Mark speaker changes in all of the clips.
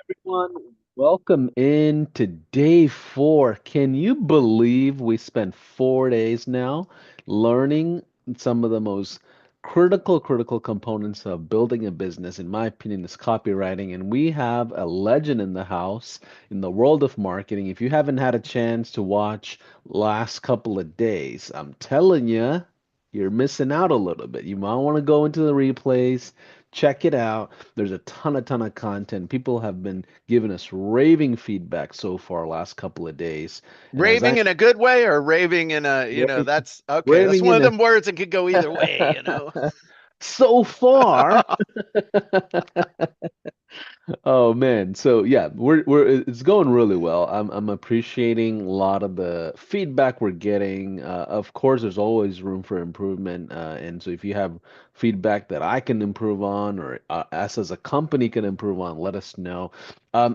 Speaker 1: Everyone, welcome in to day 4. Can you believe we spent 4 days now learning some of the most critical components of building a business? In my opinion, is copywriting, and we have a legend in the house in the world of marketing. If you haven't had a chance to watch last couple of days, I'm telling you, you're missing out a little bit. You might want to go into the replays, check it out. There's a ton of content. People have been giving us raving feedback so far last couple of days. And as
Speaker 2: Raving
Speaker 1: I
Speaker 2: in a good way or raving in a,
Speaker 1: raving,
Speaker 2: that's okay. That's
Speaker 1: raving
Speaker 2: one
Speaker 1: in
Speaker 2: of
Speaker 1: a
Speaker 2: them words that could go either way.
Speaker 1: so far. Oh man. So yeah, we're it's going really well. I'm appreciating a lot of the feedback we're getting. Of course, there's always room for improvement. And so if you have feedback that I can improve on or us as a company can improve on, let us know.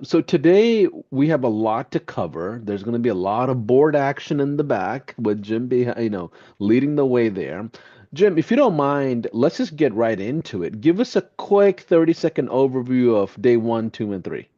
Speaker 1: So today we have a lot to cover. There's going to be a lot of board action in the back with Jim, leading the way there. Jim, if you don't mind, let's just get right into it. Give us a quick 30-second overview of day one, two, and three.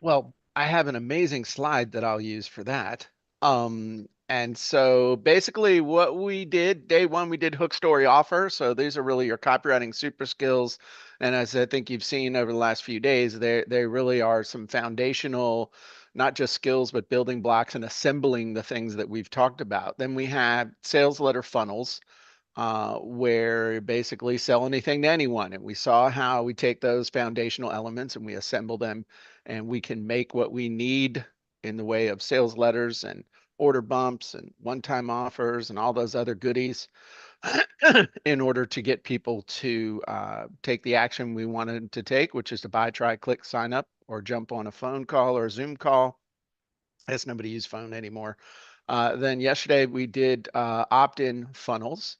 Speaker 2: Well, I have an amazing slide that I'll use for that. And so basically what we did, day one, we did hook story offer. So these are really your copywriting super skills. And as I think you've seen over the last few days, they really are some foundational, not just skills, but building blocks and assembling the things that we've talked about. Then we had sales letter funnels. Where you basically sell anything to anyone. And we saw how we take those foundational elements and we assemble them, and we can make what we need in the way of sales letters and order bumps and one-time offers and all those other goodies in order to get people to take the action we wanted to take, which is to buy, try, click, sign up, or jump on a phone call or a Zoom call. As nobody use phone anymore. Then yesterday we did opt-in funnels,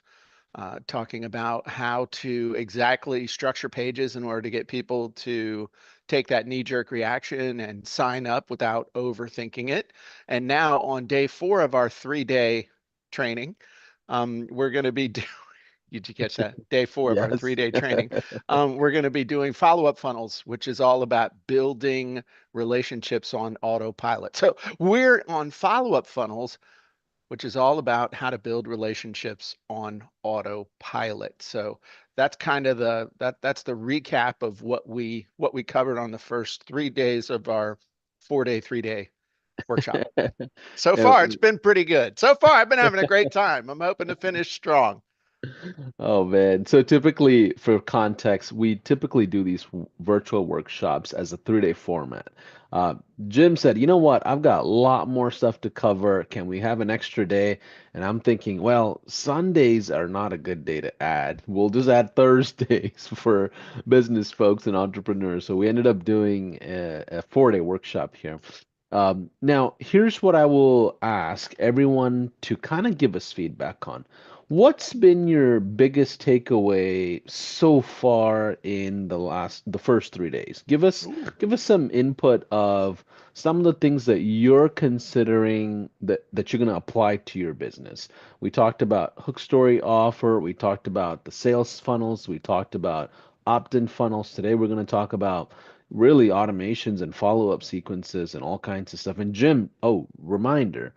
Speaker 2: talking about how to exactly structure pages in order to get people to take that knee-jerk reaction and sign up without overthinking it. And now on day 4 of our 3-day training, we're going to be did you catch that? Day 4 of our
Speaker 1: Yes.
Speaker 2: 3-day training. We're going to be doing follow-up funnels, which is all about building relationships on autopilot. So we're on follow-up funnels, which is all about how to build relationships on autopilot. So that's kind of that's the recap of what we covered on the first 3 days of our 4-day, 3-day workshop. So
Speaker 1: Uh,
Speaker 2: far, it's been pretty good. So far, I've been having a great time. I'm hoping to finish strong.
Speaker 1: Oh man. So typically, for context, we typically do these virtual workshops as a 3-day format. Uh, Jim said, you know what? I've got a lot more stuff to cover. Can we have an extra day? And I'm thinking, well, Sundays are not a good day to add. We'll just add Thursdays for business folks and entrepreneurs. So we ended up doing a 4-day workshop here. Now, here's what I will ask everyone to kind of give us feedback on. What's been your biggest takeaway so far in the first 3 days?
Speaker 2: Ooh,
Speaker 1: Give us some input of some of the things that you're considering that you're going to apply to your business. We talked about hook story offer, we talked about the sales funnels, we talked about opt-in funnels. Today we're going to talk about really automations and follow-up sequences and all kinds of stuff. And Jim, oh, reminder.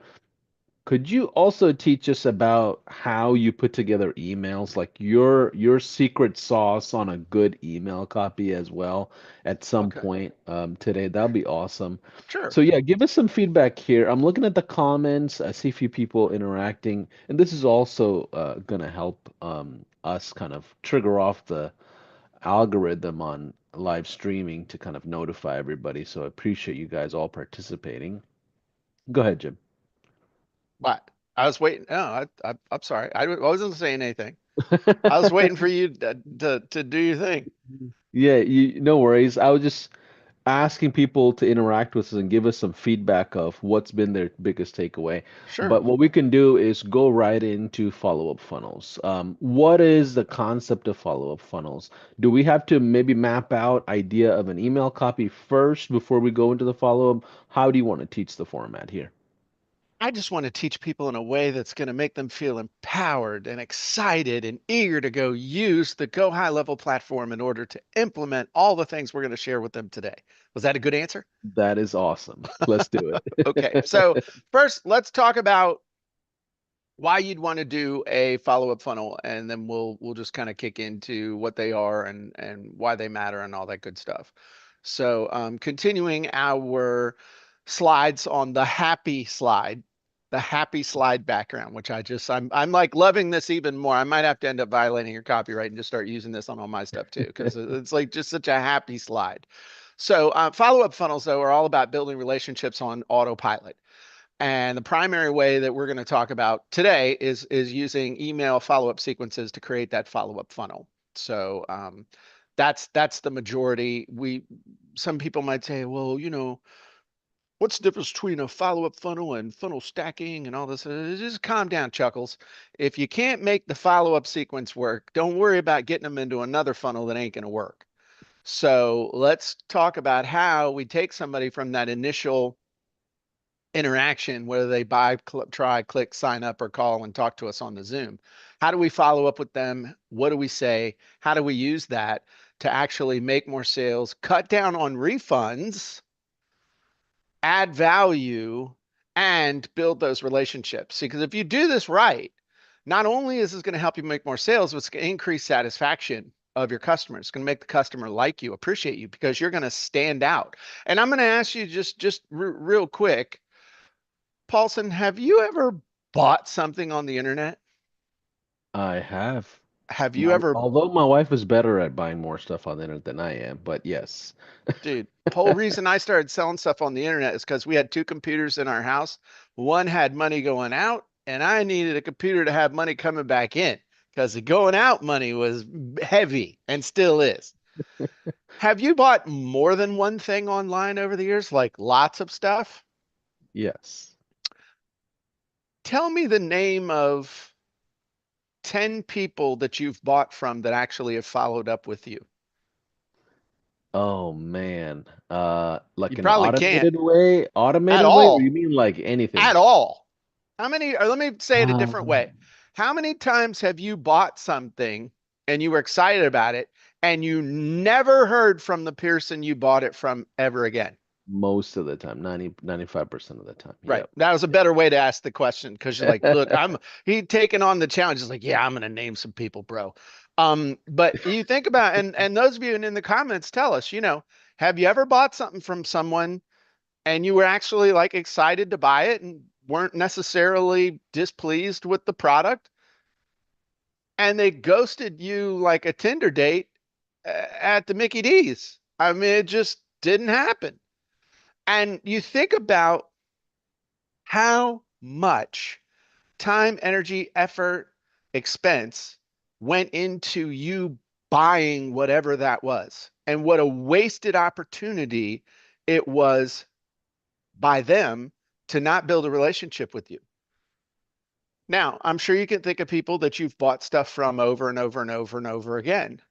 Speaker 1: Could you also teach us about how you put together emails, like your secret sauce on a good email copy as well at some
Speaker 2: okay.
Speaker 1: point today? That'd be awesome.
Speaker 2: Sure.
Speaker 1: So yeah, give us some feedback here. I'm looking at the comments. I see a few people interacting, and this is also gonna help us kind of trigger off the algorithm on live streaming to kind of notify everybody. So I appreciate you guys all participating. Go ahead, Jim.
Speaker 2: What? I was waiting. No, I'm sorry. I wasn't saying anything. I was waiting for you to do your thing.
Speaker 1: Yeah, no worries. I was just asking people to interact with us and give us some feedback of what's been their biggest takeaway.
Speaker 2: Sure.
Speaker 1: But what we can do is go right into follow-up funnels. What is the concept of follow-up funnels? Do we have to maybe map out idea of an email copy first before we go into the follow-up? How do you want to teach the format here?
Speaker 2: I just want to teach people in a way that's going to make them feel empowered and excited and eager to go use the Go High Level platform in order to implement all the things we're going to share with them today. Was that a good answer?
Speaker 1: That is awesome. Let's do
Speaker 2: Okay.
Speaker 1: it.
Speaker 2: So first, let's talk about why you'd want to do a follow-up funnel, and then we'll just kind of kick into what they are and why they matter and all that good stuff. So continuing our slides on the happy slide background, which I'm like loving this even more. I might have to end up violating your copyright and just start using this on all my stuff too, because it's like just such a happy slide. So follow-up funnels though are all about building relationships on autopilot. And the primary way that we're going to talk about today is using email follow-up sequences to create that follow-up funnel. So that's the majority. Some people might say, well, what's the difference between a follow-up funnel and funnel stacking and all this? Just calm down, Chuckles. If you can't make the follow-up sequence work, don't worry about getting them into another funnel that ain't going to work. So let's talk about how we take somebody from that initial interaction, whether they buy, try, click, sign up, or call and talk to us on the Zoom. How do we follow up with them? What do we say? How do we use that to actually make more sales, cut down on refunds, add value, and build those relationships? Because if you do this right, not only is this going to help you make more sales, but it's going to increase satisfaction of your customers. It's going to make the customer like you, appreciate you, because you're going to stand out. And I'm going to ask you just real quick, Paulson, have you ever bought something on the internet?
Speaker 1: I have.
Speaker 2: Have you ever,
Speaker 1: Although my wife is better at buying more stuff on the internet than I am, but yes.
Speaker 2: dude, the whole reason I started selling stuff on the internet is because we had two computers in our house. One had money going out, and I needed a computer to have money coming back in because the going out money was heavy and still is. Have you bought more than one thing online over the years, like lots of stuff?
Speaker 1: Yes.
Speaker 2: Tell me the name of 10 people that you've bought from that actually have followed up with you.
Speaker 1: Oh man.
Speaker 2: You
Speaker 1: Like an
Speaker 2: probably can't at
Speaker 1: automated way, or you
Speaker 2: all.
Speaker 1: mean like anything?
Speaker 2: At all. How many, or let me say it a different
Speaker 1: Um,
Speaker 2: way. How many times have you bought something and you were excited about it and you never heard from the person you bought it from ever again?
Speaker 1: Most of the time, 95% of the time.
Speaker 2: Right.
Speaker 1: Yep.
Speaker 2: That was a better way to ask the question because you're like, look, he taking on the challenge. He's like, yeah, I'm gonna name some people, bro. But you think about and those of you in the comments tell us, have you ever bought something from someone and you were actually like excited to buy it and weren't necessarily displeased with the product and they ghosted you like a Tinder date at the Mickey D's? I mean, it just didn't happen. And you think about how much time, energy, effort, expense went into you buying whatever that was, and what a wasted opportunity it was by them to not build a relationship with you. Now, I'm sure you can think of people that you've bought stuff from over and over and over and over again.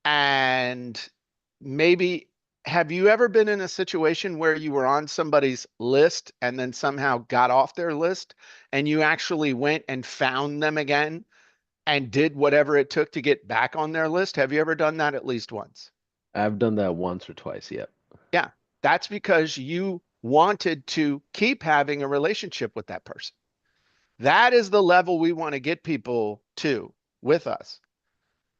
Speaker 2: And maybe have you ever been in a situation where you were on somebody's list and then somehow got off their list and you actually went and found them again and did whatever it took to get back on their list? Have you ever done that at least once?
Speaker 1: I've done that once or twice. Yep.
Speaker 2: Yeah, that's because you wanted to keep having a relationship with that person. That is the level we want to get people to with us.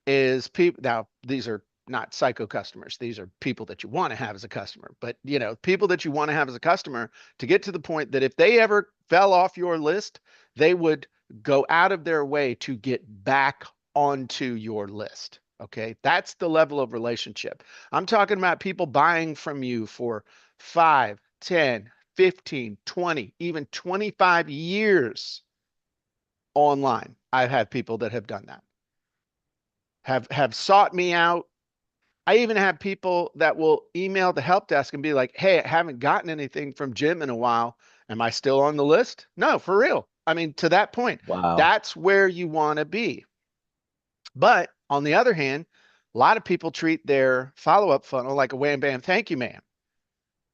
Speaker 2: Is people now, these are not psycho customers, these are people that you want to have as a customer, but people that you want to have as a customer, to get to the point that if they ever fell off your list, they would go out of their way to get back onto your list. Okay, that's the level of relationship I'm talking about. People buying from you for 5, 10, 15, 20, even 25 years online. I've had people that have done that, have sought me out. I even have people that will email the help desk and be like, "Hey, I haven't gotten anything from Jim in a while. Am I still on the list?" No, for real. I mean, to that point,
Speaker 1: Wow.
Speaker 2: that's where you want to be. But on the other hand, a lot of people treat their follow-up funnel like a wham bam thank you man.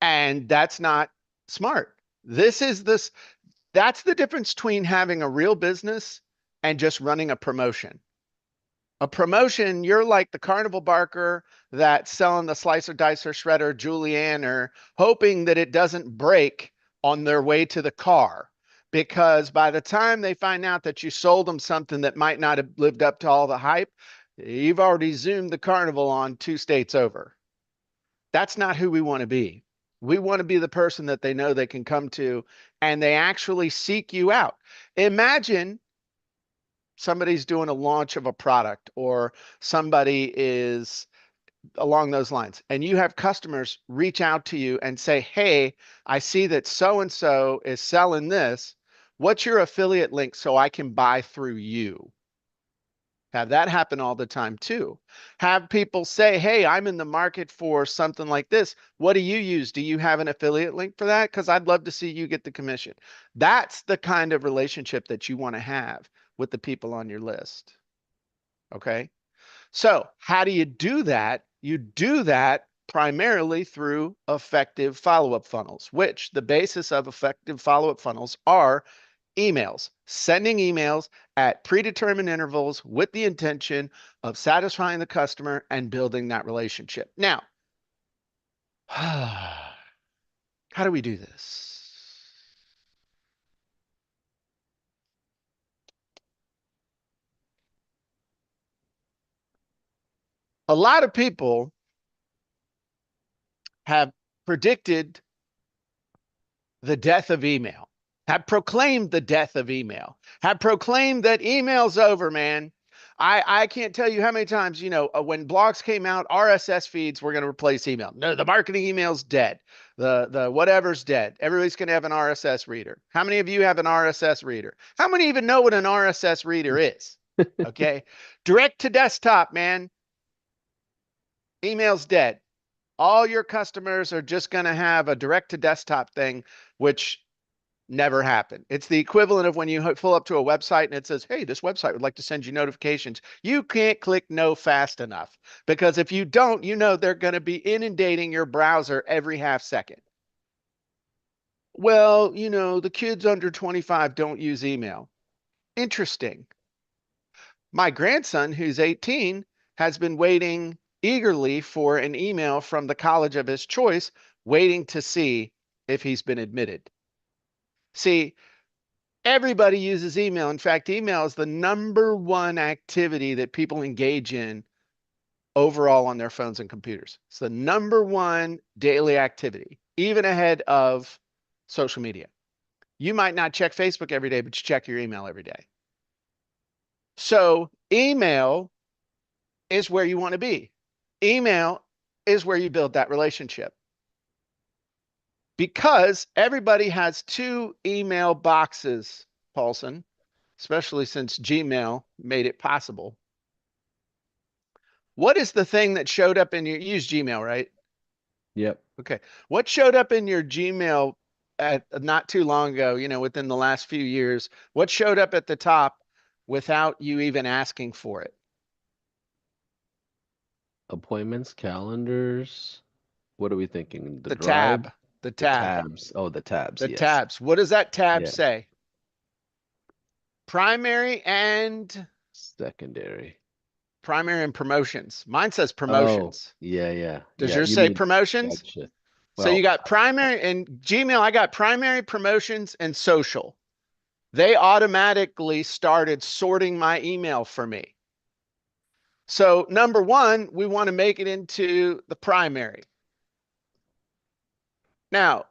Speaker 2: And that's not smart. This is this. That's the difference between having a real business and just running a promotion. A promotion, you're like the carnival barker that's selling the slicer, dicer, shredder, julienne, or hoping that it doesn't break on their way to the car. Because by the time they find out that you sold them something that might not have lived up to all the hype, you've already zoomed the carnival on 2 states over. That's not who we want to be. We want to be the person that they know they can come to and they actually seek you out. Imagine somebody's doing a launch of a product or somebody is along those lines and you have customers reach out to you and say, hey, I see that so and so is selling this. What's your affiliate link so I can buy through you? Have that happen all the time too. Have people say, hey, I'm in the market for something like this. What do you use? Do you have an affiliate link for that? Because I'd love to see you get the commission. That's the kind of relationship that you want to have with the people on your list. Okay. So, how do you do that? You do that primarily through effective follow up funnels, which the basis of effective follow up funnels are emails, sending emails at predetermined intervals with the intention of satisfying the customer and building that relationship. Now, how do we do this? A lot of people have predicted the death of email, have proclaimed the death of email, have proclaimed that email's over, man. I can't tell you how many times, when blogs came out, RSS feeds were going to replace email. No, the marketing email's dead. The whatever's dead. Everybody's going to have an RSS reader. How many of you have an RSS reader? How many even know what an RSS reader is? Okay. Direct to desktop, man. Email's dead. All your customers are just going to have a direct to desktop thing, which never happened. It's the equivalent of when you pull up to a website and it says, hey, this website would like to send you notifications. You can't click no fast enough because if you don't, they're going to be inundating your browser every half second. Well, the kids under 25 don't use email. Interesting. My grandson, who's 18, has been waiting eagerly for an email from the college of his choice, waiting to see if he's been admitted. See, everybody uses email. In fact, email is the number one activity that people engage in overall on their phones and computers. It's the number one daily activity, even ahead of social media. You might not check Facebook every day, but you check your email every day. So email is where you want to be. Email is where you build that relationship. Because everybody has two email boxes, Paulson, especially since Gmail made it possible. What is the thing that showed up in your, you use Gmail, right?
Speaker 1: Yep.
Speaker 2: Okay. What showed up in your Gmail at not too long ago, within the last few years? What showed up at the top without you even asking for it?
Speaker 1: Appointments, calendars. What are we thinking? The
Speaker 2: The
Speaker 1: drive,
Speaker 2: tab, the
Speaker 1: the
Speaker 2: tab,
Speaker 1: tabs. Oh, the tabs.
Speaker 2: the
Speaker 1: Yes.
Speaker 2: tabs. What does that tab
Speaker 1: Yeah.
Speaker 2: say? Primary and
Speaker 1: Secondary.
Speaker 2: primary and promotions. Mine says
Speaker 1: Oh,
Speaker 2: promotions.
Speaker 1: yeah, yeah,
Speaker 2: Does
Speaker 1: yeah.
Speaker 2: yours
Speaker 1: You
Speaker 2: say
Speaker 1: mean,
Speaker 2: promotions?
Speaker 1: gotcha.
Speaker 2: So you
Speaker 1: Well,
Speaker 2: got primary and Gmail, I got primary, promotions, and social. They automatically started sorting my email for me. So number one, we want to make it into the primary. Now,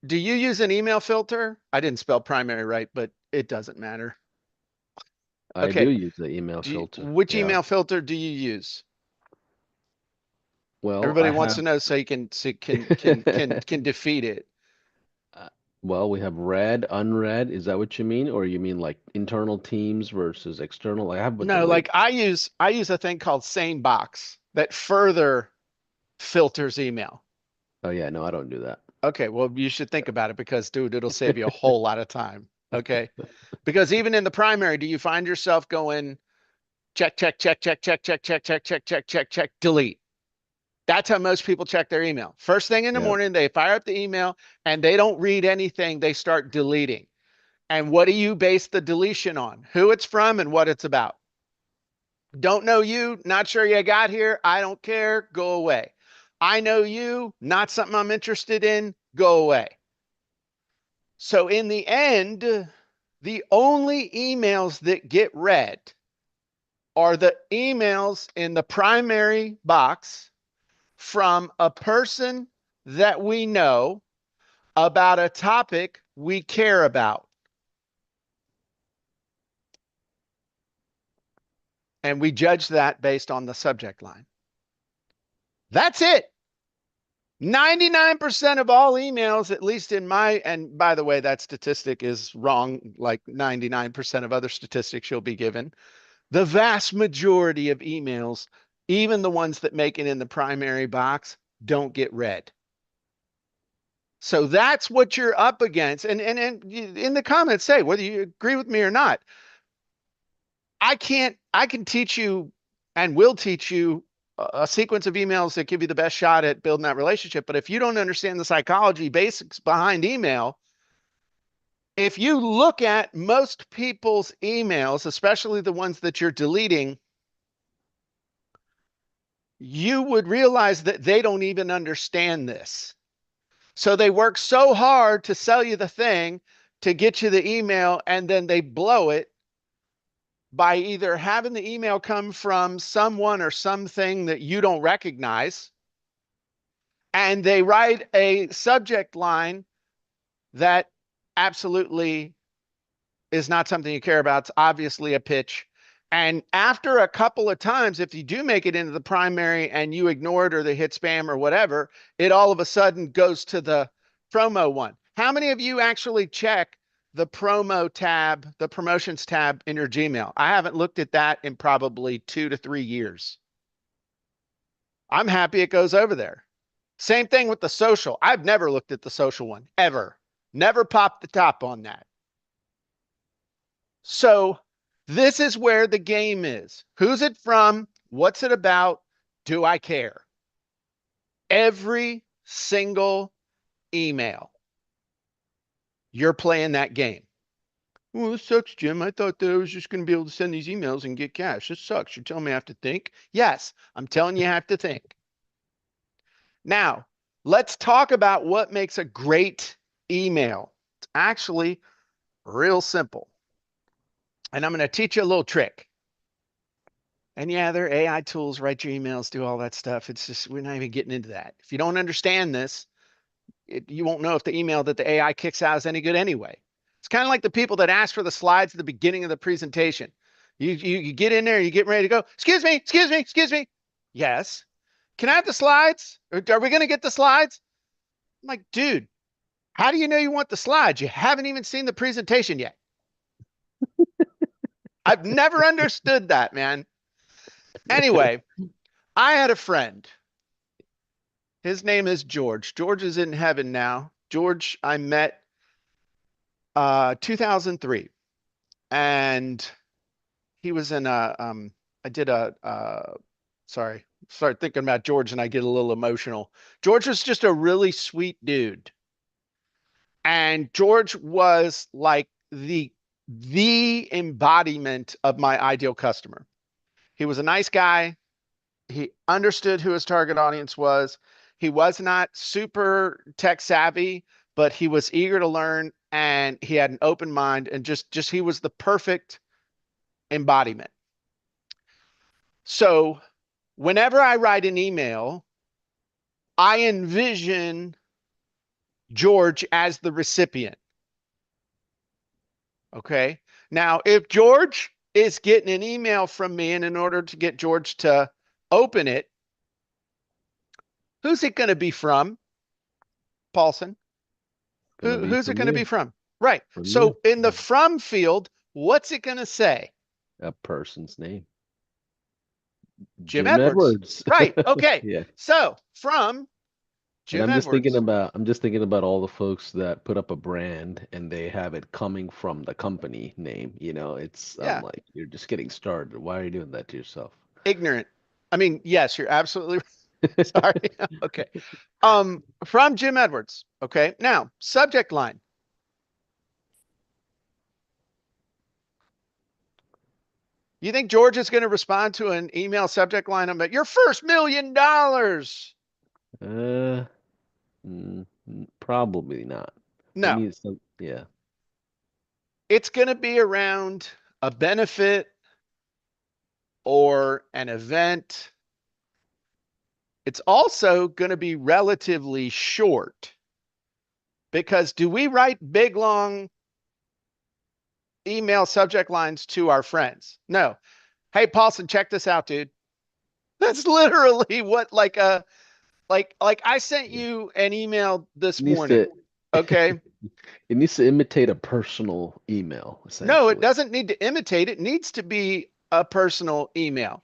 Speaker 2: do you use an email filter? I didn't spell primary right, but it doesn't matter.
Speaker 1: I do
Speaker 2: Okay.
Speaker 1: use the email filter.
Speaker 2: Which
Speaker 1: Yeah.
Speaker 2: email filter do you use?
Speaker 1: Well,
Speaker 2: Everybody
Speaker 1: I
Speaker 2: wants
Speaker 1: have,
Speaker 2: to know so you can defeat it.
Speaker 1: uh, well, we have read, unread. Is that what you mean? Or you mean like internal teams versus external? I have a bunch of
Speaker 2: No,
Speaker 1: labels.
Speaker 2: like I use a thing called SaneBox that further filters email.
Speaker 1: Oh, yeah, no, I don't do that.
Speaker 2: Okay, well, you should think about it because, dude, it'll save you a whole lot of time. Okay. Because even in the primary, do you find yourself going check, check, check, check, check, check, check, check, check, check, check, check, delete? That's how most people check their email. First thing in the
Speaker 1: Yeah.
Speaker 2: morning, they fire up the email and they don't read anything, they start deleting. And what do you base the deletion on? Who it's from and what it's about. Don't know you, not sure you got here, I don't care, go away. I know you, not something I'm interested in, go away. So in the end, the only emails that get read are the emails in the primary box from a person that we know about a topic we care about. And we judge that based on the subject line. That's it. 99% of all emails, at least in my, and by the way, that statistic is wrong, like 99% of other statistics you'll be given. The vast majority of emails, even the ones that make it in the primary box, don't get read. So that's what you're up against. And in the comments, say whether you agree with me or not. I can teach you and will teach you a sequence of emails that give you the best shot at building that relationship. But if you don't understand the psychology basics behind email, if you look at most people's emails, especially the ones that you're deleting, you would realize that they don't even understand this. So they work so hard to sell you the thing, to get you the email, and then they blow it by either having the email come from someone or something that you don't recognize, and they write a subject line that absolutely is not something you care about. It's obviously a pitch. And after a couple of times, if you do make it into the primary and you ignore it or they hit spam or whatever, it all of a sudden goes to the promo one. How many of you actually check the promo tab, the promotions tab in your Gmail? I haven't looked at that in probably 2 to 3 years. I'm happy it goes over there. Same thing with the social. I've never looked at the social one, ever. Never popped the top on that. So this is where the game is. Who's it from? What's it about? Do I care? Every single email, you're playing that game. Well, this sucks, Jim. I thought that I was just going to be able to send these emails and get cash. This sucks. You're telling me I have to think? Yes, I'm telling you I have to think. Now, let's talk about what makes a great email. It's actually real simple. And I'm going to teach you a little trick. And yeah, there are AI tools, write your emails, do all that stuff. It's just, we're not even getting into that. If you don't understand this, you won't know if the email that the AI kicks out is any good anyway. It's kind of like the people that ask for the slides at the beginning of the presentation. You get in there, you get ready to go. Excuse me, excuse me, excuse me. Yes. Can I have the slides? Or are we going to get the slides? I'm like, dude, how do you know you want the slides? You haven't even seen the presentation yet. I've never understood that, man. Anyway, I had a friend. His name is George. George is in heaven now. George, I met 2003, and he was in a I did a sorry, start thinking about George and I get a little emotional. George was just a really sweet dude. And George was like the embodiment of my ideal customer. He was a nice guy. He understood who his target audience was. He was not super tech savvy, but he was eager to learn and he had an open mind and just he was the perfect embodiment. So whenever I write an email, I envision George as the recipient. Okay. Now, if George is getting an email from me, and in order to get George to open it, who's it going to be from, Paulson?
Speaker 1: Gonna be
Speaker 2: Who's it
Speaker 1: from
Speaker 2: going to be
Speaker 1: you,
Speaker 2: from? Right.
Speaker 1: from you,
Speaker 2: So in the from field, what's it going to say?
Speaker 1: a person's name,
Speaker 2: Jim
Speaker 1: Jim
Speaker 2: Edwards.
Speaker 1: Edwards.
Speaker 2: Right. Okay.
Speaker 1: Yeah.
Speaker 2: So from
Speaker 1: And
Speaker 2: Jim Edwards.
Speaker 1: I'm just thinking about all the folks that put up a brand and they have it coming from the company name. I'm
Speaker 2: Yeah.
Speaker 1: like, you're just getting started. Why are you doing that to yourself?
Speaker 2: Ignorant. I mean, yes, you're absolutely sorry. Okay. From Jim Edwards. Okay. Now, subject line. You think George is going to respond to an email subject line about your first $1 million?
Speaker 1: Uh, probably not. They
Speaker 2: No,
Speaker 1: need some, yeah.
Speaker 2: it's going to be around a benefit or an event. It's also going to be relatively short because do we write big, long email subject lines to our friends? No. Hey, Paulson, check this out, dude. That's literally what like I sent
Speaker 1: It
Speaker 2: you an email this
Speaker 1: needs
Speaker 2: morning.
Speaker 1: to
Speaker 2: Okay.
Speaker 1: it needs to imitate a personal email,
Speaker 2: No, it
Speaker 1: essentially.
Speaker 2: doesn't need to imitate. It needs to be a personal email.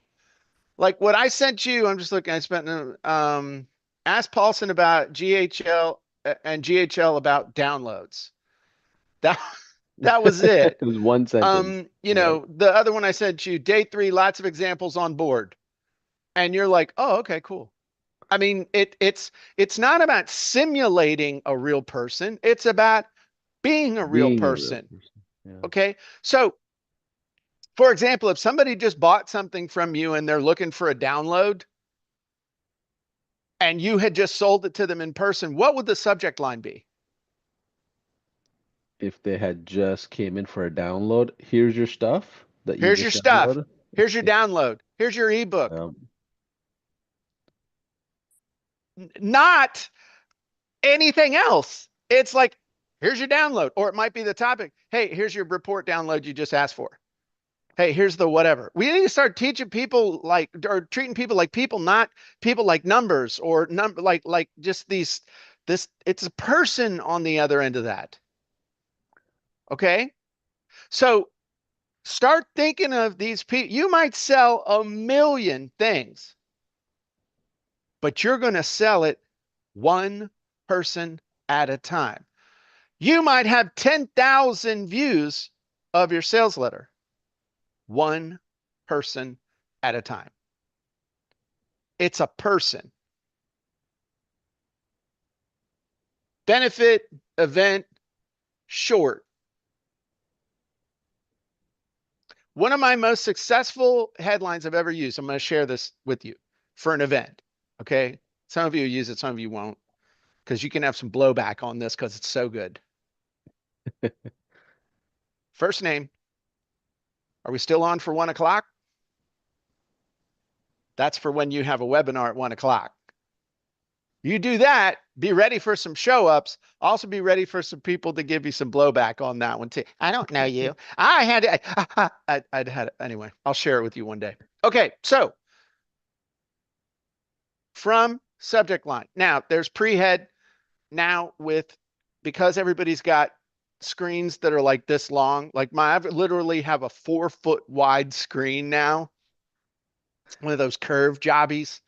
Speaker 2: Like what I sent you, I'm just looking, I spent ask Paulson about GHL and GHL about downloads. That that was
Speaker 1: It
Speaker 2: it.
Speaker 1: was one sentence. Yep.
Speaker 2: The other one I sent you, day 3, lots of examples on board. And you're like, oh, okay, cool. I mean, it's not about simulating a real person. It's about being a real
Speaker 1: Being a real
Speaker 2: person.
Speaker 1: person. Yeah.
Speaker 2: Okay. So, for example, if somebody just bought something from you and they're looking for a download and you had just sold it to them in person, what would the subject line be?
Speaker 1: If they had just came in for a download, here's your stuff that you
Speaker 2: Here's your
Speaker 1: just
Speaker 2: stuff.
Speaker 1: downloaded.
Speaker 2: Here's your download. Here's your ebook. Not anything else. It's like, here's your download, or it might be the topic. Hey, here's your report download you just asked for. Hey, here's the whatever. We need to start teaching people like, or treating people like people, not people like numbers or number, like just this, it's a person on the other end of that. Okay. So start thinking of these people. You might sell a million things, but you're going to sell it one person at a time. You might have 10,000 views of your sales letter, one person at a time. It's a person. Benefit, event, short. One of my most successful headlines I've ever used, I'm going to share this with you for an event. Okay. Some of you use it, some of you won't, because you can have some blowback on this because it's so good. First name. Are we still on for 1 o'clock? That's for when you have a webinar at 1 o'clock. You do that, be ready for some show ups. Also, be ready for some people to give you some blowback on that one too. I don't know you. I had it. I'd had it. Anyway, I'll share it with you one day. Okay. So from subject line. Now there's pre-head now because everybody's got screens that are like this long. Like I literally have a 4 foot wide screen now. One of those curved jobbies.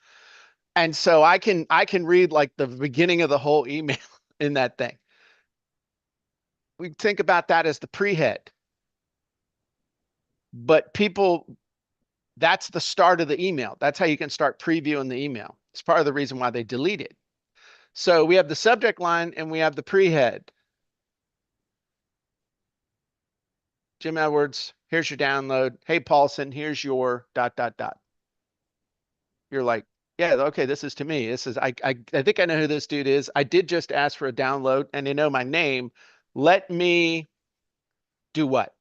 Speaker 2: And so I can read like the beginning of the whole email in that thing. We think about that as the pre-head. But people, that's the start of the email. That's how you can start previewing the email. It's part of the reason why they delete it. So we have the subject line and we have the pre-head. Jim Edwards, here's your download. Hey, Paulson, here's your ... You're like, yeah, okay, this is to me. This is I think I know who this dude is. I did just ask for a download and they know my name. Let me do what?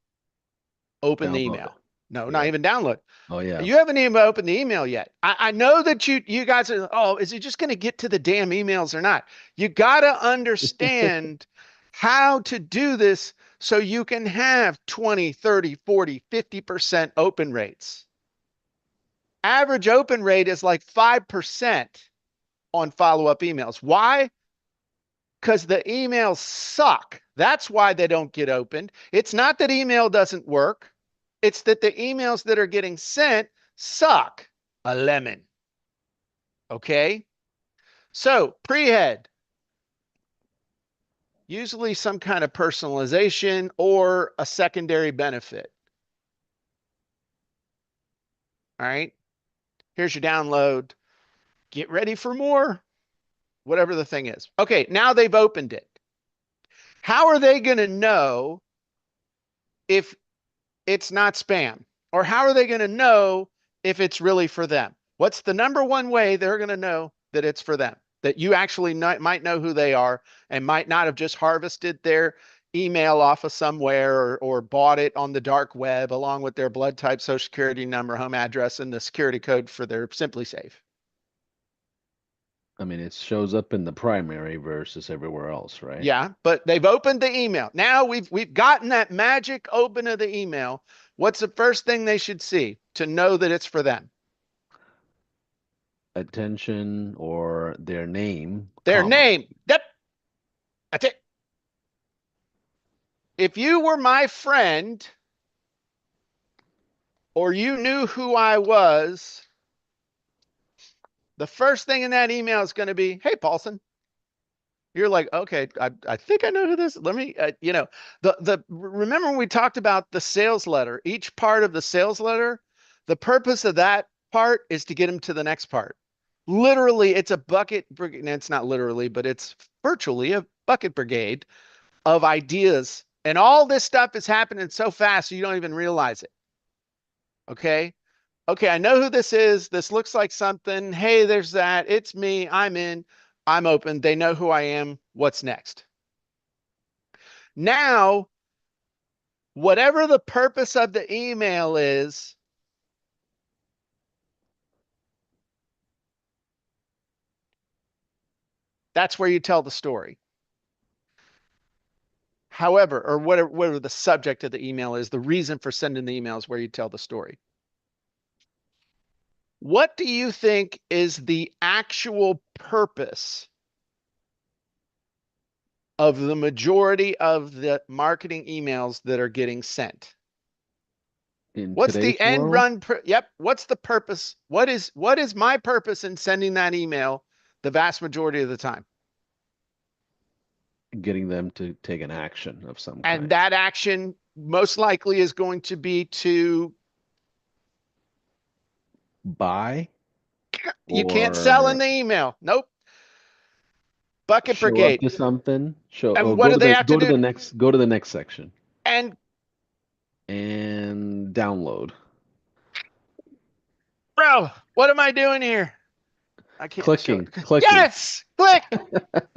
Speaker 2: Open the
Speaker 1: Download it.
Speaker 2: email. No, not
Speaker 1: Yep.
Speaker 2: even download.
Speaker 1: Oh yeah.
Speaker 2: You haven't even opened the email yet. I know that you guys are, oh, is he just going to get to the damn emails or not? You got to understand how to do this so you can have 20, 30, 40, 50% open rates. Average open rate is like 5% on follow-up emails. Why? Because the emails suck. That's why they don't get opened. It's not that email doesn't work. It's that the emails that are getting sent suck. A lemon. Okay. So pre-head, usually some kind of personalization or a secondary benefit. All right. Here's your download. Get ready for more, whatever the thing is. Okay. Now they've opened it. How are they going to know if it's not spam? Or how are they going to know if it's really for them? What's the number one way they're going to know that it's for them? That you actually might know who they are and might not have just harvested their email off of somewhere or bought it on the dark web along with their blood type, social security number, home address, and the security code for their Simply Safe.
Speaker 1: I mean, it shows up in the primary versus everywhere else, right?
Speaker 2: Yeah, but they've opened the email. Now we've gotten that magic open of the email. What's the first thing they should see to know that it's for them?
Speaker 1: Attention or their name,
Speaker 2: Their
Speaker 1: comma.
Speaker 2: name. Yep, that's it. If you were my friend or you knew who I was, the first thing in that email is going to be, "Hey, Paulson." You're like, okay, I think I know who this. Let me, remember when we talked about the sales letter? Each part of the sales letter, the purpose of that part is to get them to the next part. Literally, it's a bucket. It's not literally, but it's virtually a bucket brigade of ideas, and all this stuff is happening so fast you don't even realize it. Okay. Okay, I know who this is. This looks like something. Hey, there's that. It's me. I'm in. I'm open. They know who I am. What's next? Now, whatever the purpose of the email is, that's where you tell the story. However, or whatever the subject of the email is, the reason for sending the email is where you tell the story. What do you think is the actual purpose of the majority of the marketing emails that are getting sent?
Speaker 1: In
Speaker 2: What's the
Speaker 1: today's
Speaker 2: end
Speaker 1: world,
Speaker 2: run? Yep. What's the purpose? What is my purpose in sending that email the vast majority of the time?
Speaker 1: getting them to take an action of some
Speaker 2: And
Speaker 1: kind.
Speaker 2: that action most likely is going to be to,
Speaker 1: Buy
Speaker 2: you can't sell in
Speaker 1: or
Speaker 2: the email. Nope. Bucket
Speaker 1: show up
Speaker 2: brigade.
Speaker 1: to something, show
Speaker 2: And
Speaker 1: or
Speaker 2: what do they have to do?
Speaker 1: go to the next section
Speaker 2: And
Speaker 1: and download.
Speaker 2: bro, what am I doing here? I can't show it.
Speaker 1: Clicking.
Speaker 2: Yes, click.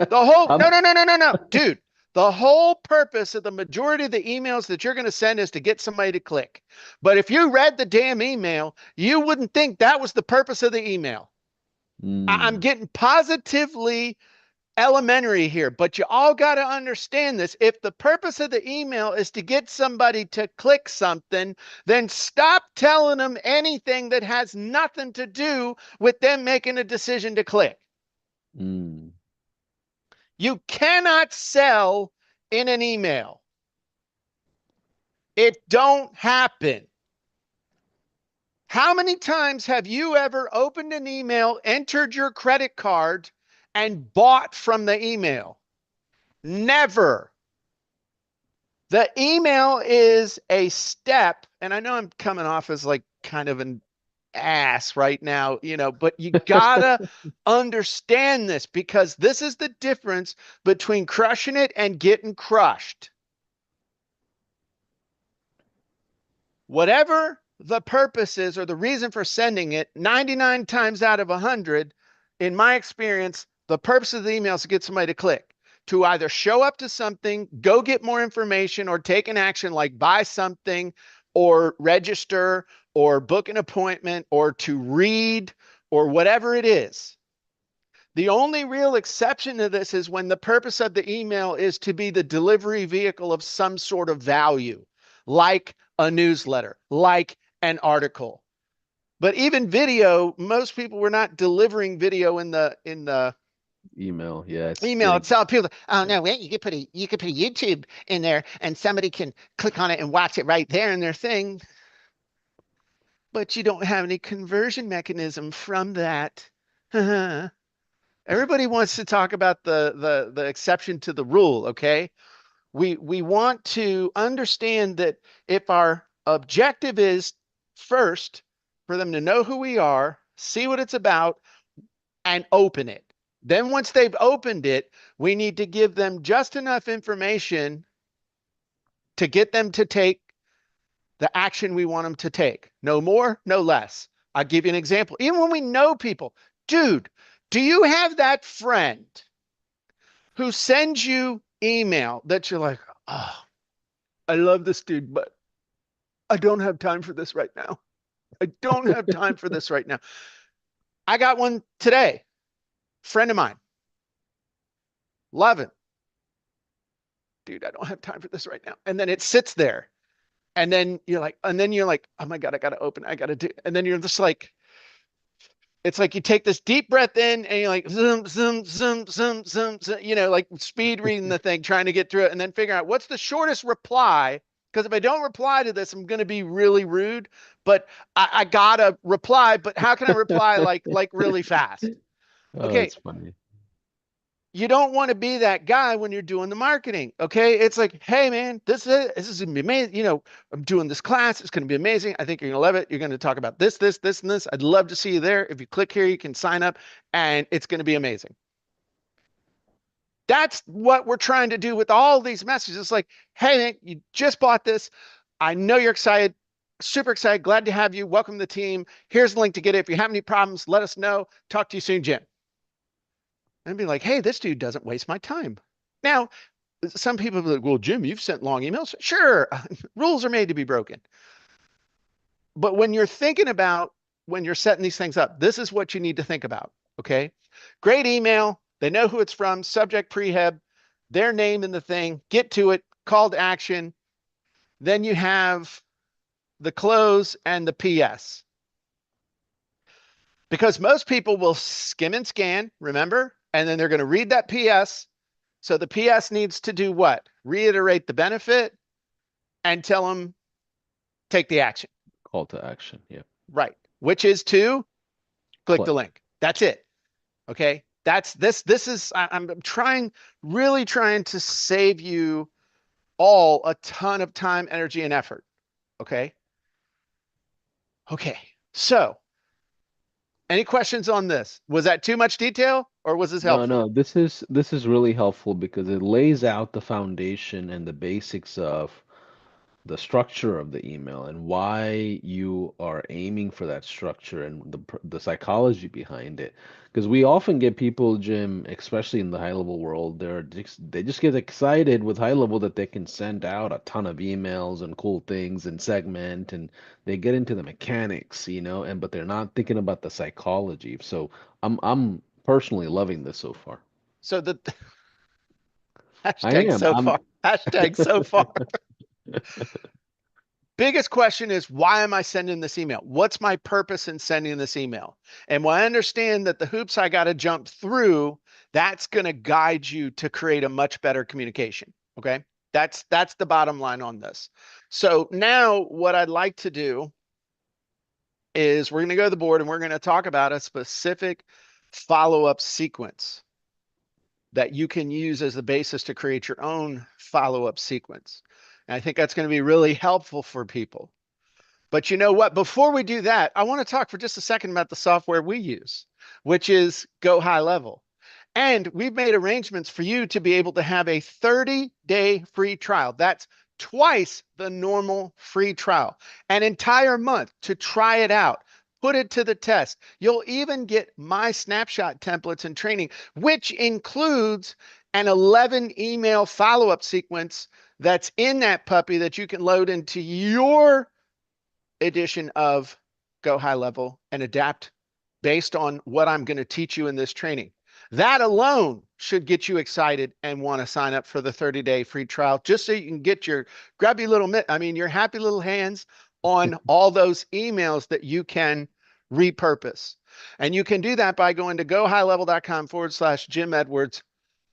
Speaker 2: The whole,
Speaker 1: I'm
Speaker 2: no, no, no, no, no, no, dude. The whole purpose of the majority of the emails that you're going to send is to get somebody to click. But if you read the damn email, you wouldn't think that was the purpose of the email. I'm
Speaker 1: mm,
Speaker 2: getting positively elementary here, but you all got to understand this. If the purpose of the email is to get somebody to click something, then stop telling them anything that has nothing to do with them making a decision to click.
Speaker 1: mm,
Speaker 2: You cannot sell in an email. It don't happen. How many times have you ever opened an email, entered your credit card, and bought from the email? Never. The email is a step, and I know I'm coming off as like kind of an ass right now, but you gotta understand this because this is the difference between crushing it and getting crushed. Whatever the purpose is or the reason for sending it, 99 times out of 100, in my experience, the purpose of the email is to get somebody to click, to either show up to something, go get more information, or take an action like buy something or register or book an appointment or to read or whatever it is. The only real exception to this is when the purpose of the email is to be the delivery vehicle of some sort of value, like a newsletter, like an article. But even video, most people were not delivering video in the
Speaker 1: email. Yeah, it's
Speaker 2: email
Speaker 1: getting
Speaker 2: itself. People, oh
Speaker 1: yeah.
Speaker 2: no, wait, you could put a YouTube in there and somebody can click on it and watch it right there in their thing, but you don't have any conversion mechanism from that. Everybody wants to talk about the exception to the rule, okay? We want to understand that if our objective is first for them to know who we are, see what it's about, and open it. Then once they've opened it, we need to give them just enough information to get them to take the action we want them to take. No more, no less. I'll give you an example. Even when we know people, dude, do you have that friend who sends you email that you're like, oh, I love this dude, but I don't have time for this right now. I don't have time for this right now. I got one today, friend of mine, love him. Dude, I don't have time for this right now. And then it sits there. And then you're like, oh my God, I gotta open, I gotta do. And then you're just like, it's like you take this deep breath in and you're like zoom, zoom, zoom, zoom, zoom, zoom, like speed reading the thing, trying to get through it, and then figure out what's the shortest reply. Because if I don't reply to this, I'm going to be really rude. But I gotta reply. But how can I reply like really fast?
Speaker 1: Oh,
Speaker 2: Okay,
Speaker 1: that's funny.
Speaker 2: you don't want to be that guy when you're doing the marketing. Okay. It's like, hey man, this is gonna be amazing. I'm doing this class. It's gonna be amazing. I think you're gonna love it. You're gonna talk about this, this, this, and this. I'd love to see you there. If you click here, you can sign up and it's gonna be amazing. That's what we're trying to do with all these messages. It's like, hey man, you just bought this. I know you're excited, super excited, glad to have you. Welcome to the team. Here's the link to get it. If you have any problems, let us know. Talk to you soon, Jim. And be like, hey, this dude doesn't waste my time. Now, some people be like, well, Jim, you've sent long emails. Sure, rules are made to be broken. But when you're thinking about when you're setting these things up, this is what you need to think about. Okay. Great email. They know who it's from, subject prehab, their name in the thing, get to it, call to action. Then you have the close and the PS. Because most people will skim and scan, remember? And then they're going to read that PS. So the PS needs to do what? Reiterate the benefit and tell them take the action.
Speaker 1: Call to action. Yeah.
Speaker 2: Right. Which is to click the
Speaker 1: Click.
Speaker 2: link. That's it. Okay. That's this. I'm trying, really trying to save you all a ton of time, energy, and effort. Okay. Okay. So, any questions on this? Was that too much detail or was this
Speaker 1: No,
Speaker 2: helpful?
Speaker 1: no, this is really helpful because it lays out the foundation and the basics of the structure of the email and why you are aiming for that structure and the psychology behind it. Because we often get people, Jim, especially in the high level world, they just get excited with high level that they can send out a ton of emails and cool things and segment and they get into the mechanics, and but they're not thinking about the psychology. So I'm personally loving this so far.
Speaker 2: So the
Speaker 1: I
Speaker 2: hashtag
Speaker 1: am.
Speaker 2: so far, hashtag so far. Biggest question is why am I sending this email? What's my purpose in sending this email? And when I understand that the hoops I got to jump through, that's going to guide you to create a much better communication. Okay. That's the bottom line on this. So now what I'd like to do is we're going to go to the board and we're going to talk about a specific follow-up sequence that you can use as the basis to create your own follow-up sequence. And I think that's going to be really helpful for people. But you know what? Before we do that, I want to talk for just a second about the software we use, which is Go High Level. And we've made arrangements for you to be able to have a 30-day free trial. That's twice the normal free trial, an entire month to try it out. Put it to the test. You'll even get my snapshot templates and training, which includes an 11 email follow-up sequence that's in that puppy that you can load into your edition of Go High Level and adapt based on what I'm going to teach you in this training. That alone should get you excited and want to sign up for the 30-day free trial just so you can get your grubby little your happy little hands on all those emails that you can repurpose. And you can do that by going to gohighlevel.com/Jim Edwards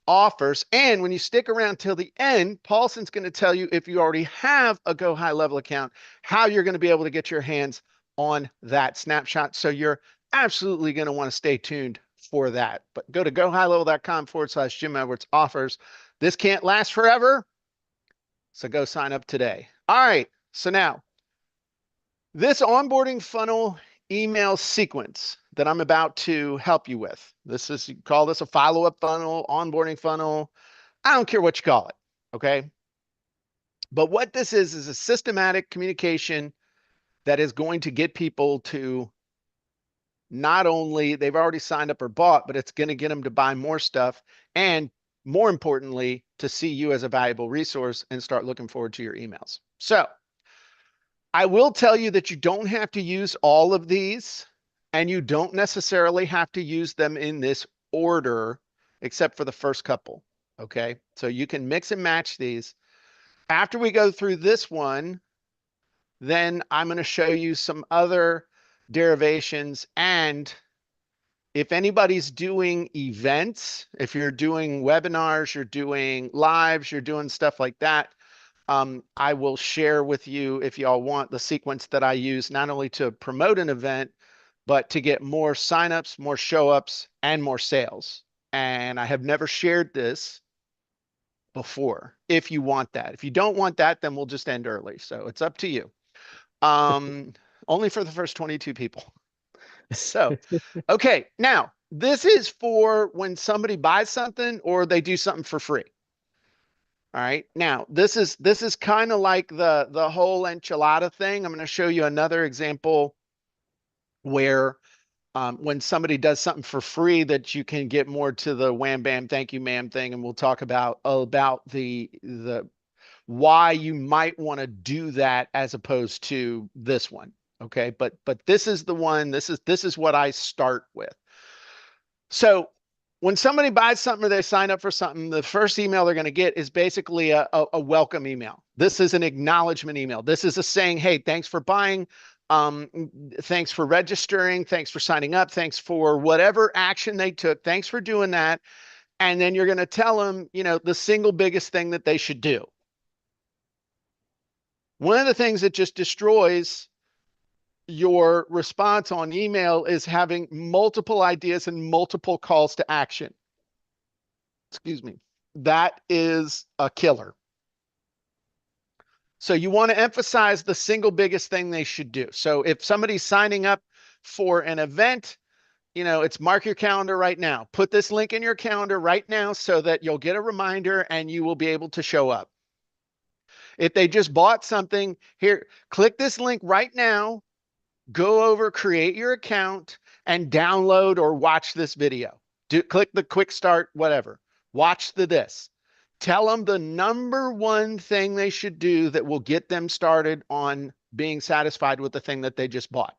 Speaker 2: offers. And when you stick around till the end, Paulson's going to tell you if you already have a Go High Level account, how you're going to be able to get your hands on that snapshot. So you're absolutely going to want to stay tuned for that. But go to gohighlevel.com/Jim Edwards offers. This can't last forever. So go sign up today. All right. So now this onboarding funnel email sequence that I'm about to help you with. You call this a follow-up funnel, onboarding funnel. I don't care what you call it. Okay. But what this is a systematic communication that is going to get people to not only they've already signed up or bought, but it's going to get them to buy more stuff. And more importantly, to see you as a valuable resource and start looking forward to your emails. So I will tell you that you don't have to use all of these, and you don't necessarily have to use them in this order, except for the first couple. Okay. So you can mix and match these. After we go through this one, then I'm going to show you some other derivations. And if anybody's doing events, if you're doing webinars, you're doing lives, you're doing stuff like that, I will share with you, if y'all want, the sequence that I use not only to promote an event, but to get more signups, more show ups, and more sales. And I have never shared this before. If you want that, if you don't want that, then we'll just end early. So it's up to you. Um, Only for the first 22 people. So, okay, now this is for when somebody buys something or they do something for free. All right. Now, this is kind of like the whole enchilada thing. I'm going to show you another example where when somebody does something for free that you can get more to the wham bam thank you ma'am thing, and we'll talk about the why you might want to do that as opposed to this one. Okay, but this is the one. This is what I start with. So when somebody buys something or they sign up for something, the first email they're going to get is basically a welcome email. This is an acknowledgement email. This is a saying, hey, thanks for buying. Um, Thanks for registering. Thanks for signing up. Thanks for whatever action they took. Thanks for doing that. And then you're going to tell them, the single biggest thing that they should do. One of the things that just destroys your response on email is having multiple ideas and multiple calls to action. Excuse me. That is a killer. So you want to emphasize the single biggest thing they should do. So if somebody's signing up for an event, it's mark your calendar right now. Put this link in your calendar right now so that you'll get a reminder and you will be able to show up. If they just bought something, here, click this link right now, go over, create your account, and download or watch this video. Click the quick start, whatever. Watch this. Tell them the number one thing they should do that will get them started on being satisfied with the thing that they just bought.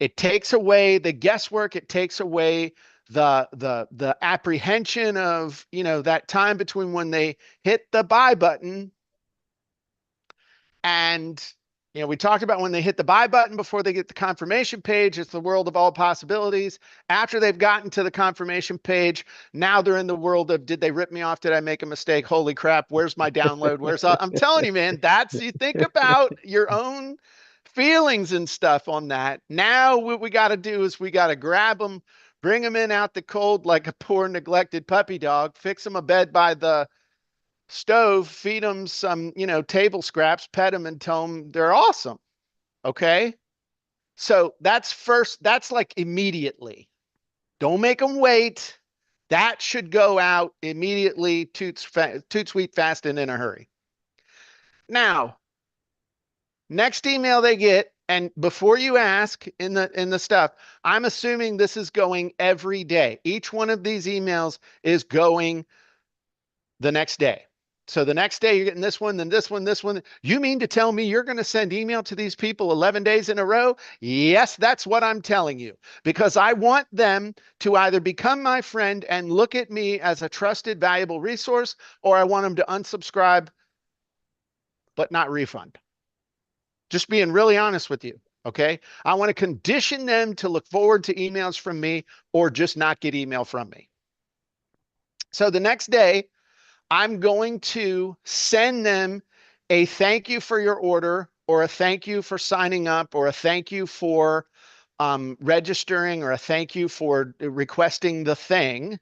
Speaker 2: It takes away the guesswork. It takes away the apprehension of, that time between when they hit the buy button and we talked about when they hit the buy button before they get the confirmation page. It's the world of all possibilities. After they've gotten to the confirmation page, now they're in the world of, did they rip me off? Did I make a mistake? Holy crap. Where's my download? I'm telling you, man, you think about your own feelings and stuff on that. Now what we got to do is we got to grab them, bring them in out the cold like a poor neglected puppy dog, fix them a bed by the stove, feed them some, table scraps, pet them and tell them they're awesome. Okay. So that's like immediately. Don't make them wait. That should go out immediately, toot sweet, fast, and in a hurry. Now, next email they get, and before you ask in the stuff, I'm assuming this is going every day. Each one of these emails is going the next day. So the next day you're getting this one, then this one, this one. You mean to tell me you're going to send email to these people 11 days in a row? Yes, that's what I'm telling you, because I want them to either become my friend and look at me as a trusted, valuable resource, or I want them to unsubscribe, but not refund. Just being really honest with you. Okay. I want to condition them to look forward to emails from me or just not get email from me. So the next day, I'm going to send them a thank you for your order, or a thank you for signing up, or a thank you for registering, or a thank you for requesting the thing.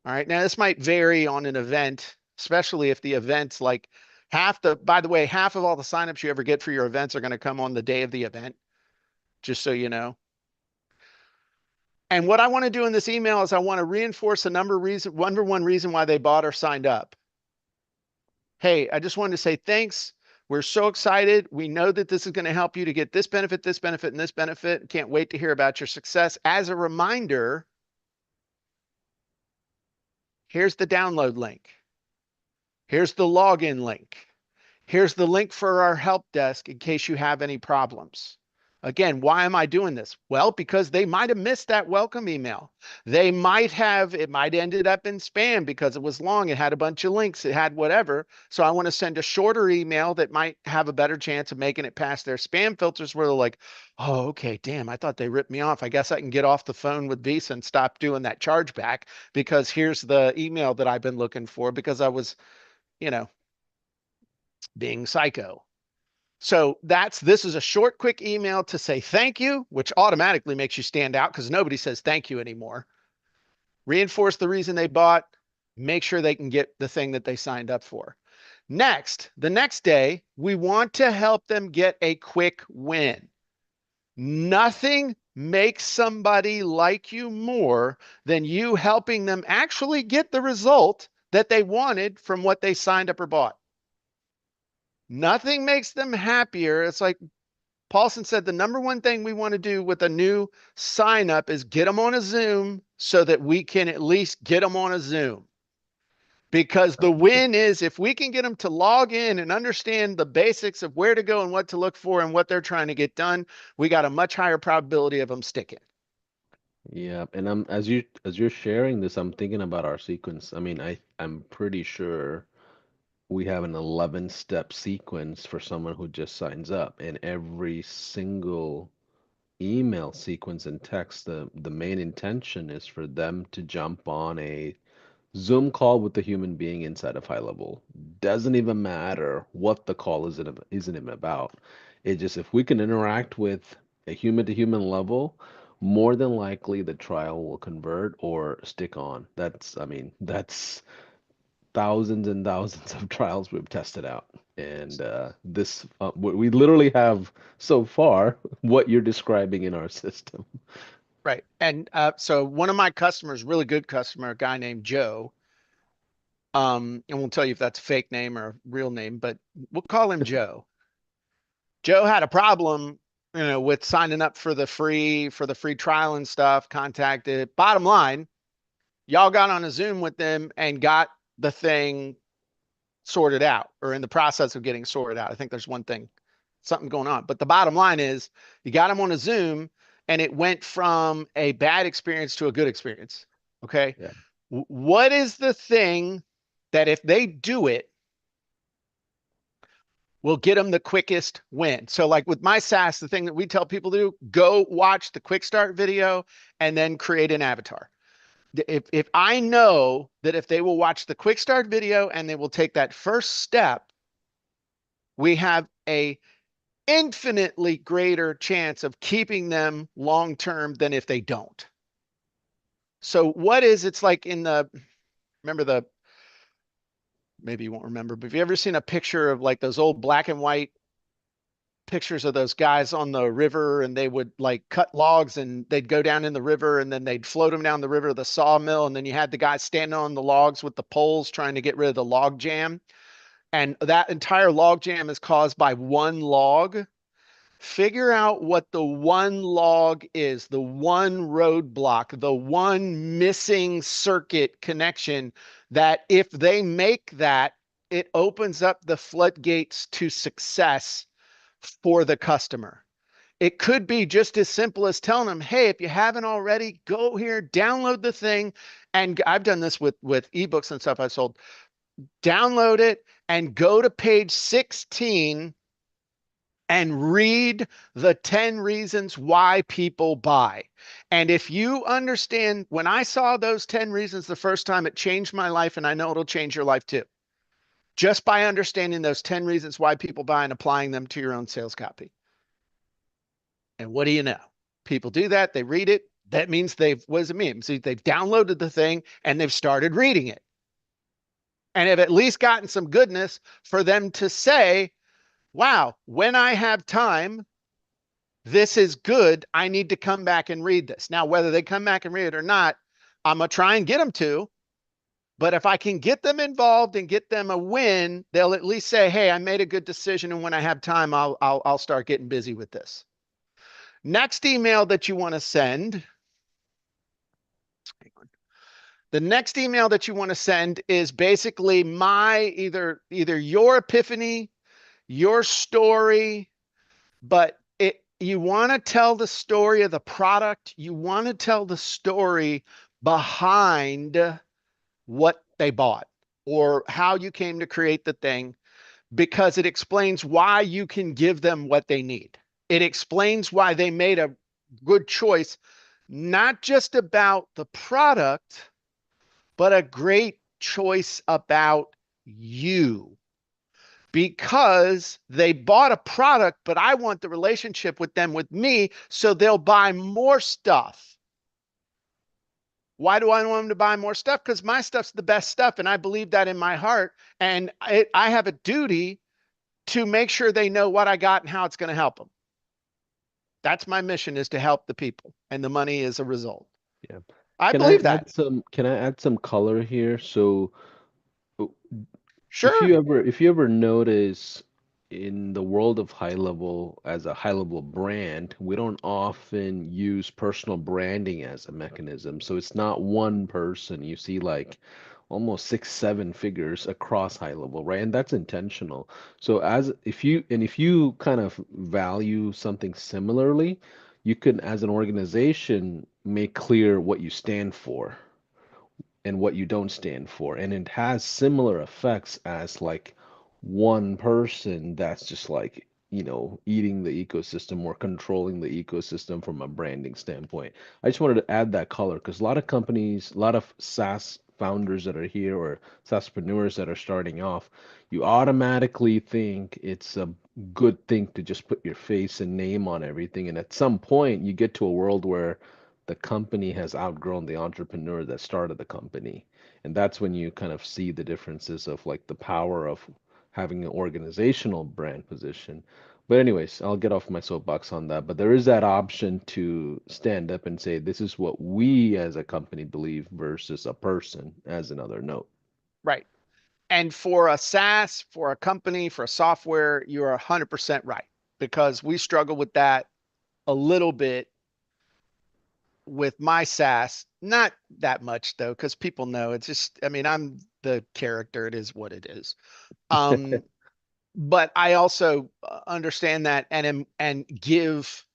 Speaker 2: All right. Now, this might vary on an event, especially if the event's like by the way, half of all the signups you ever get for your events are going to come on the day of the event, just so you know. And what I want to do in this email is I want to reinforce number one reason why they bought or signed up. Hey, I just wanted to say thanks. We're so excited. We know that this is going to help you to get this benefit, and this benefit. Can't wait to hear about your success. As a reminder, here's the download link. Here's the login link. Here's the link for our help desk in case you have any problems. Again, why am I doing this? Well, because they might have missed that welcome email. They might have, it might have ended up in spam because it was long. It had a bunch of links. It had whatever. So I want to send a shorter email that might have a better chance of making it past their spam filters where they're like, oh, okay, damn, I thought they ripped me off. I guess I can get off the phone with Visa and stop doing that chargeback because here's the email that I've been looking for because I was, you know, being psycho. So this is a short, quick email to say thank you, which automatically makes you stand out because nobody says thank you anymore. Reinforce the reason they bought, make sure they can get the thing that they signed up for. Next, the next day, we want to help them get a quick win. Nothing makes somebody like you more than you helping them actually get the result that they wanted from what they signed up or bought. Nothing makes them happier. It's like Paulson said, the number one thing we want to do with a new sign up is get them on a Zoom so that we can at least get them on a Zoom. Because the win is if we can get them to log in and understand the basics of where to go and what to look for and what they're trying to get done, we got a much higher probability of them sticking.
Speaker 1: Yeah, and I'm as you're sharing this, I'm thinking about our sequence. I mean, I'm pretty sure we have an 11-step sequence for someone who just signs up, and every single email sequence and text, the main intention is for them to jump on a Zoom call with the human being inside of high level. Doesn't even matter what the call isn't even about. It just if we can interact with a human to human level, more than likely the trial will convert or stick on. I mean, that's thousands and thousands of trials we've tested out. And we literally have so far what you're describing in our system.
Speaker 2: Right. And so one of my customers, really good customer, a guy named Joe, and we'll tell you if that's a fake name or a real name, but we'll call him Joe. Joe had a problem, with signing up for the free trial and stuff, contacted. Bottom line, y'all got on a Zoom with them and got the thing sorted out or in the process of getting sorted out. I think there's something going on. But the bottom line is you got them on a Zoom and it went from a bad experience to a good experience. Okay.
Speaker 1: Yeah.
Speaker 2: What is the thing that if they do it, will get them the quickest win? So like with my SaaS, the thing that we tell people to do, go watch the quick start video and then create an avatar. If I know that if they will watch the quick start video and they will take that first step, we have a infinitely greater chance of keeping them long term than if they don't. So it's like remember maybe you won't remember, but have you ever seen a picture of like those old black and white pictures of those guys on the river and they would like cut logs and they'd go down in the river and then they'd float them down the river to the sawmill and then you had the guy standing on the logs with the poles trying to get rid of the log jam, and that entire log jam is caused by one log. Figure out what the one log is, the one roadblock, the one missing circuit connection that if they make that, it opens up the floodgates to success for the customer. It could be just as simple as telling them, hey, if you haven't already, go here, download the thing. And I've done this with ebooks and stuff I sold. Download it and go to page 16 and read the 10 reasons why people buy. And if you understand, when I saw those 10 reasons the first time, it changed my life, and I know it'll change your life too. Just by understanding those 10 reasons why people buy and applying them to your own sales copy. And what do you know? People do that, they read it. That means what does it mean? See, they've downloaded the thing and they've started reading it. And have at least gotten some goodness for them to say, wow, when I have time, this is good. I need to come back and read this. Now, whether they come back and read it or not, I'm going to try and get them to, But if I can get them involved and get them a win, they'll at least say, "Hey, I made a good decision, and when I have time, I'll start getting busy with this." Next email that you want to send, the next email that you want to send is basically my either your epiphany, your story, but you want to tell the story of the product. You want to tell the story behind what they bought or how you came to create the thing, because it explains why you can give them what they need. It explains why they made a good choice, not just about the product, but a great choice about you, because they bought a product, but I want the relationship with them with me, so they'll buy more stuff. Why do I want them to buy more stuff? Because my stuff's the best stuff, and I believe that in my heart. And I have a duty to make sure they know what I got and how it's going to help them. That's my mission, is to help the people, and the money is a result.
Speaker 1: Yeah.
Speaker 2: I believe that.
Speaker 1: Can I add some color here? So
Speaker 2: Sure.
Speaker 1: if you ever notice in the world of high level, as a high level brand, we don't often use personal branding as a mechanism. So it's not one person. You see like almost six, seven figures across high level, right? And that's intentional. So if you kind of value something similarly, you can, as an organization, make clear what you stand for and what you don't stand for. And it has similar effects as like one person that's just like, eating the ecosystem or controlling the ecosystem from a branding standpoint. I just wanted to add that color because a lot of companies, a lot of SaaS founders that are here or SaaSpreneurs that are starting off, you automatically think it's a good thing to just put your face and name on everything. And at some point, you get to a world where the company has outgrown the entrepreneur that started the company. And that's when you kind of see the differences of like the power of having an organizational brand position. But anyways, I'll get off my soapbox on that. But there is that option to stand up and say, this is what we as a company believe versus a person, as another note.
Speaker 2: Right. And for a SaaS, for a company, for a software, you're 100% right, because we struggle with that a little bit with my SaaS. Not that much though, because people know it's just, I mean, I'm the character. It is what it is. Um, but I also understand that and give,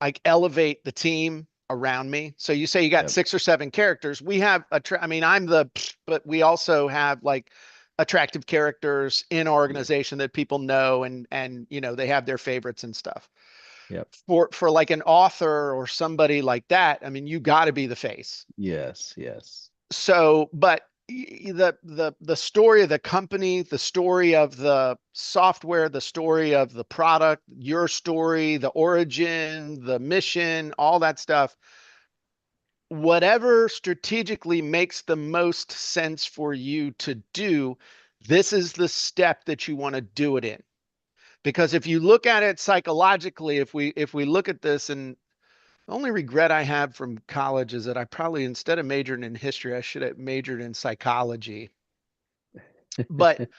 Speaker 2: like, elevate the team around me. So you say you got
Speaker 1: Yeah.
Speaker 2: 6 or 7 characters. We have I mean, I'm the, but we also have like attractive characters in our
Speaker 1: Yeah.
Speaker 2: organization that people know, and they have their favorites and stuff.
Speaker 1: Yep.
Speaker 2: For like an author or somebody like that, I mean, you got to be the face.
Speaker 1: Yes. Yes.
Speaker 2: So, but the story of the company, the story of the software, the story of the product, your story, the origin, the mission, all that stuff, whatever strategically makes the most sense for you to do, this is the step that you want to do it in. Because if you look at it psychologically, if we look at this, and the only regret I have from college is that I probably, instead of majoring in history, I should have majored in psychology. But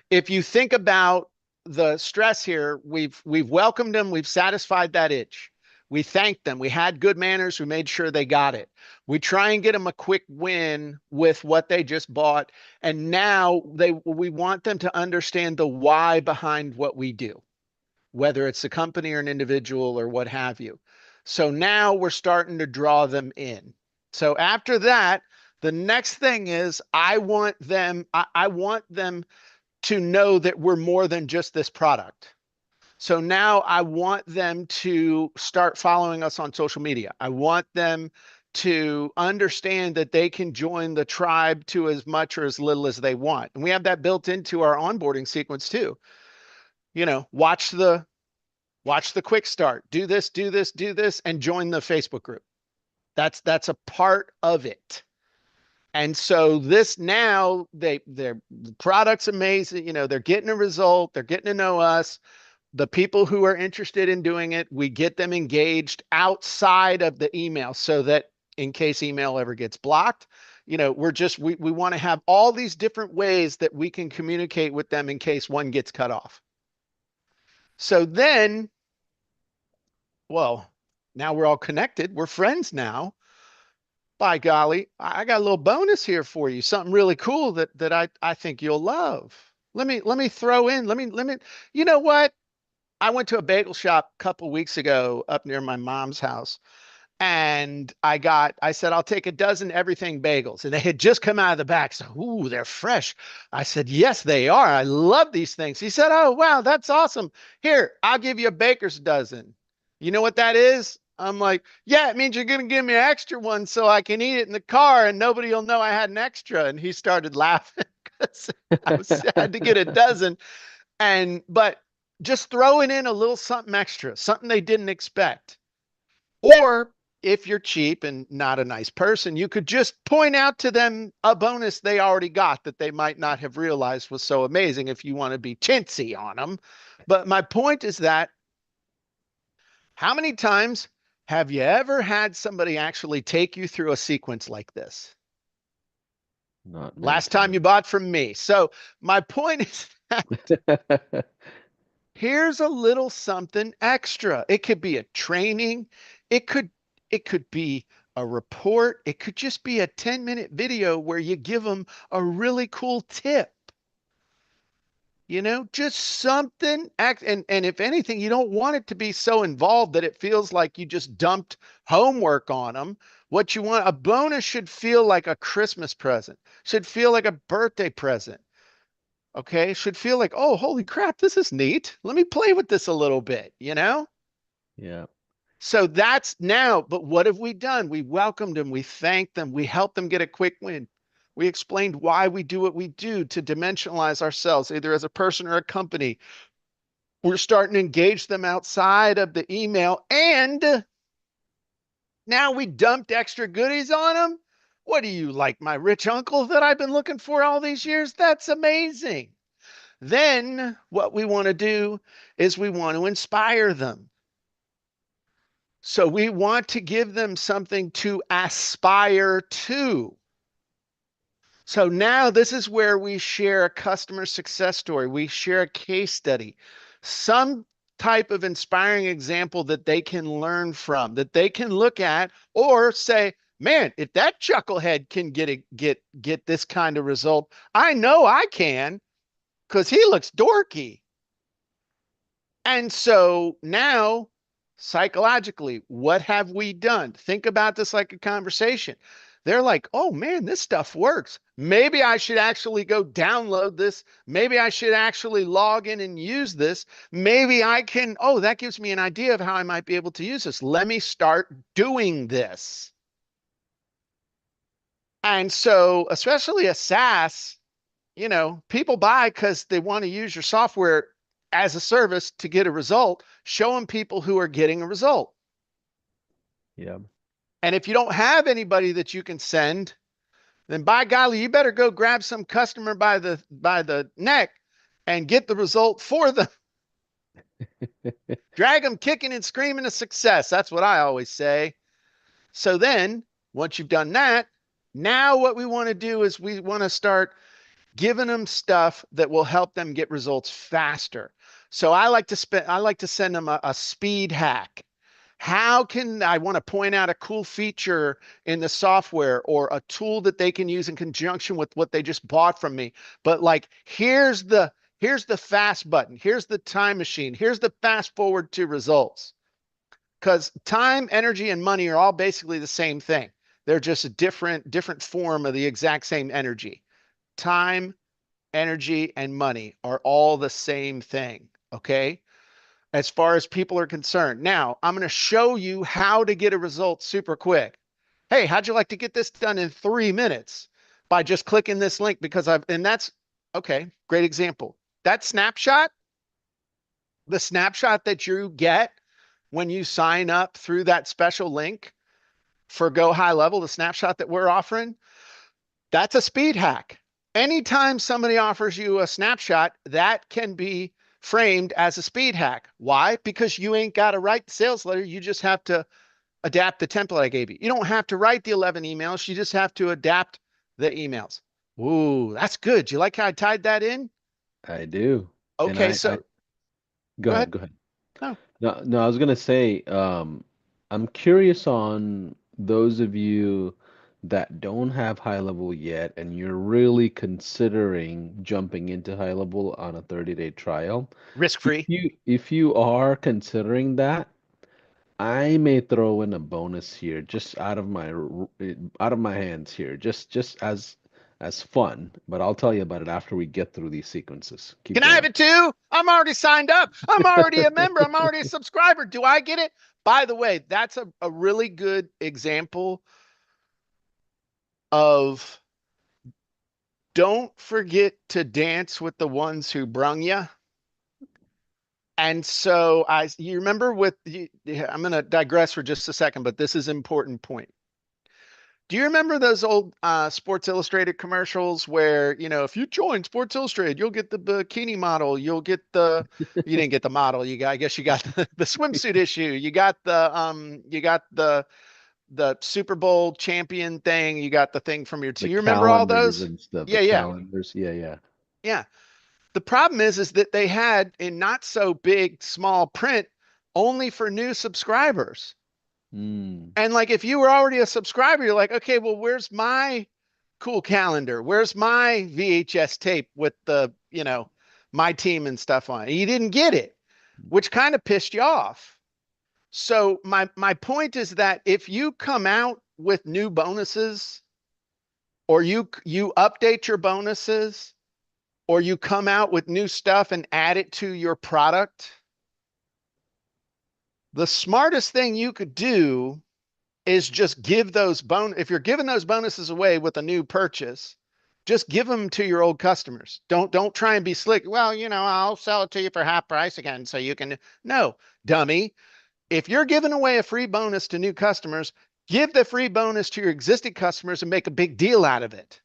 Speaker 2: if you think about the stress here, we've welcomed them, we've satisfied that itch. We thanked them. We had good manners. We made sure they got it. We try and get them a quick win with what they just bought. And now we want them to understand the why behind what we do, whether it's a company or an individual or what have you. So now we're starting to draw them in. So after that, the next thing is I want them to know that we're more than just this product. So now I want them to start following us on social media. I want them to understand that they can join the tribe to as much or as little as they want. And we have that built into our onboarding sequence too. Watch the quick start, do this, do this, do this, and join the Facebook group. That's a part of it. And so this now, their product's amazing. They're getting a result. They're getting to know us. The people who are interested in doing it, we get them engaged outside of the email, so that in case email ever gets blocked, We want to have all these different ways that we can communicate with them in case one gets cut off. So then, well, now we're all connected. We're friends now. By golly, I got a little bonus here for you. Something really cool that I think you'll love. Let me throw in. You know what? I went to a bagel shop a couple weeks ago up near my mom's house, and I said, I'll take a dozen everything bagels. And they had just come out of the back. So, ooh, they're fresh. I said, yes, they are. I love these things. He said, oh, wow, that's awesome. Here, I'll give you a baker's dozen. You know what that is? I'm like, yeah, it means you're going to give me an extra one so I can eat it in the car and nobody will know I had an extra. And he started laughing because I had to get a dozen. But just throwing in a little something extra, something they didn't expect. Or if you're cheap and not a nice person, you could just point out to them a bonus they already got that they might not have realized was so amazing if you want to be chintzy on them. But my point is that how many times have you ever had somebody actually take you through a sequence like this?
Speaker 1: Not many
Speaker 2: Last time
Speaker 1: times.
Speaker 2: you bought from me. So my point is that here's a little something extra. It could be a training. It could it could be a report. It could just be a 10-minute video where you give them a really cool tip. Just something and if anything, you don't want it to be so involved that it feels like you just dumped homework on them. What you want, a bonus should feel like a Christmas present, should feel like a birthday present. Okay, should feel like, oh, holy crap, this is neat. Let me play with this a little bit.
Speaker 1: Yeah.
Speaker 2: So that's now, but what have we done? We welcomed them, we thanked them, we helped them get a quick win. We explained why we do what we do to dimensionalize ourselves, either as a person or a company. We're starting to engage them outside of the email, and now we dumped extra goodies on them. What do you like, my rich uncle that I've been looking for all these years? That's amazing. Then what we want to do is we want to inspire them. So we want to give them something to aspire to. So now this is where we share a customer success story. We share a case study, some type of inspiring example that they can learn from, that they can look at or say, man, if that chucklehead can get this kind of result, I know I can because he looks dorky. And so now, psychologically, what have we done? Think about this like a conversation. They're like, oh man, this stuff works. Maybe I should actually go download this. Maybe I should actually log in and use this. Maybe I can, oh, that gives me an idea of how I might be able to use this. Let me start doing this. And so, especially a SaaS, people buy because they want to use your software as a service to get a result. Show them people who are getting a result.
Speaker 1: Yeah.
Speaker 2: And if you don't have anybody that you can send, then by golly, you better go grab some customer by the neck and get the result for them. Drag them kicking and screaming to success. That's what I always say. So then, once you've done that, now what we want to do is we want to start giving them stuff that will help them get results faster. So I like to send them a speed hack. How can I want to point out a cool feature in the software or a tool that they can use in conjunction with what they just bought from me? But like, here's the fast button. Here's the time machine. Here's the fast forward to results. Because time, energy, and money are all basically the same thing. They're just a different form of the exact same energy. Time, energy, and money are all the same thing. Okay. As far as people are concerned. Now, I'm going to show you how to get a result super quick. Hey, how'd you like to get this done in 3 minutes by just clicking this link? And that's okay. Great example. That snapshot, the snapshot that you get when you sign up through that special link for Go High Level, the snapshot that we're offering, that's a speed hack. Anytime somebody offers you a snapshot, that can be framed as a speed hack. Why? Because you ain't got to write the sales letter. You just have to adapt the template I gave you. You don't have to write the 11 emails. You just have to adapt The emails. Ooh, that's good. You like how I tied that in?
Speaker 1: I do. And
Speaker 2: Okay,
Speaker 1: I
Speaker 2: so
Speaker 1: go
Speaker 2: go
Speaker 1: ahead,
Speaker 2: ahead.
Speaker 1: go ahead.
Speaker 2: No.
Speaker 1: No, no, I was gonna say, I'm curious on those of you that don't have high level yet and you're really considering jumping into high level on a 30-day trial.
Speaker 2: Risk free.
Speaker 1: If you are considering that, I may throw in a bonus here, just out of my hands here, just as fun. But I'll tell you about it after we get through these sequences. Keep
Speaker 2: Can I have
Speaker 1: going.
Speaker 2: it too? I'm already signed up. I'm already a member. I'm already a subscriber. Do I get it? By the way, that's a really good example of don't forget to dance with the ones who brung you. And so you remember I'm going to digress for just a second, but this is an important point. Do you remember those old Sports Illustrated commercials where, if you join Sports Illustrated, you'll get the bikini model, you didn't get the model, I guess you got the swimsuit issue, you got the Super Bowl champion thing, you got the thing from your
Speaker 1: The
Speaker 2: team. You remember all
Speaker 1: calendars
Speaker 2: those?
Speaker 1: and stuff, the
Speaker 2: Yeah, yeah,
Speaker 1: calendars. Yeah, yeah.
Speaker 2: yeah. The problem is that they had in not so big, small print only for new subscribers.
Speaker 1: Mm,
Speaker 2: And like if you were already a subscriber, you're like, okay, well, where's my cool calendar? Where's my VHS tape with my team and stuff on it? You didn't get it, which kind of pissed you off. So my point is that if you come out with new bonuses or you update your bonuses or you come out with new stuff and add it to your product, the smartest thing you could do is just give if you're giving those bonuses away with a new purchase, just give them to your old customers. Don't try and be slick. Well, I'll sell it to you for half price again so you can. No, dummy. If you're giving away a free bonus to new customers, give the free bonus to your existing customers and make a big deal out of it.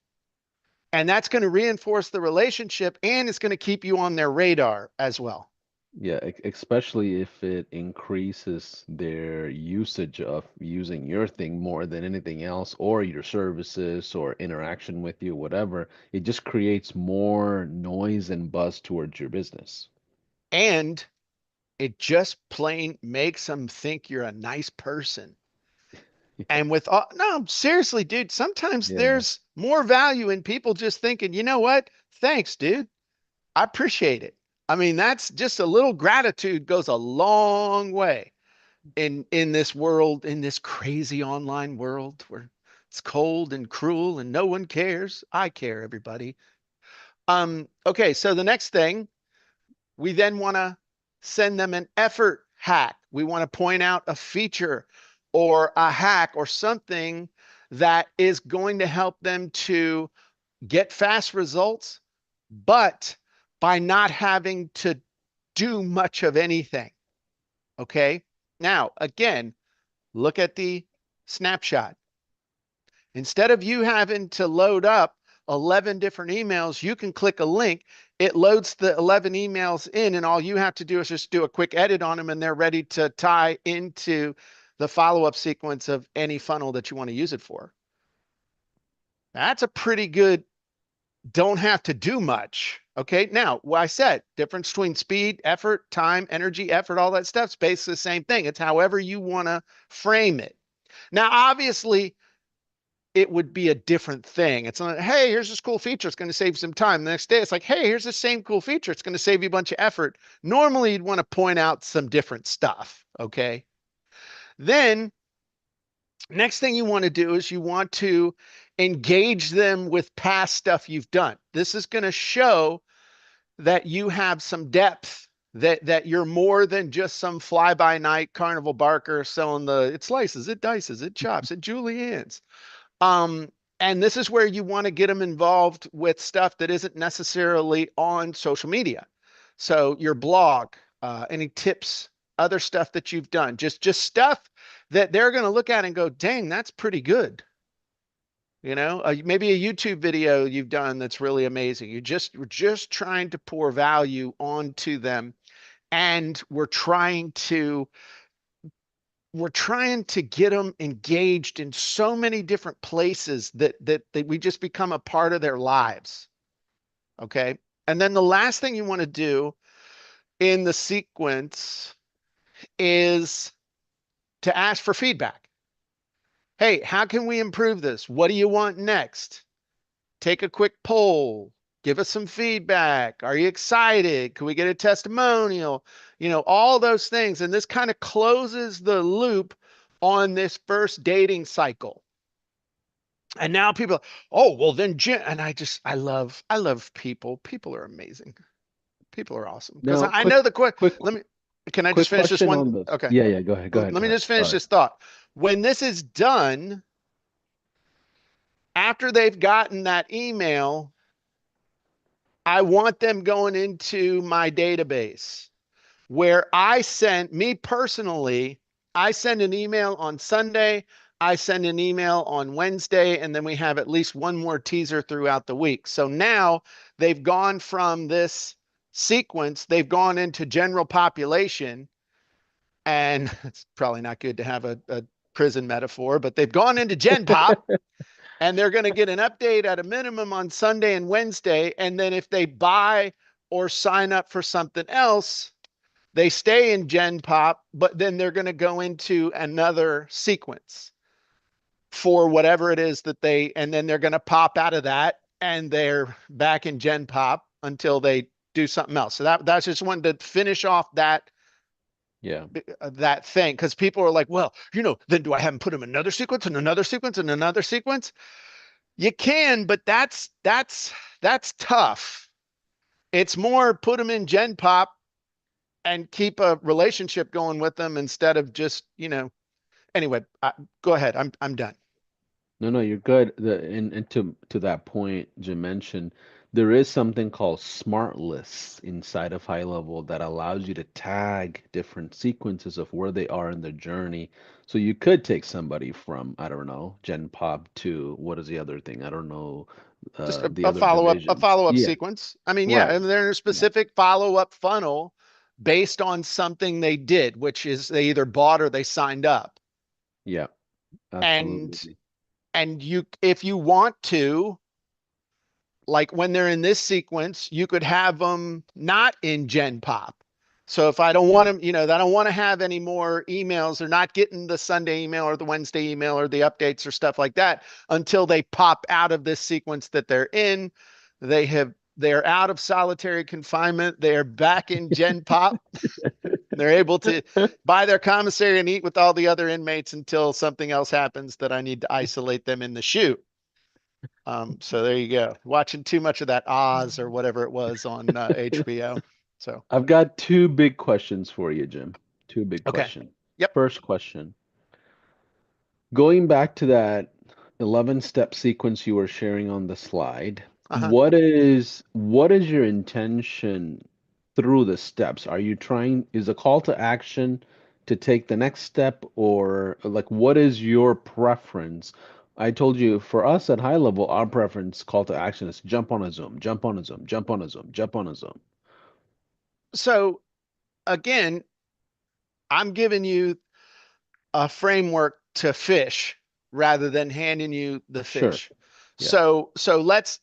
Speaker 2: And that's going to reinforce the relationship and it's going to keep you on their radar as well.
Speaker 1: yeah, especially if it increases their usage of using your thing more than anything else, or your services or interaction with you, whatever. It just creates more noise and buzz towards your business.
Speaker 2: And it just plain makes them think you're a nice person. And with all, no, seriously, dude, sometimes
Speaker 1: Yeah.
Speaker 2: there's more value in people just thinking, you know what? Thanks, dude. I appreciate it. I mean, that's just a little gratitude goes a long way in this world, in this crazy online world where it's cold and cruel and no one cares. I care, everybody. Okay, so the next thing, we then want to send them an effort hack. We want to point out a feature or a hack or something that is going to help them to get fast results, but by not having to do much of anything. Okay. Now, again, look at the snapshot. Instead of you having to load up 11 different emails, you can click a link. It loads the 11 emails in, and all you have to do is just do a quick edit on them, and they're ready to tie into the follow-up sequence of any funnel that you want to use it for. That's a pretty good, don't have to do much. Okay. Now, what I said, difference between speed, effort, time, energy, effort, all that stuff's basically the same thing. It's however you want to frame it. Now, obviously, it would be a different thing. It's not, hey, here's this cool feature. It's going to save you some time. The next day, it's like, hey, here's the same cool feature. It's going to save you a bunch of effort. Normally, you'd want to point out some different stuff. Okay. Then, next thing you want to do is you want to engage them with past stuff you've done. This is going to show that you have some depth, that you're more than just some fly by night carnival barker selling it slices, it dices, it chops, it juliennes. Um, and this is where you want to get them involved with stuff that isn't necessarily on social media. So your blog, any tips, other stuff that you've done, just stuff that they're going to look at and go, dang, that's pretty good. Maybe a YouTube video you've done that's really amazing. We're just trying to pour value onto them, and we're trying to we're trying to get them engaged in so many different places that we just become a part of their lives. Okay. And then the last thing you want to do in the sequence is to ask for feedback. Hey, how can we improve this? What do you want next? Take a quick poll. Give us some feedback. Are you excited? Can we get a testimonial? All those things. And this kind of closes the loop on this first dating cycle. And now people, oh, well then Jim, and I love people. People are amazing. People are awesome. Because
Speaker 1: Now,
Speaker 2: I know the
Speaker 1: quick,
Speaker 2: let me, can I just
Speaker 1: quick
Speaker 2: finish this
Speaker 1: question
Speaker 2: one?
Speaker 1: on this.
Speaker 2: Okay.
Speaker 1: Yeah, yeah, go ahead, go ahead,
Speaker 2: Let
Speaker 1: go
Speaker 2: me
Speaker 1: ahead.
Speaker 2: just finish
Speaker 1: Sorry.
Speaker 2: this thought. When this is done, after they've gotten that email, I want them going into my database where me personally, I send an email on Sunday, I send an email on Wednesday, and then we have at least one more teaser throughout the week. So now they've gone from this sequence, they've gone into general population, and it's probably not good to have a prison metaphor, but they've gone into Gen Pop and they're going to get an update at a minimum on Sunday and Wednesday. And then if they buy or sign up for something else, they stay in Gen Pop, but then they're going to go into another sequence for whatever it is and then they're going to pop out of that and they're back in Gen Pop until they do something else. So that's just wanted to finish off
Speaker 1: Yeah.
Speaker 2: that thing because people are like, well, then do I have them put them in another sequence and another sequence and another sequence? You can, but that's tough. It's more put them in Gen Pop and keep a relationship going with them instead of just, anyway, go ahead. I'm done.
Speaker 1: No, no, you're good. And to that point Jim mentioned, there is something called smart lists inside of high level that allows you to tag different sequences of where they are in their journey. So you could take somebody from, I don't know, Gen Pop to what is the other thing? I don't know,
Speaker 2: Just
Speaker 1: the
Speaker 2: a
Speaker 1: other
Speaker 2: follow-up, a
Speaker 1: divisions.
Speaker 2: follow-up
Speaker 1: Yeah,
Speaker 2: sequence. I mean, yeah,
Speaker 1: right.
Speaker 2: and they're in a
Speaker 1: Yeah,
Speaker 2: specific follow-up funnel based on something they did, which is they either bought or they signed up.
Speaker 1: yeah,
Speaker 2: And
Speaker 1: absolutely.
Speaker 2: if you want to, like when they're in this sequence, you could have them not in Gen Pop. So if I don't want them, I don't want to have any more emails. They're not getting the Sunday email or the Wednesday email or the updates or stuff like that until they pop out of this sequence that they're in. They're out of solitary confinement. They are back in Gen Pop. They're able to buy their commissary and eat with all the other inmates until something else happens that I need to isolate them in the shoe. So there you go. Watching too much of that Oz or whatever it was on HBO. So,
Speaker 1: I've got two big questions for you, Jim. Two big
Speaker 2: okay.
Speaker 1: questions.
Speaker 2: Yep.
Speaker 1: First question, going back to that 11-step sequence you were sharing on the slide,
Speaker 2: Uh-huh.
Speaker 1: what is your intention through the steps? Are you trying, is a call to action to take the next step, or like what is your preference? I told you for us at high level, our preference call to action is jump on a Zoom, jump on a Zoom, jump on a Zoom, jump on a Zoom.
Speaker 2: So again, I'm giving you a framework to fish rather than handing you the
Speaker 1: Sure.
Speaker 2: fish.
Speaker 1: Yeah.
Speaker 2: So let's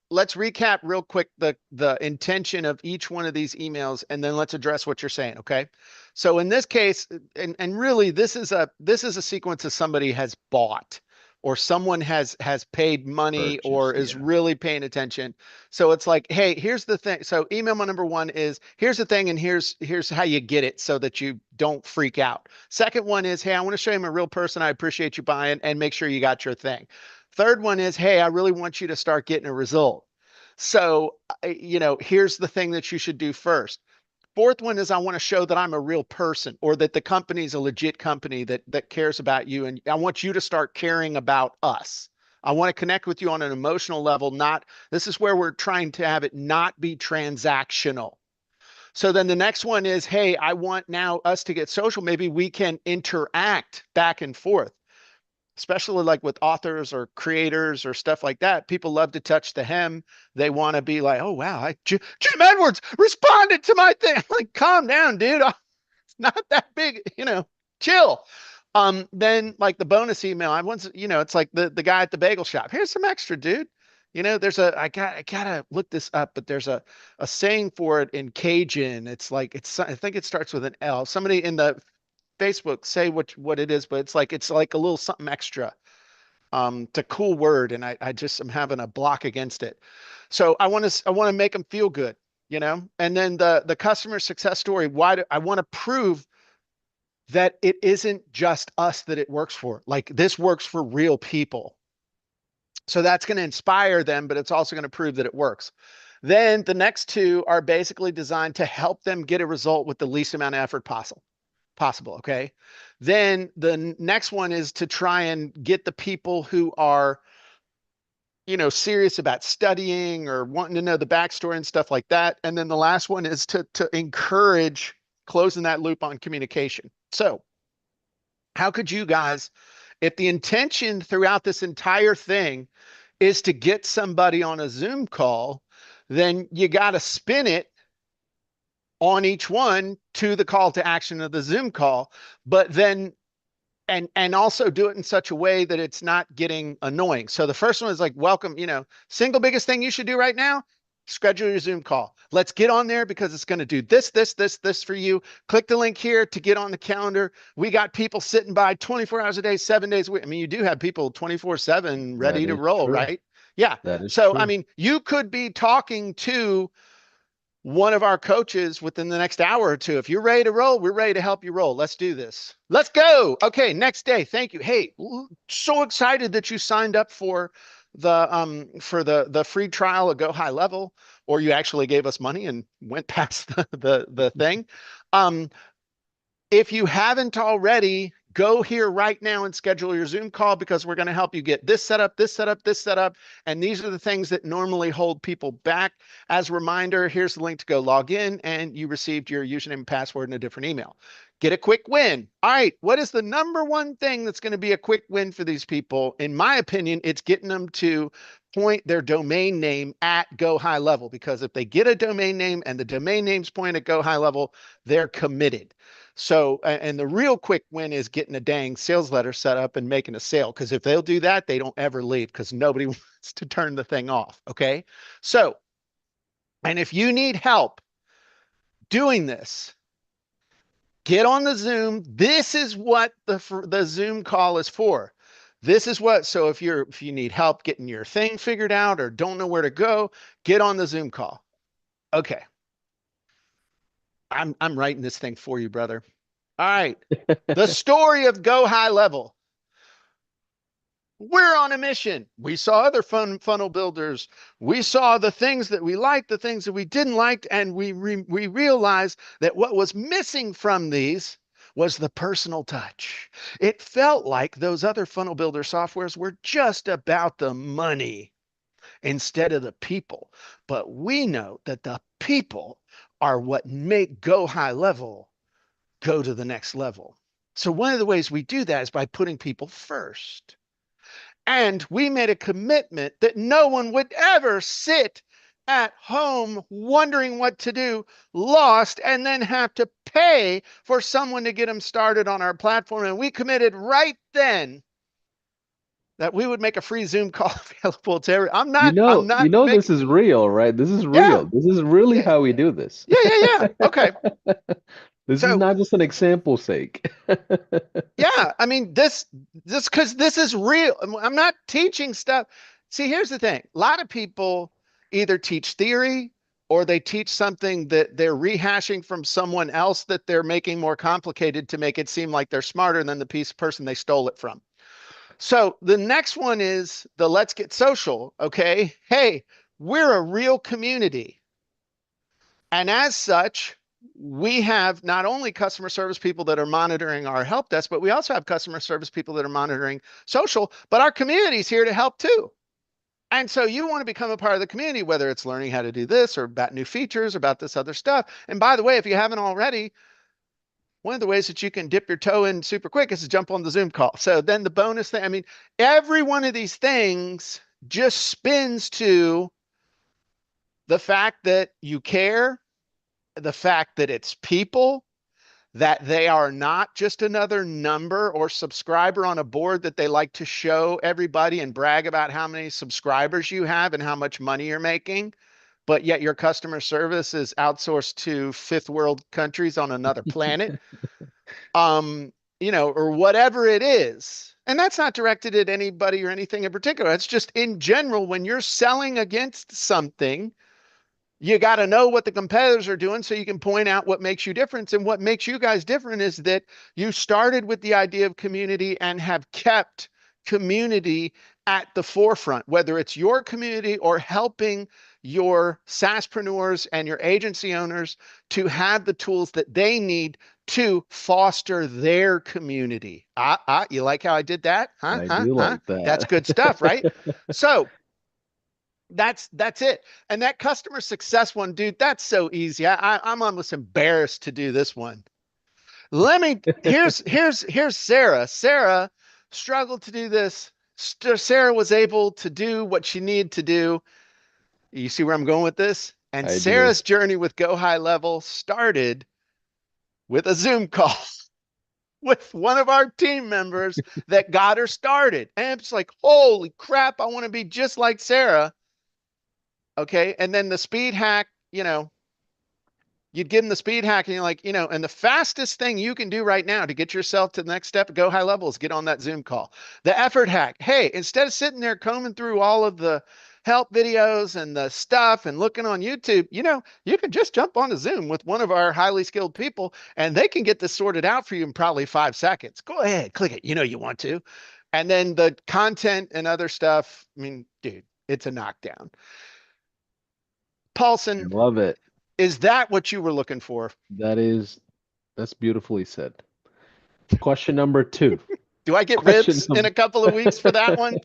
Speaker 2: recap real quick the intention of each one of these emails and then let's address what you're saying, okay? So in this case, and really this is a sequence that somebody has bought or someone has paid money or
Speaker 1: Purchase.
Speaker 2: is
Speaker 1: Yeah.
Speaker 2: really paying attention. So it's like, hey, here's the thing. So email number one is here's the thing, and here's how you get it so that you don't freak out. Second one is, hey, I want to show you I'm a real person. I appreciate you buying and make sure you got your thing. Third one is, hey, I really want you to start getting a result. So, here's the thing that you should do first. Fourth one is I want to show that I'm a real person or that the company's a legit company that cares about you. And I want you to start caring about us. I want to connect with you on an emotional level, not this is where we're trying to have it not be transactional. So then the next one is, hey, I want now us to get social. Maybe we can interact back and forth, especially like with authors or creators or stuff like that. People love to touch the hem. They want to be like, oh, wow, Jim Edwards responded to my thing. I'm like, calm down, dude. It's not that big. chill. Then like the bonus email, I once, it's like the guy at the bagel shop. Here's some extra, dude. There's I gotta look this up, but there's a saying for it in Cajun. It's like I think it starts with an L. Somebody in the Facebook say what it is, but it's like a little something extra. It's a cool word, and I just am having a block against it. So I want to make them feel good, And then the customer success story. Why do I want to prove that it isn't just us that it works for? Like this works for real people. So that's going to inspire them, but it's also going to prove that it works. Then the next two are basically designed to help them get a result with the least amount of effort possible. Okay. Then the next one is to try and get the people who are, serious about studying or wanting to know the backstory and stuff like that. And then the last one is to encourage closing that loop on communication. So how could you guys, if the intention throughout this entire thing is to get somebody on a Zoom call, then you got to spin it on each one to the call to action of the Zoom call, but then and also do it in such a way that it's not getting annoying. So the first one is like, welcome, single biggest thing you should do right now, schedule your Zoom call. Let's get on there because it's going to do this for you. Click the link here to get on the calendar. We got people sitting by 24 hours a day, 7 days a week. I mean, you do have people 24/7
Speaker 1: That
Speaker 2: ready to
Speaker 1: is
Speaker 2: roll,
Speaker 1: true.
Speaker 2: right? Yeah.
Speaker 1: That is
Speaker 2: So, I
Speaker 1: true.
Speaker 2: mean, you could be talking to one of our coaches within the next hour or two. If you're ready to roll, we're ready to help you roll. Let's do this. Let's go. Okay, next day. Thank you. Hey, so excited that you signed up for the free trial of Go High Level, or you actually gave us money and went past the thing. Um, if you haven't already, go here right now and schedule your Zoom call because we're going to help you get this set up, this set up, this set up. And these are the things that normally hold people back. As a reminder, here's the link to go log in, and you received your username and password in a different email. Get a quick win. All right, what is the number one thing that's going to be a quick win for these people? In my opinion, it's getting them to point their domain name at Go High Level, because if they get a domain name and the domain names point at Go High Level, they're committed. So, and the real quick win is getting a dang sales letter set up and making a sale. Because if they'll do that, they don't ever leave because nobody wants to turn the thing off. Okay. So, and if you need help doing this, get on the Zoom. This is what the Zoom call is for. This is what, so if you need help getting your thing figured out or don't know where to go, get on the Zoom call. Okay. I'm writing this thing for you, brother. All right. The story of Go High Level. We're on a mission. We saw other funnel builders. We saw the things that we liked, the things that we didn't like, and we realized that what was missing from these was the personal touch. It felt like those other funnel builder softwares were just about the money instead of the people. But we know that the people are what make Go High Level go to the next level. So one of the ways we do that is by putting people first. And we made a commitment that no one would ever sit at home wondering what to do, lost, and then have to pay for someone to get them started on our platform. And we committed right then that we would make a free Zoom call available to everyone. I'm not
Speaker 1: This
Speaker 2: making,
Speaker 1: is real, right? This is
Speaker 2: yeah,
Speaker 1: real. This is really
Speaker 2: yeah,
Speaker 1: how we do this.
Speaker 2: yeah. Okay.
Speaker 1: This is
Speaker 2: So
Speaker 1: not just an example sake.
Speaker 2: yeah, I mean this because this is real. I'm not teaching stuff. See, here's the thing. A lot of people either teach theory or they teach something that they're rehashing from someone else that they're making more complicated to make it seem like they're smarter than the person they stole it from. So the next one is the let's get social. Okay. Hey, we're a real community. And as such, we have not only customer service people that are monitoring our help desk, but we also have customer service people that are monitoring social, but our community is here to help too. And so you want to become a part of the community, whether it's learning how to do this or about new features, or about this other stuff. And by the way, if you haven't already, one of the ways that you can dip your toe in super quick is to jump on the Zoom call. So then the bonus thing, I mean, every one of these things just spins to the fact that you care, the fact that it's people, that they are not just another number or subscriber on a board that they like to show everybody and brag about how many subscribers you have and how much money you're making, but yet your customer service is outsourced to fifth world countries on another planet, um, or whatever it is. And that's not directed at anybody or anything in particular. It's just in general, when you're selling against something, you got to know what the competitors are doing so you can point out what makes you different. And what makes you guys different is that you started with the idea of community and have kept community at the forefront, whether it's your community or helping your SaaSpreneurs and your agency owners to have the tools that they need to foster their community. You like how I did that? Huh?
Speaker 1: I
Speaker 2: Huh?
Speaker 1: do
Speaker 2: Huh?
Speaker 1: like
Speaker 2: That's
Speaker 1: that.
Speaker 2: good stuff, right? So that's it. And that customer success one, dude, that's so easy. I'm almost embarrassed to do this one. Let me here's Sarah. Sarah struggled to do this. Sarah was able to do what she needed to do. You see where I'm going with this? And
Speaker 1: I do.
Speaker 2: Sarah's journey with Go High Level started with a Zoom call with one of our team members that got her started. And it's like, holy crap, I want to be just like Sarah. Okay. And then the speed hack, you'd give them the speed hack and you're like, and the fastest thing you can do right now to get yourself to the next step, Go High Level, is get on that Zoom call. The effort hack. Hey, instead of sitting there combing through all of the help videos and the stuff and looking on YouTube, you can just jump on a Zoom with one of our highly skilled people and they can get this sorted out for you in probably 5 seconds. Go ahead, click it. You know you want to. And then the content and other stuff. I mean, dude, it's a knockdown.
Speaker 1: I
Speaker 2: Paulson,
Speaker 1: love it.
Speaker 2: is that what you were looking for?
Speaker 1: That is, that's beautifully said. Question number two.
Speaker 2: Do I get
Speaker 1: Question
Speaker 2: ribs in
Speaker 1: number.
Speaker 2: a couple of weeks for that one?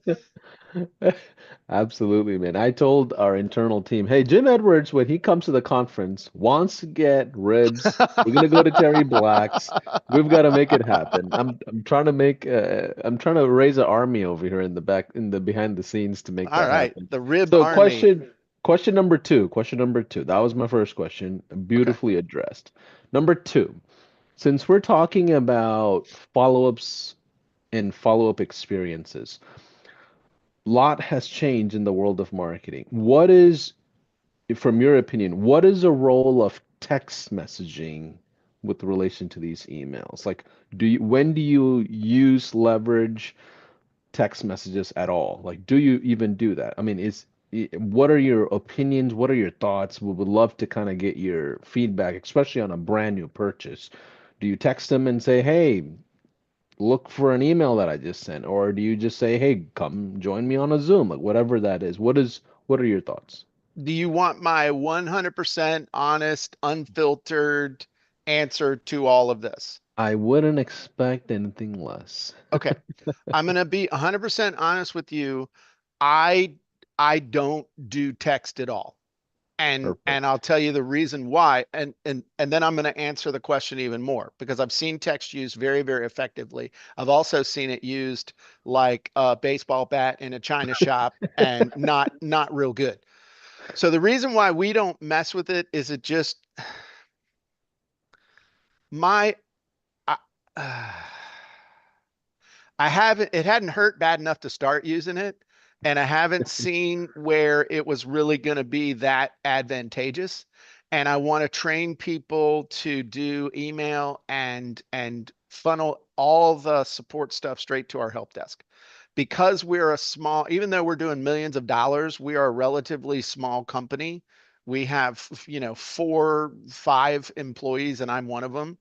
Speaker 1: Absolutely, man. I told our internal team, hey, Jim Edwards, when he comes to the conference, wants to get ribs. We're gonna go to Terry Black's. We've got to make it happen. I'm trying to make I'm trying to raise an army over here in the back in the behind the scenes to make
Speaker 2: All
Speaker 1: that
Speaker 2: right,
Speaker 1: happen.
Speaker 2: the rib
Speaker 1: So
Speaker 2: army.
Speaker 1: question number two. Question number two. That was my first question.
Speaker 2: Okay.
Speaker 1: Beautifully addressed. Number two, since we're talking about follow-ups and follow-up experiences, lot has changed in the world of marketing. What is, from your opinion, what is the role of text messaging with relation to these emails? Like, when do you use leverage text messages at all? Like, do you even do that? I mean, what are your opinions? What are your thoughts? We would love to kind of get your feedback, especially on a brand new purchase. Do you text them and say, hey, look for an email that I just sent, or do you just say, "Hey, come join me on a Zoom," like whatever that is? What are your thoughts?
Speaker 2: Do you want my 100% honest, unfiltered answer to all of this?
Speaker 1: I wouldn't expect anything less.
Speaker 2: Okay. I'm going to be 100% honest with you. I I don't do text at all. And
Speaker 1: Perfect.
Speaker 2: I'll tell you the reason why. And then I'm going to answer the question even more because I've seen text used very, very effectively. I've also seen it used like a baseball bat in a china shop and not real good. So the reason why we don't mess with it is it just my I, I haven't, it hadn't hurt bad enough to start using it. And I haven't seen where it was really going to be that advantageous. And I want to train people to do email and funnel all the support stuff straight to our help desk. Because we're a small, even though we're doing millions of dollars, we are a relatively small company. We have, 4, 5 employees, and I'm one of them.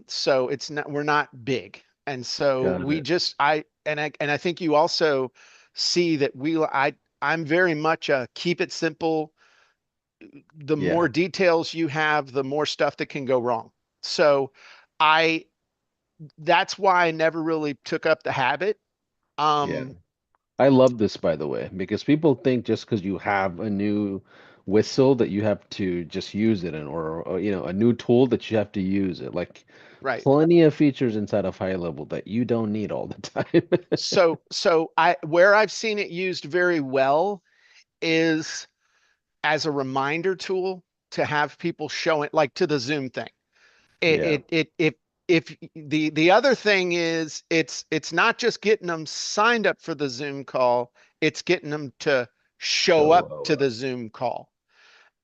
Speaker 2: So it's not, we're not big. And so
Speaker 1: Got
Speaker 2: we
Speaker 1: it.
Speaker 2: just, I think you also see that I'm very much a keep it simple. The
Speaker 1: Yeah,
Speaker 2: more details you have, the more stuff that can go wrong. So I, that's why I never really took up the habit.
Speaker 1: yeah.
Speaker 2: Um,
Speaker 1: I love this, by the way, because people think just because you have a new whistle that you have to just use it, and or a new tool that you have to use it. Like
Speaker 2: right.
Speaker 1: plenty of features inside of high level that you don't need all the time.
Speaker 2: So where I've seen it used very well is as a reminder tool to have people show it like to the Zoom thing.
Speaker 1: Yeah.
Speaker 2: If the other thing is it's not just getting them signed up for the Zoom call, it's getting them to show up
Speaker 1: Show
Speaker 2: to
Speaker 1: up.
Speaker 2: the Zoom call.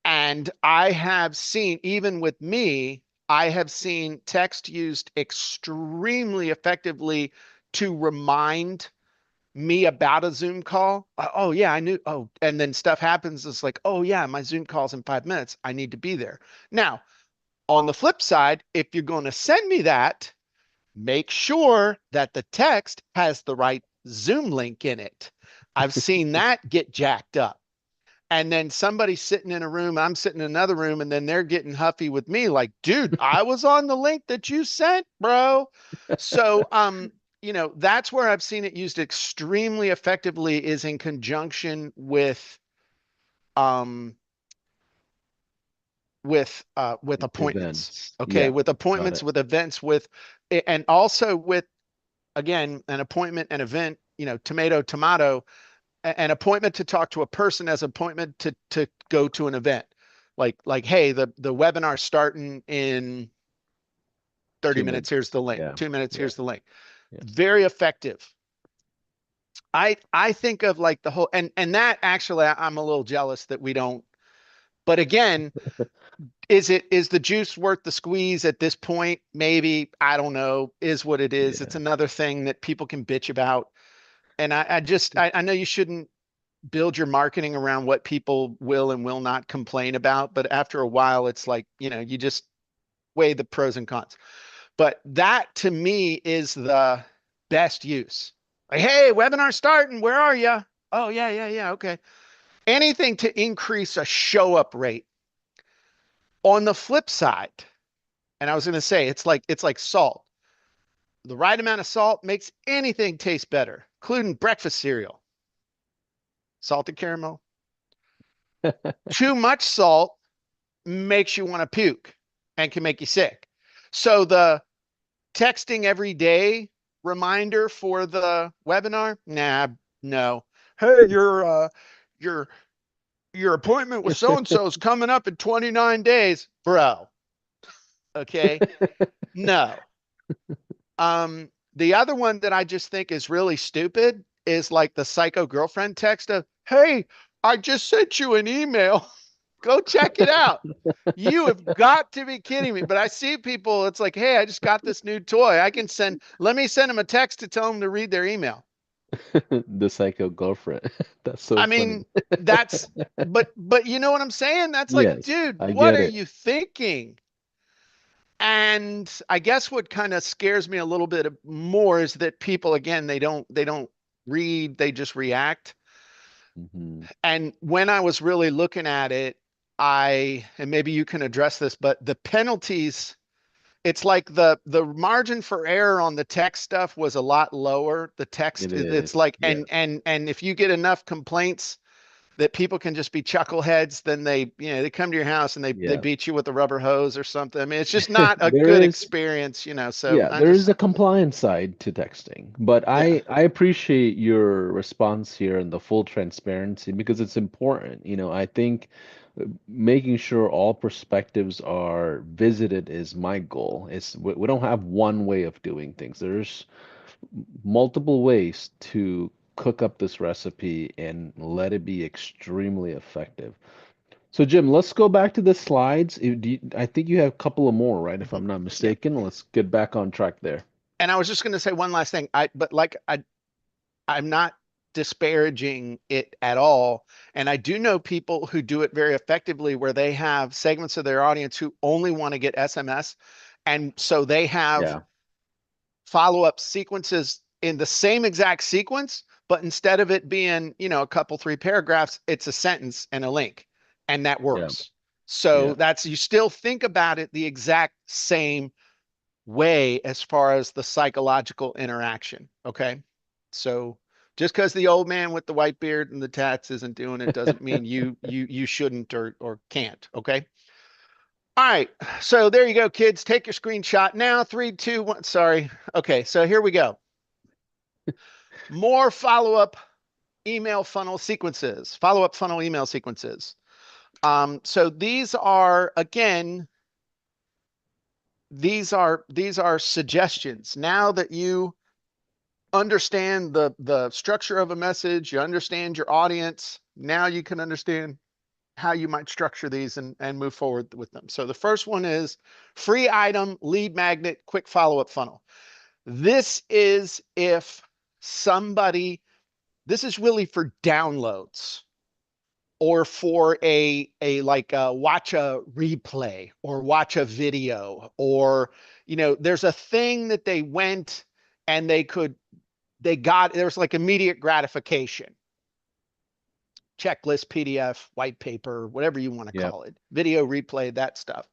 Speaker 2: And I have seen, even with me, I have seen text used extremely effectively to remind me about a Zoom call. Oh yeah, I knew. Oh, and then stuff happens. It's like, oh yeah, my Zoom call's in 5 minutes. I need to be there. Now, on the flip side, if you're going to send me that, make sure that the text has the right Zoom link in it. I've seen that get jacked up. And then somebody's sitting in a room, I'm sitting in another room, and then they're getting huffy with me, like, dude, I was on the link that you sent, bro. So, that's where I've seen it used extremely effectively is in conjunction um, with appointments.
Speaker 1: Events.
Speaker 2: Okay,
Speaker 1: Yeah.
Speaker 2: with
Speaker 1: Got
Speaker 2: appointments,
Speaker 1: it.
Speaker 2: with events, and also with, again, an appointment, an event, tomato, tomato, an appointment to talk to a person as an appointment to go to an event. Like, hey, the webinar starting in 30
Speaker 1: 2
Speaker 2: minutes. Here's
Speaker 1: minutes.
Speaker 2: the link.
Speaker 1: Yeah.
Speaker 2: 2 minutes.
Speaker 1: Yeah.
Speaker 2: Here's the link.
Speaker 1: Yeah.
Speaker 2: Very effective. I think of like the whole, and that actually I'm a little jealous that we don't. But again, is the juice worth the squeeze at this point? Maybe. I don't know. Is what it is. It's
Speaker 1: Yeah.
Speaker 2: another thing that people can bitch about. And I know you shouldn't build your marketing around what people will and will not complain about, but after a while it's like, you just weigh the pros and cons. But that to me is the best use. Like, hey, webinar starting, where are you? Oh yeah, yeah, yeah, okay. Anything to increase a show up rate. On the flip side, and I was going to say it's like salt. The right amount of salt makes anything taste better, including breakfast cereal. Salted caramel. Too much salt makes you want to puke and can make you sick. So the texting every day reminder for the webinar, nah, no. Hey, your your appointment with so and so is coming up in 29 days, bro. Okay, no. The other one that I just think is really stupid is like the psycho girlfriend text of, "Hey, I just sent you an email. Go check it out." You have got to be kidding me. But I see people, it's like, hey, I just got this new toy. Let me send them a text to tell them to read their email.
Speaker 1: The psycho girlfriend. That's so
Speaker 2: I
Speaker 1: funny.
Speaker 2: mean, that's, but you know what I'm saying? That's like,
Speaker 1: Yes,
Speaker 2: dude,
Speaker 1: I
Speaker 2: what
Speaker 1: get
Speaker 2: are
Speaker 1: it.
Speaker 2: you thinking? And I guess what kind of scares me a little bit more is that people, again, they don't read, they just react.
Speaker 1: Hmm.
Speaker 2: And when I was really looking at it, and maybe you can address this, but the penalties, it's like the margin for error on the text stuff was a lot lower. The
Speaker 1: It
Speaker 2: text, it's
Speaker 1: is.
Speaker 2: like,
Speaker 1: Yes.
Speaker 2: and if you get enough complaints that people can just be chuckleheads, then they come to your house and they
Speaker 1: Yeah.
Speaker 2: beat you with a rubber hose or something. I mean, it's just not a
Speaker 1: There
Speaker 2: good
Speaker 1: is.
Speaker 2: experience. So
Speaker 1: Yeah,
Speaker 2: I'm
Speaker 1: there is
Speaker 2: just,
Speaker 1: a compliance side to texting, but
Speaker 2: yeah.
Speaker 1: I appreciate your response here and the full transparency because it's important. I think making sure all perspectives are visited is my goal. We don't have one way of doing things. There's multiple ways to cook up this recipe and let it be extremely effective. So Jim, let's go back to the slides. I think you have a couple of more, right? If
Speaker 2: Mhm.
Speaker 1: I'm not
Speaker 2: Yeah.
Speaker 1: mistaken. Let's get back on track there.
Speaker 2: And I was just going to say one last thing. But like I'm not disparaging it at all. And I do know people who do it very effectively where they have segments of their audience who only want to get SMS. And so they have
Speaker 1: Yeah,
Speaker 2: follow-up sequences in the same exact sequence, but instead of it being, a couple, three paragraphs, it's a sentence and a link. And that
Speaker 1: yeah,
Speaker 2: works. So
Speaker 1: yeah.
Speaker 2: that's, you still think about it the exact same way as far as the psychological interaction. Okay. So just because the old man with the white beard and the tats isn't doing it doesn't mean you shouldn't or can't. Okay. All right. So there you go, kids. Take your screenshot now. Three, two, one. Sorry. Okay. So here we go. More follow-up email funnel sequences, follow-up funnel email sequences. So these are, again, these are suggestions. Now that you understand the structure of a message, you understand your audience, now you can understand how you might structure these and move forward with them. So the first one is free item, lead magnet, quick follow-up funnel. This is if somebody, this is really for downloads or for a like watch a replay or watch a video, or there's a thing that they went and they got, there's like immediate gratification. Checklist, PDF, white paper, whatever you want to
Speaker 1: Yep.
Speaker 2: call it, video replay, that stuff.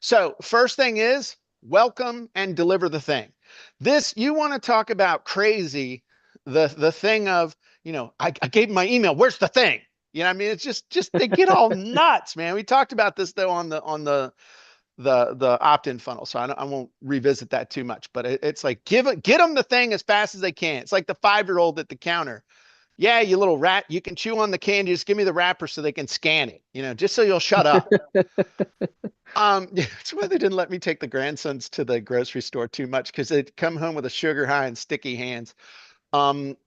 Speaker 2: So first thing is welcome and deliver the thing. This, you want to talk about crazy, the thing of, I gave my email. Where's the thing? I mean, it's just they get all nuts, man. We talked about this though on the opt-in funnel, so I won't revisit that too much. But it's like get them the thing as fast as they can. It's like the 5-year-old at the counter. Yeah, you little rat, you can chew on the candy. Just give me the wrapper so they can scan it. Just so you'll shut up. That's why they didn't let me take the grandsons to the grocery store too much, because they'd come home with a sugar high and sticky hands.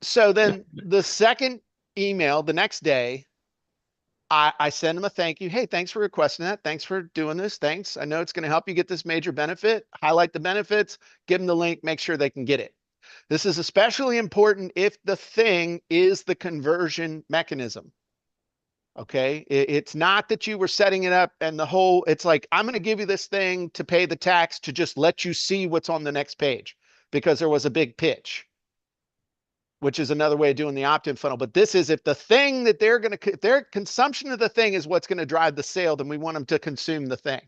Speaker 2: So then the second email, the next day, I send them a thank you. Hey, thanks for requesting that. Thanks for doing this. Thanks. I know it's going to help you get this major benefit. Highlight the benefits, give them the link, make sure they can get it. This is especially important if the thing is the conversion mechanism. Okay. It's not that you were setting it up and it's like, I'm going to give you this thing to pay the tax to just let you see what's on the next page because there was a big pitch, which is another way of doing the opt-in funnel. But this is if the thing that if their consumption of the thing is what's going to drive the sale, then we want them to consume the thing.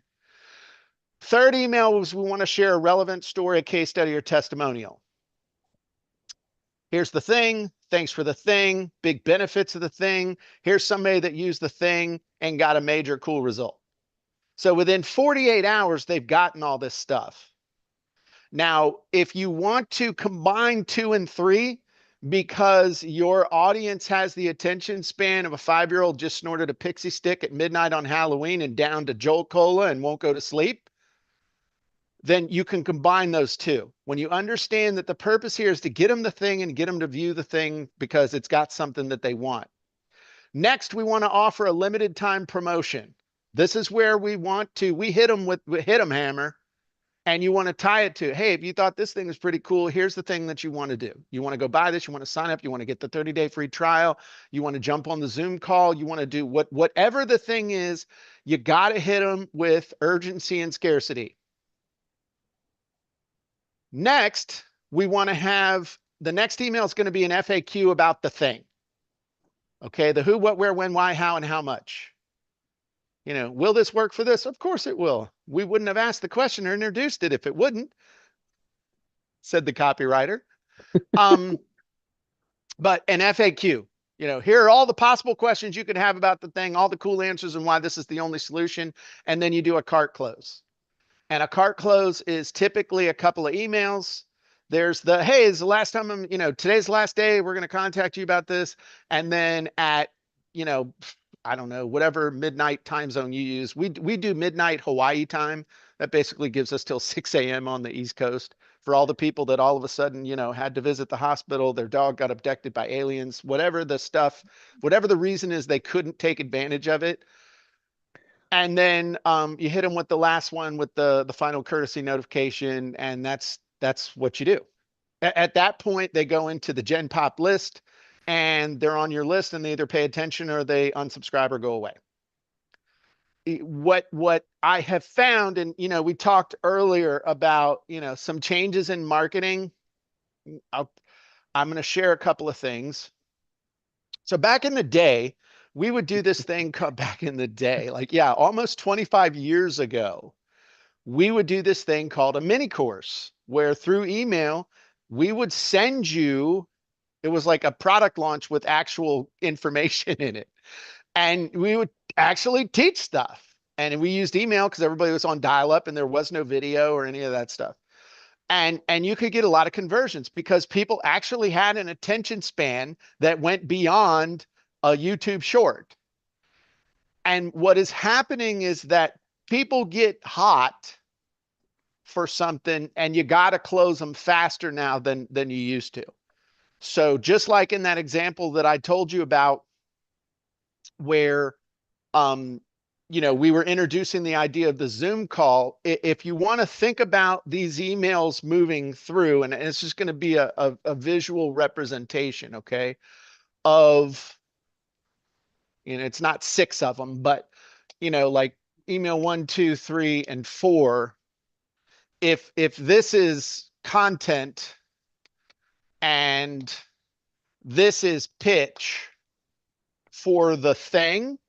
Speaker 2: Third email was we want to share a relevant story, a case study, or testimonial. Here's the thing. Thanks for the thing. Big benefits of the thing. Here's somebody that used the thing and got a major cool result. So within 48 hours, they've gotten all this stuff. Now, if you want to combine 2 and 3, because your audience has the attention span of a 5-year-old just snorted a pixie stick at midnight on Halloween and down to Jolt Cola and won't go to sleep, then you can combine those two. When you understand that the purpose here is to get them the thing and get them to view the thing because it's got something that they want. Next, we want to offer a limited time promotion. This is where we hit them hammer, and you want to tie it to, hey, if you thought this thing was pretty cool, here's the thing that you want to do. You want to go buy this, you want to sign up, you want to get the 30-day free trial, you want to jump on the Zoom call, you want to do whatever the thing is, you got to hit them with urgency and scarcity. Next, we want to have the next email is going to be an FAQ about the thing. Okay, the who, what, where, when, why, how, and how much. Will this work for this? Of course it will. We wouldn't have asked the question or introduced it if it wouldn't, said the copywriter. But an FAQ, here are all the possible questions you could have about the thing, all the cool answers and why this is the only solution. And then you do a cart close. And a cart close is typically a couple of emails. There's hey, it's the last time today's the last day. We're going to contact you about this. And then at, I don't know, whatever midnight time zone you use. We do midnight Hawaii time. That basically gives us till 6 a.m. on the East Coast for all the people that all of a sudden, had to visit the hospital. Their dog got abducted by aliens, whatever the reason is, they couldn't take advantage of it. And then you hit them with the last one with the final courtesy notification, and that's what you do. At that point, they go into the Gen Pop list, and they're on your list, and they either pay attention or they unsubscribe or go away. What I have found, and we talked earlier about some changes in marketing. I'm going to share a couple of things. So back in the day, we would do this thing called back in the day, almost 25 years ago, we would do this thing called a mini course where through email, we would send you, it was like a product launch with actual information in it. And we would actually teach stuff. And we used email because everybody was on dial-up and there was no video or any of that stuff. And you could get a lot of conversions because people actually had an attention span that went beyond a YouTube short. And what is happening is that people get hot for something and you got to close them faster now than you used to. So just like in that example that I told you about where um we were introducing the idea of the Zoom call. If you want to think about these emails moving through, and it's just going to be a visual representation, okay, of, it's not six of them, but, like email 1, 2, 3, and 4. If this is content and this is pitch for the thing,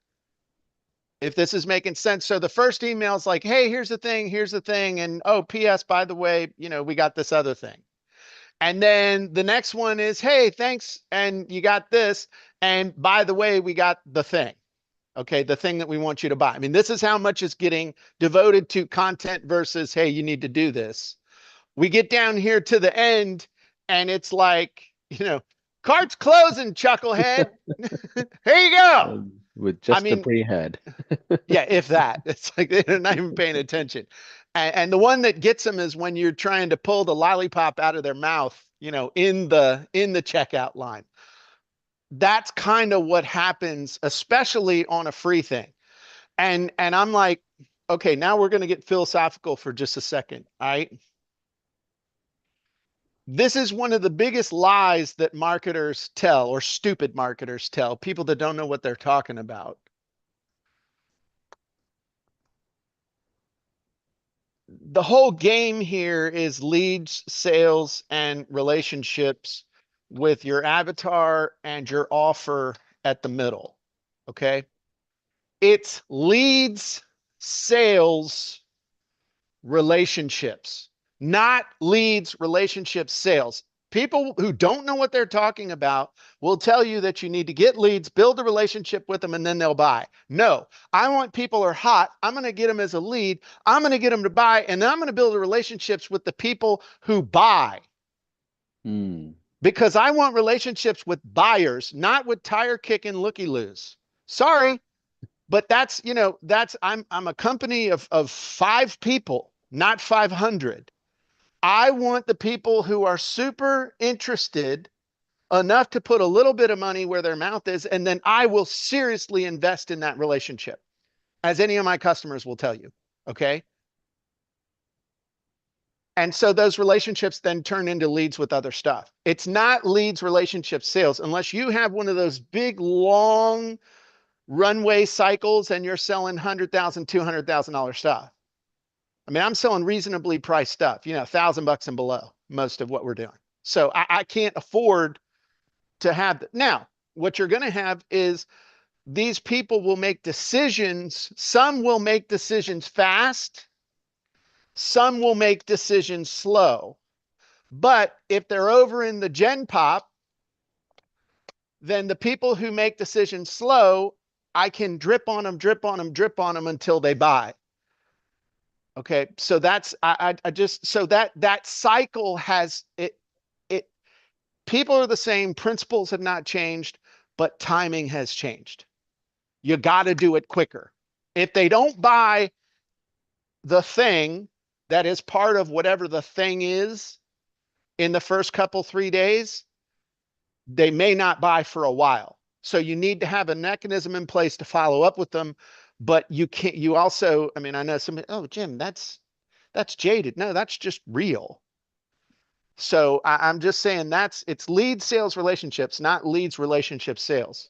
Speaker 2: if this is making sense. So the first email is like, hey, here's the thing. And oh, PS, by the way, we got this other thing. And then the next one is, hey, thanks. And you got this. And by the way, we got the thing. Okay. The thing that we want you to buy. I mean, this is how much is getting devoted to content versus, hey, you need to do this. We get down here to the end and it's like, cart's closing, chucklehead. Here you go.
Speaker 1: With
Speaker 2: I
Speaker 1: just a
Speaker 2: mean,
Speaker 1: pre-head.
Speaker 2: yeah, if that. It's like they're not even paying attention. And the one that gets them is when you're trying to pull the lollipop out of their mouth, in the checkout line. That's kind of what happens, especially on a free thing. And I'm like, okay, now we're going to get philosophical for just a second. All right. This is one of the biggest lies that marketers tell, or stupid marketers tell, people that don't know what they're talking about. The whole game here is leads, sales, and relationships with your avatar and your offer at the middle. Okay. It's leads, sales, relationships, not leads, relationships, sales. People who don't know what they're talking about will tell you that you need to get leads, build a relationship with them, and then they'll buy. No, I want people who are hot. I'm going to get them as a lead. I'm going to get them to buy, and then I'm going to build relationships with the people who buy.
Speaker 1: Hmm.
Speaker 2: Because I want relationships with buyers, not with tire kicking looky loos. Sorry, but I'm a company of 5 people, not 500. I want the people who are super interested enough to put a little bit of money where their mouth is, and then I will seriously invest in that relationship, as any of my customers will tell you. Okay. And so those relationships then turn into leads with other stuff. It's not leads, relationship, sales, unless you have one of those big, long runway cycles and you're selling $100,000, $200,000 stuff. I mean, I'm selling reasonably priced stuff, $1,000 and below most of what we're doing. So I can't afford to have that. Now, what you're going to have is these people will make decisions. Some will make decisions fast. Some will make decisions slow. But if they're over in the Gen Pop, then the people who make decisions slow, I can drip on them, drip on them, drip on them until they buy. Okay, so that's I just so that cycle has it. People are the same, principles have not changed, but timing has changed. You got to do it quicker. If they don't buy the thing that is part of whatever the thing is in the first couple 3 days, they may not buy for a while. So you need to have a mechanism in place to follow up with them. But you can't, you also, I mean, I know somebody, oh, Jim, that's jaded. No, that's just real. So I'm just saying it's lead sales relationships, not leads relationship sales.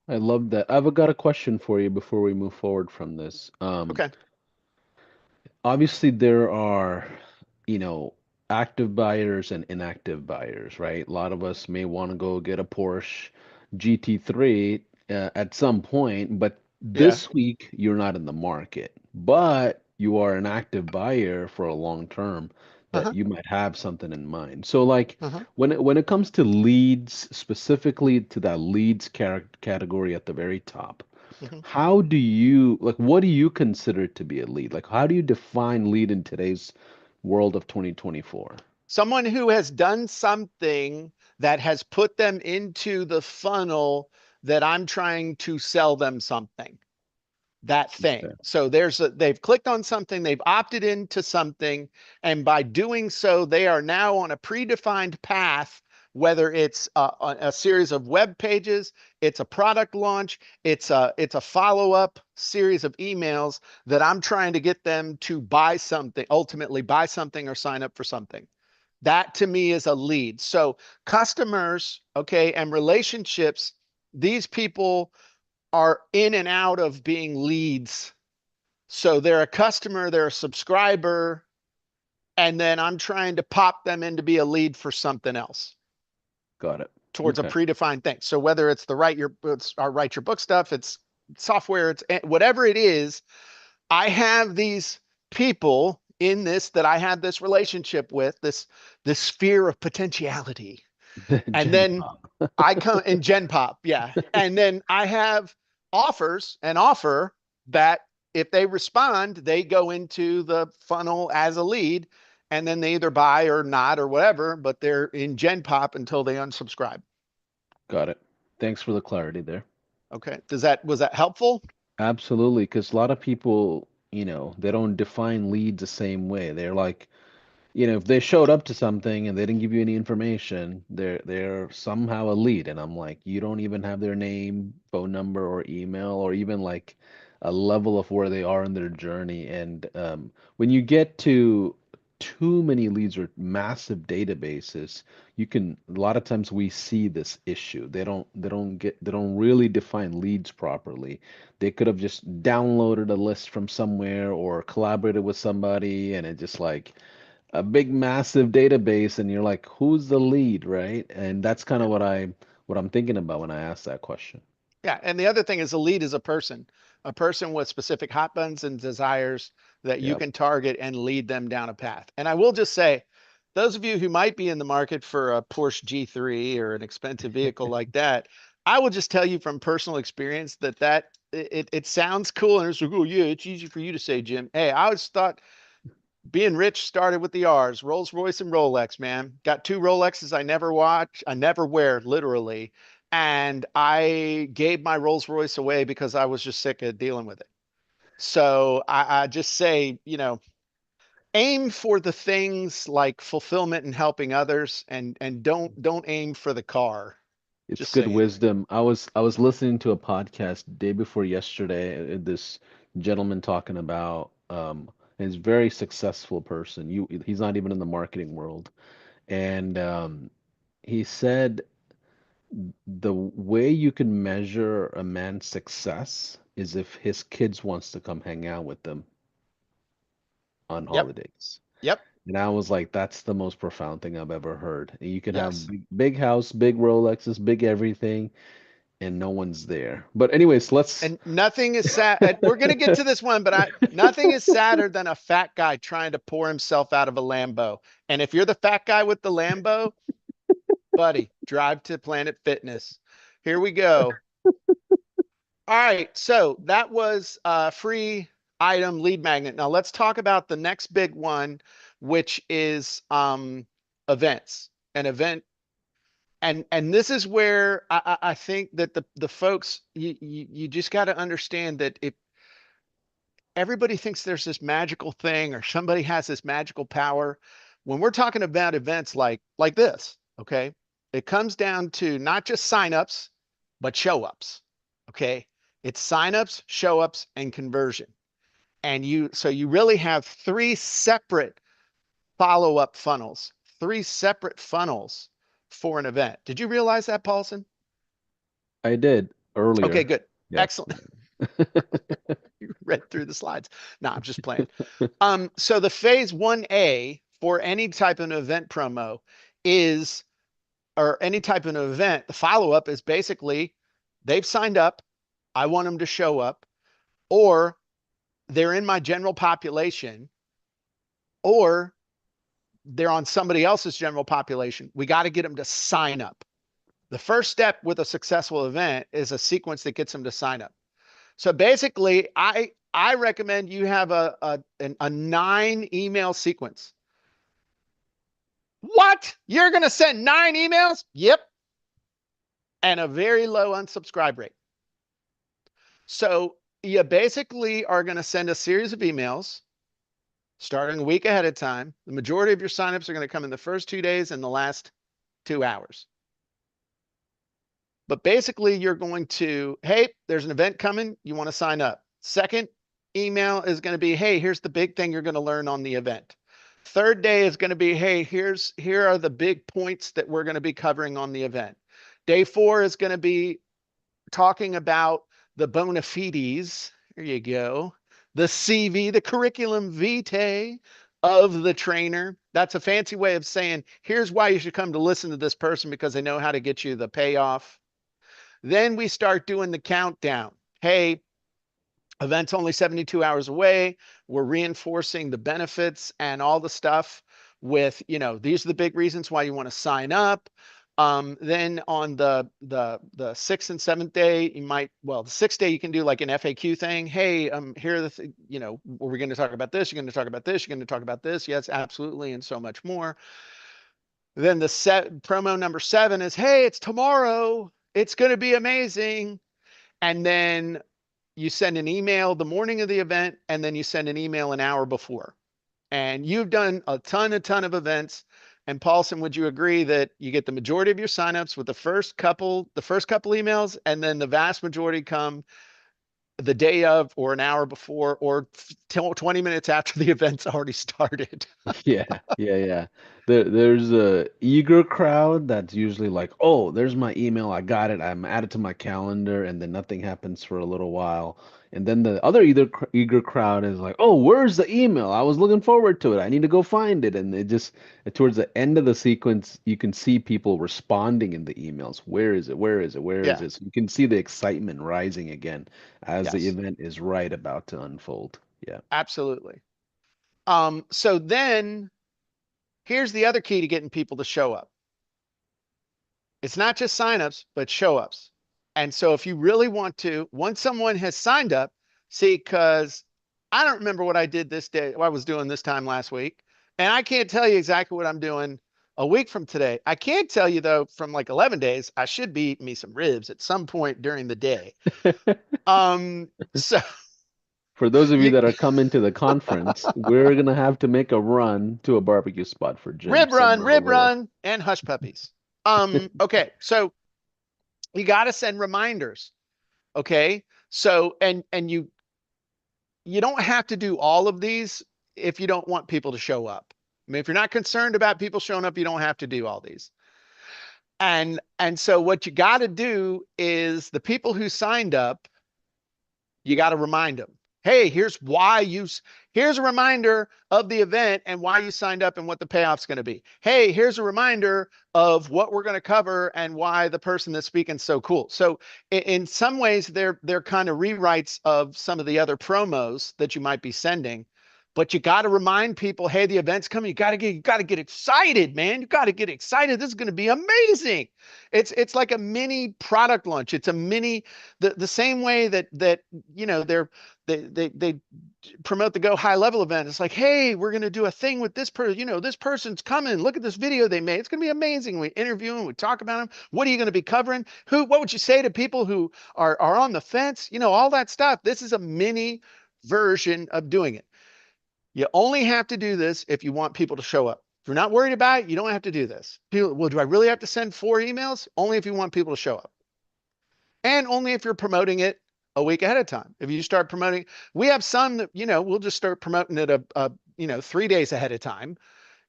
Speaker 1: I love that. I've got a question for you before we move forward from this.
Speaker 2: Okay.
Speaker 1: Obviously there are, you know, active buyers and inactive buyers, right? A lot of us may want to go get a Porsche GT3 at some point, but
Speaker 2: Yeah.
Speaker 1: this week you're not in the market, but you are an active buyer for a long term that
Speaker 2: Uh-huh.
Speaker 1: you might have something in mind. So like
Speaker 2: Uh-huh.
Speaker 1: when it comes to leads, specifically to that leads category at the very top,
Speaker 2: Mhm.
Speaker 1: how do you like what do you consider to be a lead? Like how do you define lead in today's world of 2024?
Speaker 2: Someone who has done something that has put them into the funnel that I'm trying to sell them something. that thing.
Speaker 1: Okay.
Speaker 2: So they've clicked on something, they've opted into something, and by doing so, they are now on a predefined path, whether it's a series of web pages, it's a product launch, it's a follow-up series of emails that I'm trying to get them to buy something, ultimately buy something or sign up for something. That to me is a lead. So customers, okay, and relationships, these people are in and out of being leads. So they're a customer, they're a subscriber, and then I'm trying to pop them in to be a lead for something else
Speaker 1: Got it.
Speaker 2: towards a
Speaker 1: Okay.
Speaker 2: predefined thing. So whether it's the write your book stuff, it's software, it's whatever it is, I have these people in this that I had this relationship with, this sphere of potentiality. And
Speaker 1: Gen
Speaker 2: then
Speaker 1: pop.
Speaker 2: I come in Gen Pop, yeah. And then I have an offer that if they respond, they go into the funnel as a lead, and then they either buy or not or whatever, but they're in Gen Pop until they unsubscribe.
Speaker 1: Got it. Thanks for the clarity there.
Speaker 2: Okay. Was that helpful?
Speaker 1: Absolutely, because a lot of people, they don't define leads the same way. They're like, if they showed up to something and they didn't give you any information, they're somehow a lead. And I'm like, you don't even have their name, phone number, or email, or even like a level of where they are in their journey. And when you get to too many leads or massive databases, a lot of times we see this issue. They don't really define leads properly. They could have just downloaded a list from somewhere or collaborated with somebody, and it just like a big massive database, and you're like, who's the lead, right? And that's kind of what I'm thinking about when I ask that question.
Speaker 2: Yeah, and the other thing is a lead is a person with specific hot buttons and desires that you
Speaker 1: Yep.
Speaker 2: can target and lead them down a path. And I will just say, those of you who might be in the market for a Porsche G3 or an expensive vehicle like that, I will just tell you from personal experience that it sounds cool and it's like, oh yeah, it's easy for you to say, Jim. Hey, I always thought being rich started with the R's, Rolls Royce and Rolex, man. Got two Rolexes I never watch, I never wear, literally. And I gave my Rolls Royce away because I was just sick of dealing with it. So I just say, aim for the things like fulfillment and helping others, and don't aim for the car.
Speaker 1: It's
Speaker 2: Just
Speaker 1: good
Speaker 2: saying.
Speaker 1: wisdom. I was listening to a podcast day before yesterday, this gentleman talking about his very successful person. He's not even in the marketing world. And he said the way you can measure a man's success is if his kids wants to come hang out with them on
Speaker 2: Yep.
Speaker 1: holidays.
Speaker 2: Yep.
Speaker 1: And I was like, that's the most profound thing I've ever heard. You can have
Speaker 2: Yes.
Speaker 1: big house, big Rolexes, big everything, and no one's there. But anyways, let's.
Speaker 2: And nothing is sad. We're going to get to this one, but nothing is sadder than a fat guy trying to pour himself out of a Lambo. And if you're the fat guy with the Lambo, buddy, drive to Planet Fitness. Here we go. All right. So that was a free item lead magnet. Now let's talk about the next big one, which is events. An event. And this is where I think that the folks you just got to understand that if everybody thinks there's this magical thing or somebody has this magical power, when we're talking about events like this, okay, it comes down to not just signups, but show ups. Okay. It's signups, show ups, and conversion. And you really have three separate follow-up funnels, three separate funnels for an event. Did you realize that, Paulson?
Speaker 1: I did
Speaker 2: Okay,
Speaker 1: earlier.
Speaker 2: good.
Speaker 1: Yes.
Speaker 2: Excellent. You read through the slides. No, I'm just playing. So the phase 1A for any type of event promo is, or any type of event, the follow-up is basically they've signed up, I want them to show up, or they're in my general population, or they're on somebody else's general population. We got to get them to sign up. The first step with a successful event is a sequence that gets them to sign up. So basically, I recommend you have a 9 email sequence. What? You're going to send 9 emails? Yep. And a very low unsubscribe rate. So you basically are going to send a series of emails starting a week ahead of time. The majority of your signups are going to come in the first 2 days and the last 2 hours. But basically, you're going to, hey, there's an event coming. You want to sign up. Second email is going to be, hey, here's the big thing you're going to learn on the event. Third day is going to be, hey, here are the big points that we're going to be covering on the event. Day 4 is going to be talking about the bona fides. There you go. The CV, the curriculum vitae of the trainer. That's a fancy way of saying, here's why you should come to listen to this person because they know how to get you the payoff. Then we start doing the countdown. Hey, event's only 72 hours away. We're reinforcing the benefits and all the stuff with, these are the big reasons why you want to sign up. Then on the sixth and seventh day, the sixth day you can do like an FAQ thing. Hey, here are the, we're going to talk about this. You're going to talk about this. You're going to talk about this. Yes, absolutely, and so much more. Then the promo number 7 is, hey, it's tomorrow. It's going to be amazing. And then you send an email the morning of the event, and then you send an email an hour before. And you've done a ton of events. And Paulson, would you agree that you get the majority of your signups with the first couple emails, and then the vast majority come the day of or an hour before or 20 minutes after the event's already started?
Speaker 1: Yeah, yeah. There's a eager crowd that's usually like, oh, there's my email, I got it, I'm added to my calendar, and then nothing happens for a little while. And then the other eager crowd is like, oh, where's the email? I was looking forward to it. I need to go find it. And it just towards the end of the sequence, you can see people responding in the emails. Where is it? Where is it? Where is
Speaker 2: Yeah.
Speaker 1: it? So you can see the excitement rising again as the
Speaker 2: Yes,
Speaker 1: event is right about to unfold. Yeah.
Speaker 2: absolutely. So then here's the other key to getting people to show up. It's not just signups, but show ups. And so if you really want to, once someone has signed up, see, because I don't remember what I did this day, what I was doing this time last week. And I can't tell you exactly what I'm doing a week from today. I can tell you though, from like 11 days, I should be eating me some ribs at some point during the day. So
Speaker 1: For those of you
Speaker 2: you
Speaker 1: that are coming to the conference, we're gonna have to make a run to a barbecue spot for Jim somewhere
Speaker 2: rib
Speaker 1: over
Speaker 2: run, and hush puppies. Okay. So you got to send reminders. Okay. So, and you don't have to do all of these if you don't want people to show up. I mean, if you're not concerned about people showing up, you don't have to do all these. And so what you got to do is the people who signed up, you got to remind them, hey, here's a reminder of the event and why you signed up and what the payoff's going to be. Hey, here's a reminder of what we're going to cover and why the person that's speaking is so cool. So in some ways, they're kind of rewrites of some of the other promos that you might be sending. But you got to remind people, hey, the event's coming. You got to get excited, man. You got to get excited. This is going to be amazing. It's like a mini product launch. It's a mini the same way that they promote the Go High Level event. It's like, hey, we're going to do a thing with this person. This person's coming. Look at this video they made. It's going to be amazing. We interview them. We talk about them. What are you going to be covering? What would you say to people who are on the fence? All that stuff. This is a mini version of doing it. You only have to do this if you want people to show up. If you're not worried about it, you don't have to do this. Well, do I really have to send 4 emails? Only if you want people to show up. And only if you're promoting it a week ahead of time. If you start promoting, we have some that, we'll just start promoting it 3 days ahead of time,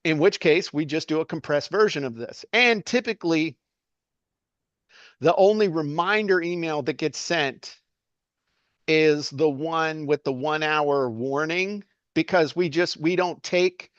Speaker 2: in which case we just do a compressed version of this. And typically the only reminder email that gets sent is the one with the 1 hour warning, because we don't take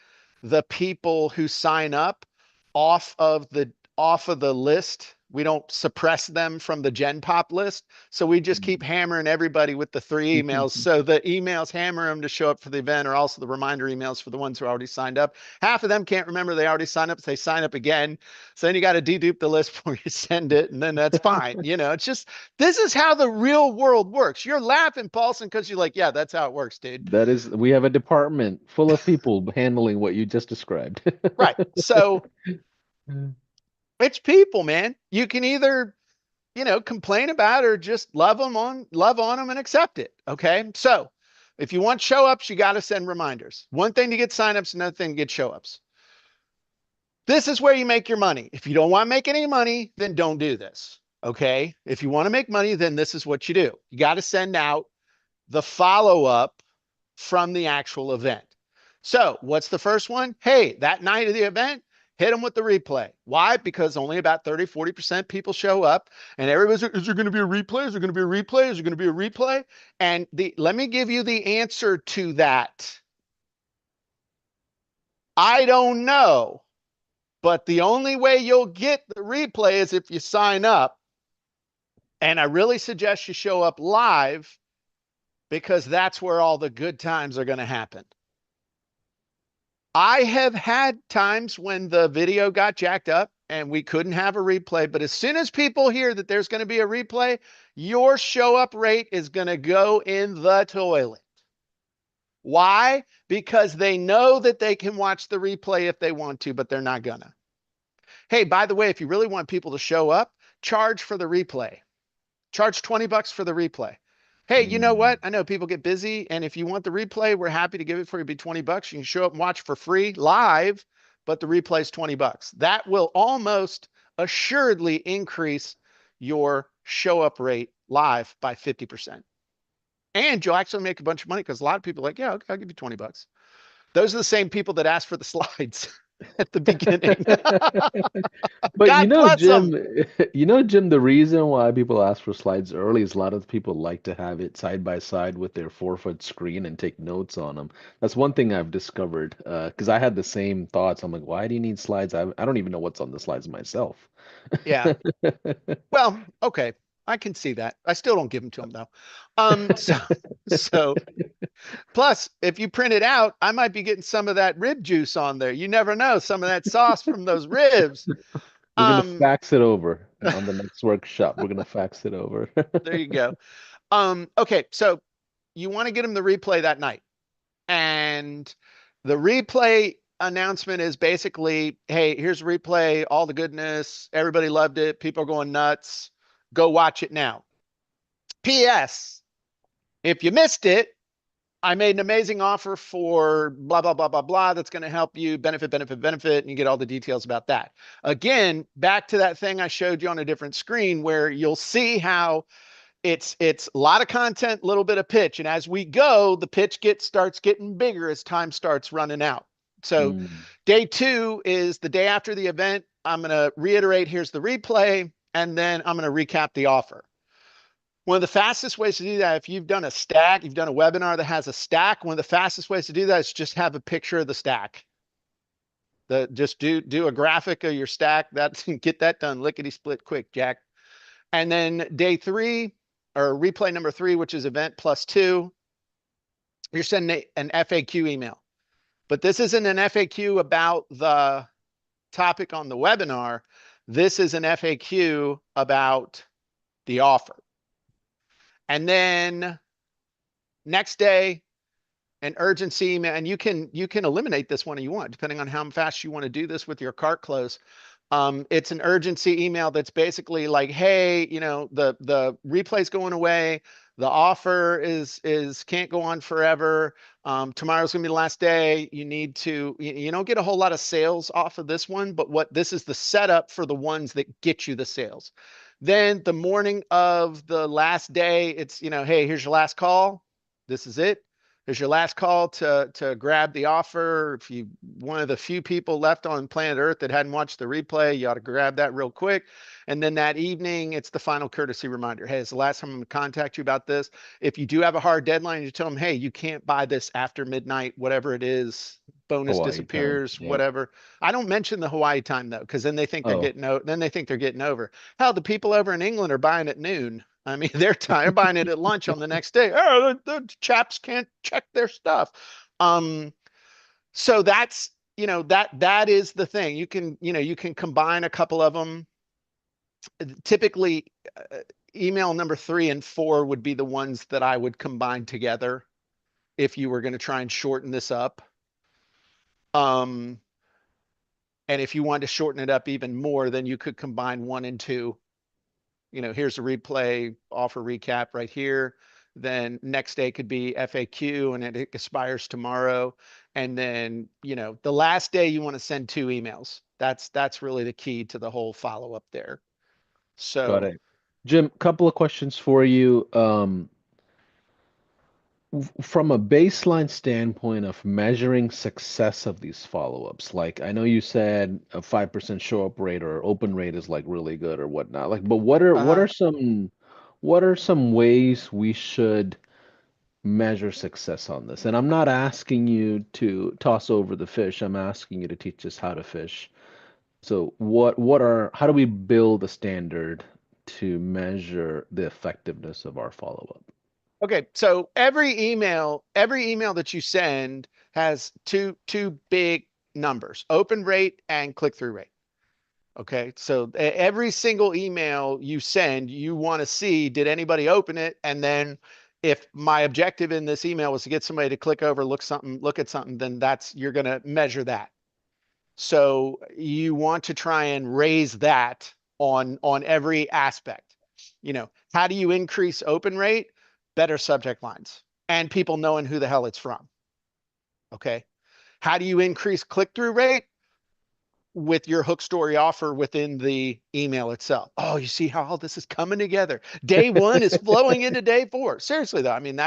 Speaker 2: the people who sign up off of the list. We don't suppress them from the Gen Pop list. So we just keep hammering everybody with the 3 emails. So the emails hammer them to show up for the event are also the reminder emails for the ones who already signed up. Half of them can't remember they already signed up. So they sign up again. So then you got to dedupe the list before you send it. And then that's fine. It's just, this is how the real world works. You're laughing, Paulson, because you're like, yeah, that's how it works, dude.
Speaker 1: We have a department full of people handling what you just described.
Speaker 2: Right. So it's people, man. You can either complain about or just love on them and accept it. Okay. So if you want show ups, you got to send reminders. One thing to get signups, another thing to get show ups. This is where you make your money. If you don't want to make any money, then don't do this. Okay. If you want to make money, then this is what you do. You got to send out the follow up from the actual event. So, what's the first one? Hey, that night of the event, hit them with the replay. Why? Because only about 30-40% people show up, and everybody's like, is there going to be a replay? Is there going to be a replay? Is there going to be a replay? And let me give you the answer to that. I don't know, but the only way you'll get the replay is if you sign up. And I really suggest you show up live because that's where all the good times are going to happen. I have had times when the video got jacked up and we couldn't have a replay, but as soon as people hear that there's going to be a replay, your show up rate is going to go in the toilet. Why? Because they know that they can watch the replay if they want to, but they're not gonna. Hey, by the way, if you really want people to show up, charge for the replay. Charge $20 for the replay. Hey, you know
Speaker 1: Mm.
Speaker 2: what? I know people get busy, and if you want the replay, we're happy to give it for you. It'd be $20. You can show up and watch for free live, but the replay is $20. That will almost assuredly increase your show up rate live by 50%. And you'll actually make a bunch of money because a lot of people are like, yeah, okay, I'll give you $20. Those are the same people that asked for the slides at the beginning.
Speaker 1: But
Speaker 2: God bless them.
Speaker 1: Jim, the reason why people ask for slides early is a lot of people like to have it side by side with their 4-foot screen and take notes on them. That's one thing I've discovered, because I had the same thoughts. I'm like, why do you need slides? I don't even know what's on the slides myself.
Speaker 2: Yeah. Well, okay. I can see that. I still don't give them to them though. So, so plus, if you print it out, I might be getting some of that rib juice on there. You never know, some of that sauce from those ribs.
Speaker 1: We're gonna
Speaker 2: Um,
Speaker 1: fax it over on the next workshop. We're gonna fax it over.
Speaker 2: there you go. Okay, so you want to get them the replay that night. And the replay announcement is basically, hey, here's a replay, all the goodness, everybody loved it, people are going nuts. Go watch it now. P.S. If you missed it, I made an amazing offer for blah, blah, blah, blah, blah. That's going to help you benefit, benefit, benefit. And you get all the details about that. Again, back to that thing I showed you on a different screen where you'll see how it's a lot of content, little bit of pitch. And as we go, the pitch starts getting bigger as time starts running out. So
Speaker 1: Mm.
Speaker 2: day 2 is the day after the event. I'm going to reiterate, here's the replay, and then I'm going to recap the offer. One of the fastest ways to do that, if you've done a stack, you've done a webinar that has a stack, one of the fastest ways to do that is just have a picture of the stack. Just do a graphic of your stack. Get that done lickety split quick, Jack. And then day 3 or replay number 3, which is event plus 2, you're sending an FAQ email. But this isn't an FAQ about the topic on the webinar. This is an FAQ about the offer. And then next day, an urgency email, and you can eliminate this one if you want, depending on how fast you want to do this with your cart close. It's an urgency email that's basically like, hey, the replay's going away. The offer is can't go on forever. Tomorrow's gonna be the last day. You don't get a whole lot of sales off of this one, but what this is the setup for the ones that get you the sales. Then the morning of the last day, it's, hey, here's your last call. This is it. Here's your last call to grab the offer. If you one of the few people left on planet Earth that hadn't watched the replay, you ought to grab that real quick. And then that evening, it's the final courtesy reminder. Hey, it's the last time I'm going to contact you about this. If you do have a hard deadline, you tell them, hey, you can't buy this after midnight, whatever it is. Bonus
Speaker 1: Hawaii time.
Speaker 2: disappears,
Speaker 1: Yep.
Speaker 2: whatever. I don't mention the Hawaii time though, because then they think
Speaker 1: Oh.
Speaker 2: they're getting over. Hell, the people over in England are buying at noon. I mean, they're buying it at lunch on the next day. Oh, the chaps can't check their stuff. Um, so that's, that is the thing. You can combine a couple of them. Typically, email number 3 and 4 would be the ones that I would combine together if you were going to try and shorten this up. And if you wanted to shorten it up even more, then you could combine 1 and 2 Here's a replay offer recap right here. Then next day could be FAQ and it expires tomorrow. And then, the last day you want to send 2 emails. That's really the key to the whole follow up there.
Speaker 1: Got
Speaker 2: So,
Speaker 1: it. Jim, couple of questions for you. From a baseline standpoint of measuring success of these follow-ups, like I know you said a 5% show up rate or open rate is like really good or whatnot. Like, but
Speaker 2: uh-huh.
Speaker 1: what are some ways we should measure success on this? And I'm not asking you to toss over the fish. I'm asking you to teach us how to fish. So how do we build a standard to measure the effectiveness of our follow-up?
Speaker 2: Okay, so every email that you send has two big numbers, open rate and click-through rate. Okay, so every single email you send, you want to see, did anybody open it? And then if my objective in this email was to get somebody to click over, look at something, then you're going to measure that. So you want to try and raise that on every aspect. How do you increase open rate? Better subject lines and people knowing who the hell it's from. Okay. How do you increase click-through rate? With your hook story offer within the email itself. Oh, you see how all this is coming together. Day one is flowing into day four. Seriously though, I mean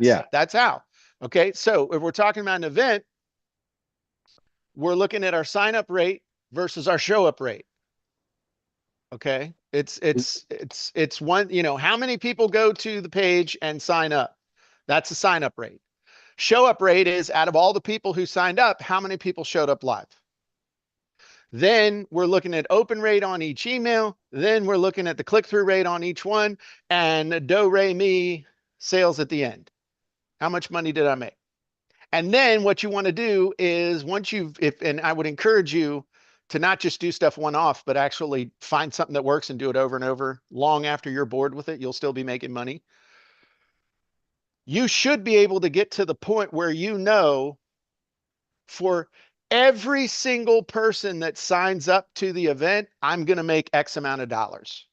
Speaker 1: Yeah.
Speaker 2: that's how. Okay, so if we're talking about an event, we're looking at our sign up rate versus our show up rate. Okay, it's one. How many people go to the page and sign up? That's the sign up rate. Show up rate is out of all the people who signed up, how many people showed up live? Then we're looking at open rate on each email. Then we're looking at the click-through rate on each one and do, re, mi, sales at the end. How much money did I make? And then what you want to do is and I would encourage you to not just do stuff one off, but actually find something that works and do it over and over. Long after you're bored with it, you'll still be making money. You should be able to get to the point where for every single person that signs up to the event, I'm going to make X amount of dollars.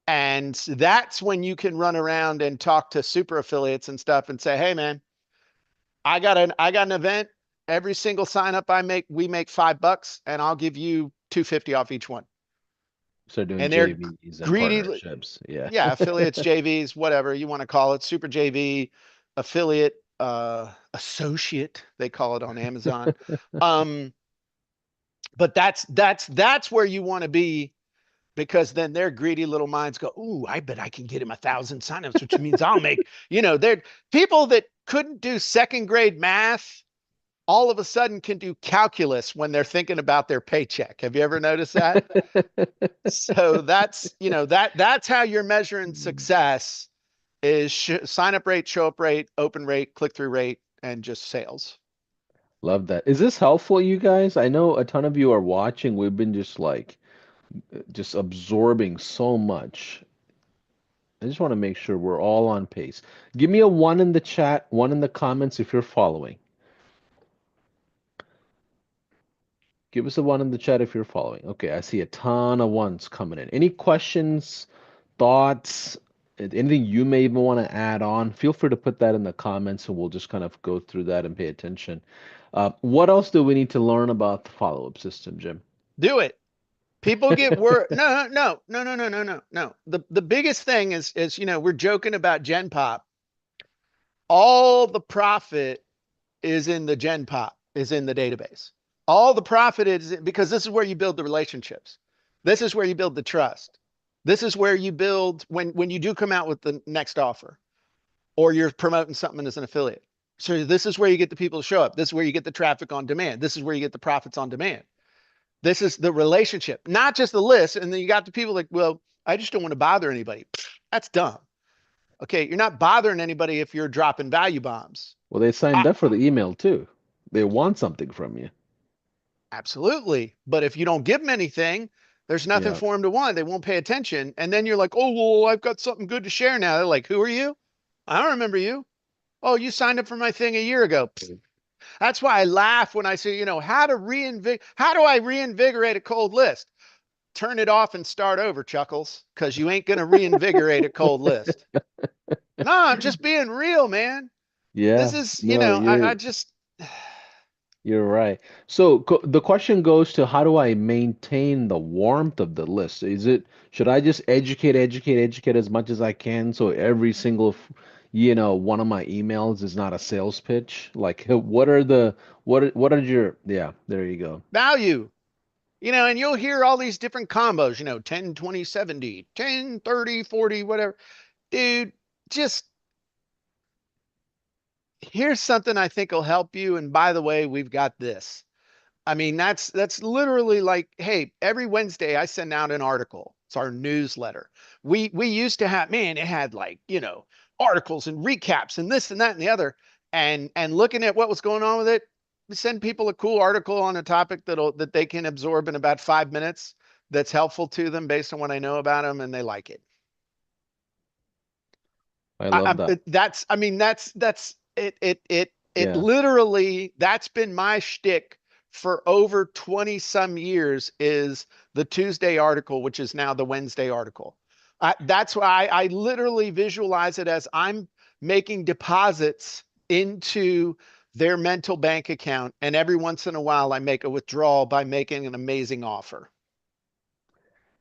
Speaker 2: And that's when you can run around and talk to super affiliates and stuff and say, hey man, I got an event. Every single sign up we make $5 and I'll give you 250 off each one.
Speaker 1: Start doing
Speaker 2: And they're
Speaker 1: JVs and
Speaker 2: greedy.
Speaker 1: partnerships. Yeah.
Speaker 2: Yeah, affiliates, JVs, whatever you want to call it, super JV, affiliate, associate, they call it on Amazon. Um, but that's where you want to be because then their greedy little minds go, ooh, I bet I can get him 1,000 signups, which means I'll make, they're people that couldn't do second grade math all of a sudden can do calculus when they're thinking about their paycheck. Have you ever noticed that? So that's how you're measuring success is sign up rate, show up rate, open rate, click through rate, and just sales.
Speaker 1: Love that. Is this helpful, you guys? I know a ton of you are watching. We've been just absorbing so much. I just want to make sure we're all on pace. Give me a one in the chat, one in the comments if you're following. Give us a one in the chat if you're following. Okay, I see a ton of ones coming in. Any questions, thoughts, anything you may even want to add on? Feel free to put that in the comments and we'll just kind of go through that and pay attention. What else do we need to learn about the follow-up system, Jim?
Speaker 2: Do it. People get word. No, no, no, no, no, no, no, no. The biggest thing is we're joking about Gen Pop. All the profit is in the Gen Pop, is in the database. All the profit is because this is where you build the relationships. This is where you build the trust. This is where you build when you do come out with the next offer or you're promoting something as an affiliate. So this is where you get the people to show up. This is where you get the traffic on demand. This is where you get the profits on demand. This is the relationship, not just the list. And then you got the people like, well, I just don't want to bother anybody. That's dumb. Okay, you're not bothering anybody if you're dropping value bombs.
Speaker 1: Well, they
Speaker 2: I,
Speaker 1: signed up for the email too. They want something from you.
Speaker 2: Absolutely. But if you don't give them anything, there's nothing
Speaker 1: Yeah.
Speaker 2: for them to want. They won't pay attention. And then you're like, oh, well, I've got something good to share now. They're like, who are you? I don't remember you. Oh, you signed up for my thing a year ago. That's why I laugh when I say, how do I reinvigorate a cold list? turn it off and start over, Chuckles, because you ain't going to reinvigorate a cold list. No, I'm just being real, man. This
Speaker 1: Yeah,
Speaker 2: is,
Speaker 1: no,
Speaker 2: I just,
Speaker 1: you're right. So the question goes to how do I maintain the warmth of the list? Should I just educate as much as I can so every single, one of my emails is not a sales pitch? Like, what are your, yeah, there you go.
Speaker 2: value. And you'll hear all these different combos, 10, 20, 70, 10, 30, 40, whatever. Dude, just here's something I think will help you. And by the way, we've got this. I mean, that's literally like, hey, every Wednesday I send out an article. It's our newsletter. We used to have, man, it had like, articles and recaps and this and that and the other. And looking at what was going on with it, we send people a cool article on a topic that they can absorb in about 5 minutes that's helpful to them based on what I know about them, and they like it.
Speaker 1: I love that.
Speaker 2: I mean, that's it. It
Speaker 1: Yeah.
Speaker 2: literally, that's been my shtick for over 20 some years is the Tuesday article, which is now the Wednesday article. That's why I literally visualize it as I'm making deposits into their mental bank account. And every once in a while, I make a withdrawal by making an amazing offer.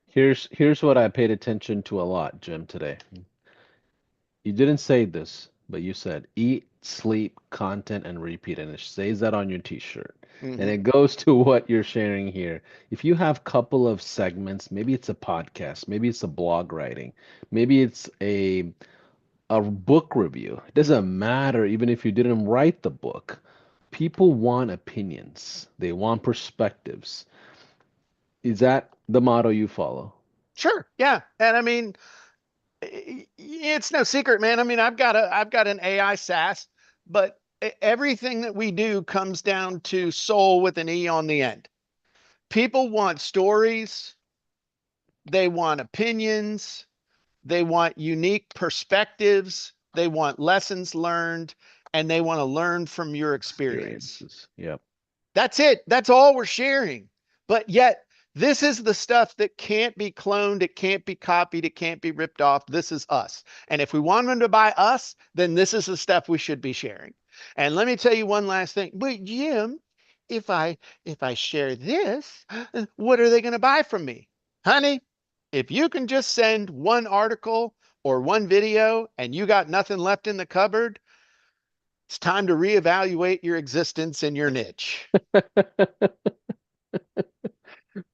Speaker 1: Here's what I paid attention to a lot, Jim, today. You didn't say this, but you said eat, sleep, content, and repeat, and it says that on your t-shirt. And
Speaker 2: Hmm.
Speaker 1: it goes to what you're sharing here. If you have couple of segments, maybe it's a podcast, maybe it's a blog writing, maybe it's a book review. It doesn't matter even if you didn't write the book. People want opinions. They want perspectives. Is that the motto you follow?
Speaker 2: Sure. Yeah. And I mean, it's no secret, man. I mean, I've got an AI SaaS, but everything that we do comes down to soul with an E on the end. People want stories, they want opinions, they want unique perspectives, they want lessons learned, and they want to learn from your experience.
Speaker 1: Experiences. Yep.
Speaker 2: That's it. That's all we're sharing. But yet, this is the stuff that can't be cloned. It can't be copied. It can't be ripped off. This is us. And if we want them to buy us, then this is the stuff we should be sharing. And let me tell you one last thing. But Jim, if I share this, what are they going to buy from me? Honey, if you can just send one article or one video and you got nothing left in the cupboard, it's time to reevaluate your existence in your niche.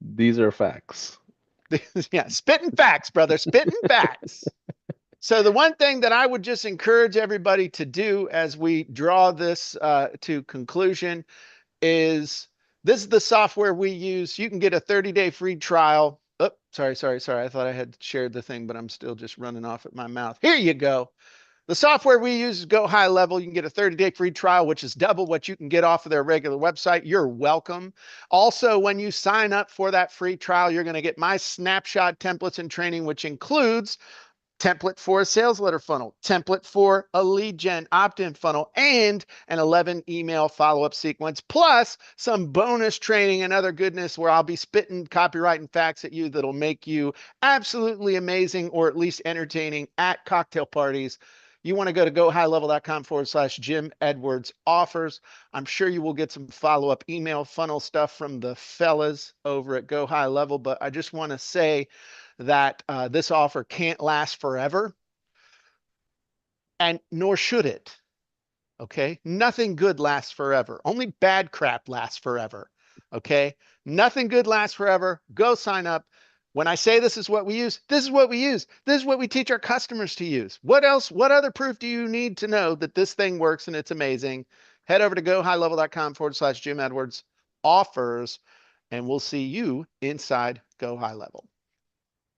Speaker 1: These are facts.
Speaker 2: Yeah, spitting facts, brother, spitting facts. So the one thing that I would just encourage everybody to do as we draw this to conclusion is this is the software we use. You can get a 30-day free trial. Oh, sorry. I thought I had shared the thing, but I'm still just running off at my mouth. Here you go. The software we use is Go High Level. You can get a 30-day free trial, which is double what you can get off of their regular website. You're welcome. Also, when you sign up for that free trial, you're going to get my snapshot templates and training, which includes template for a sales letter funnel, template for a lead gen opt-in funnel, and an 11 email follow-up sequence, plus some bonus training and other goodness where I'll be spitting copywriting facts at you that'll make you absolutely amazing or at least entertaining at cocktail parties. You want to go to gohighlevel.com/Jim Edwards offers. I'm sure you will get some follow-up email funnel stuff from the fellas over at Go High Level, but I just want to say that this offer can't last forever, and nor should it. Okay. Nothing good lasts forever. Only bad crap lasts forever. Okay. Nothing good lasts forever. Go sign up. When I say this is what we use, this is what we use. This is what we teach our customers to use. What else? What other proof do you need to know that this thing works and it's amazing? Head over to gohighlevel.com/Jim Edwards offers, and we'll see you inside Go High Level.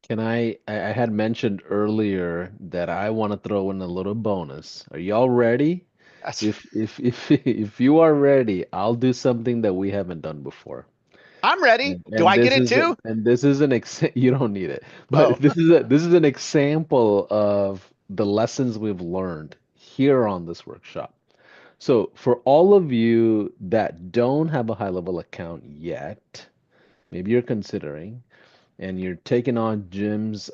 Speaker 1: Can I had mentioned earlier that I want to throw in a little bonus. Are y'all ready?
Speaker 2: That's,
Speaker 1: If you are ready, I'll do something that we haven't done before.
Speaker 2: I'm ready. Do I get it too?
Speaker 1: And this is an ex you don't need it. But
Speaker 2: Oh,
Speaker 1: this is an example of the lessons we've learned here on this workshop. So for all of you that don't have a high level account yet, maybe you're considering. and you're taking on Jim's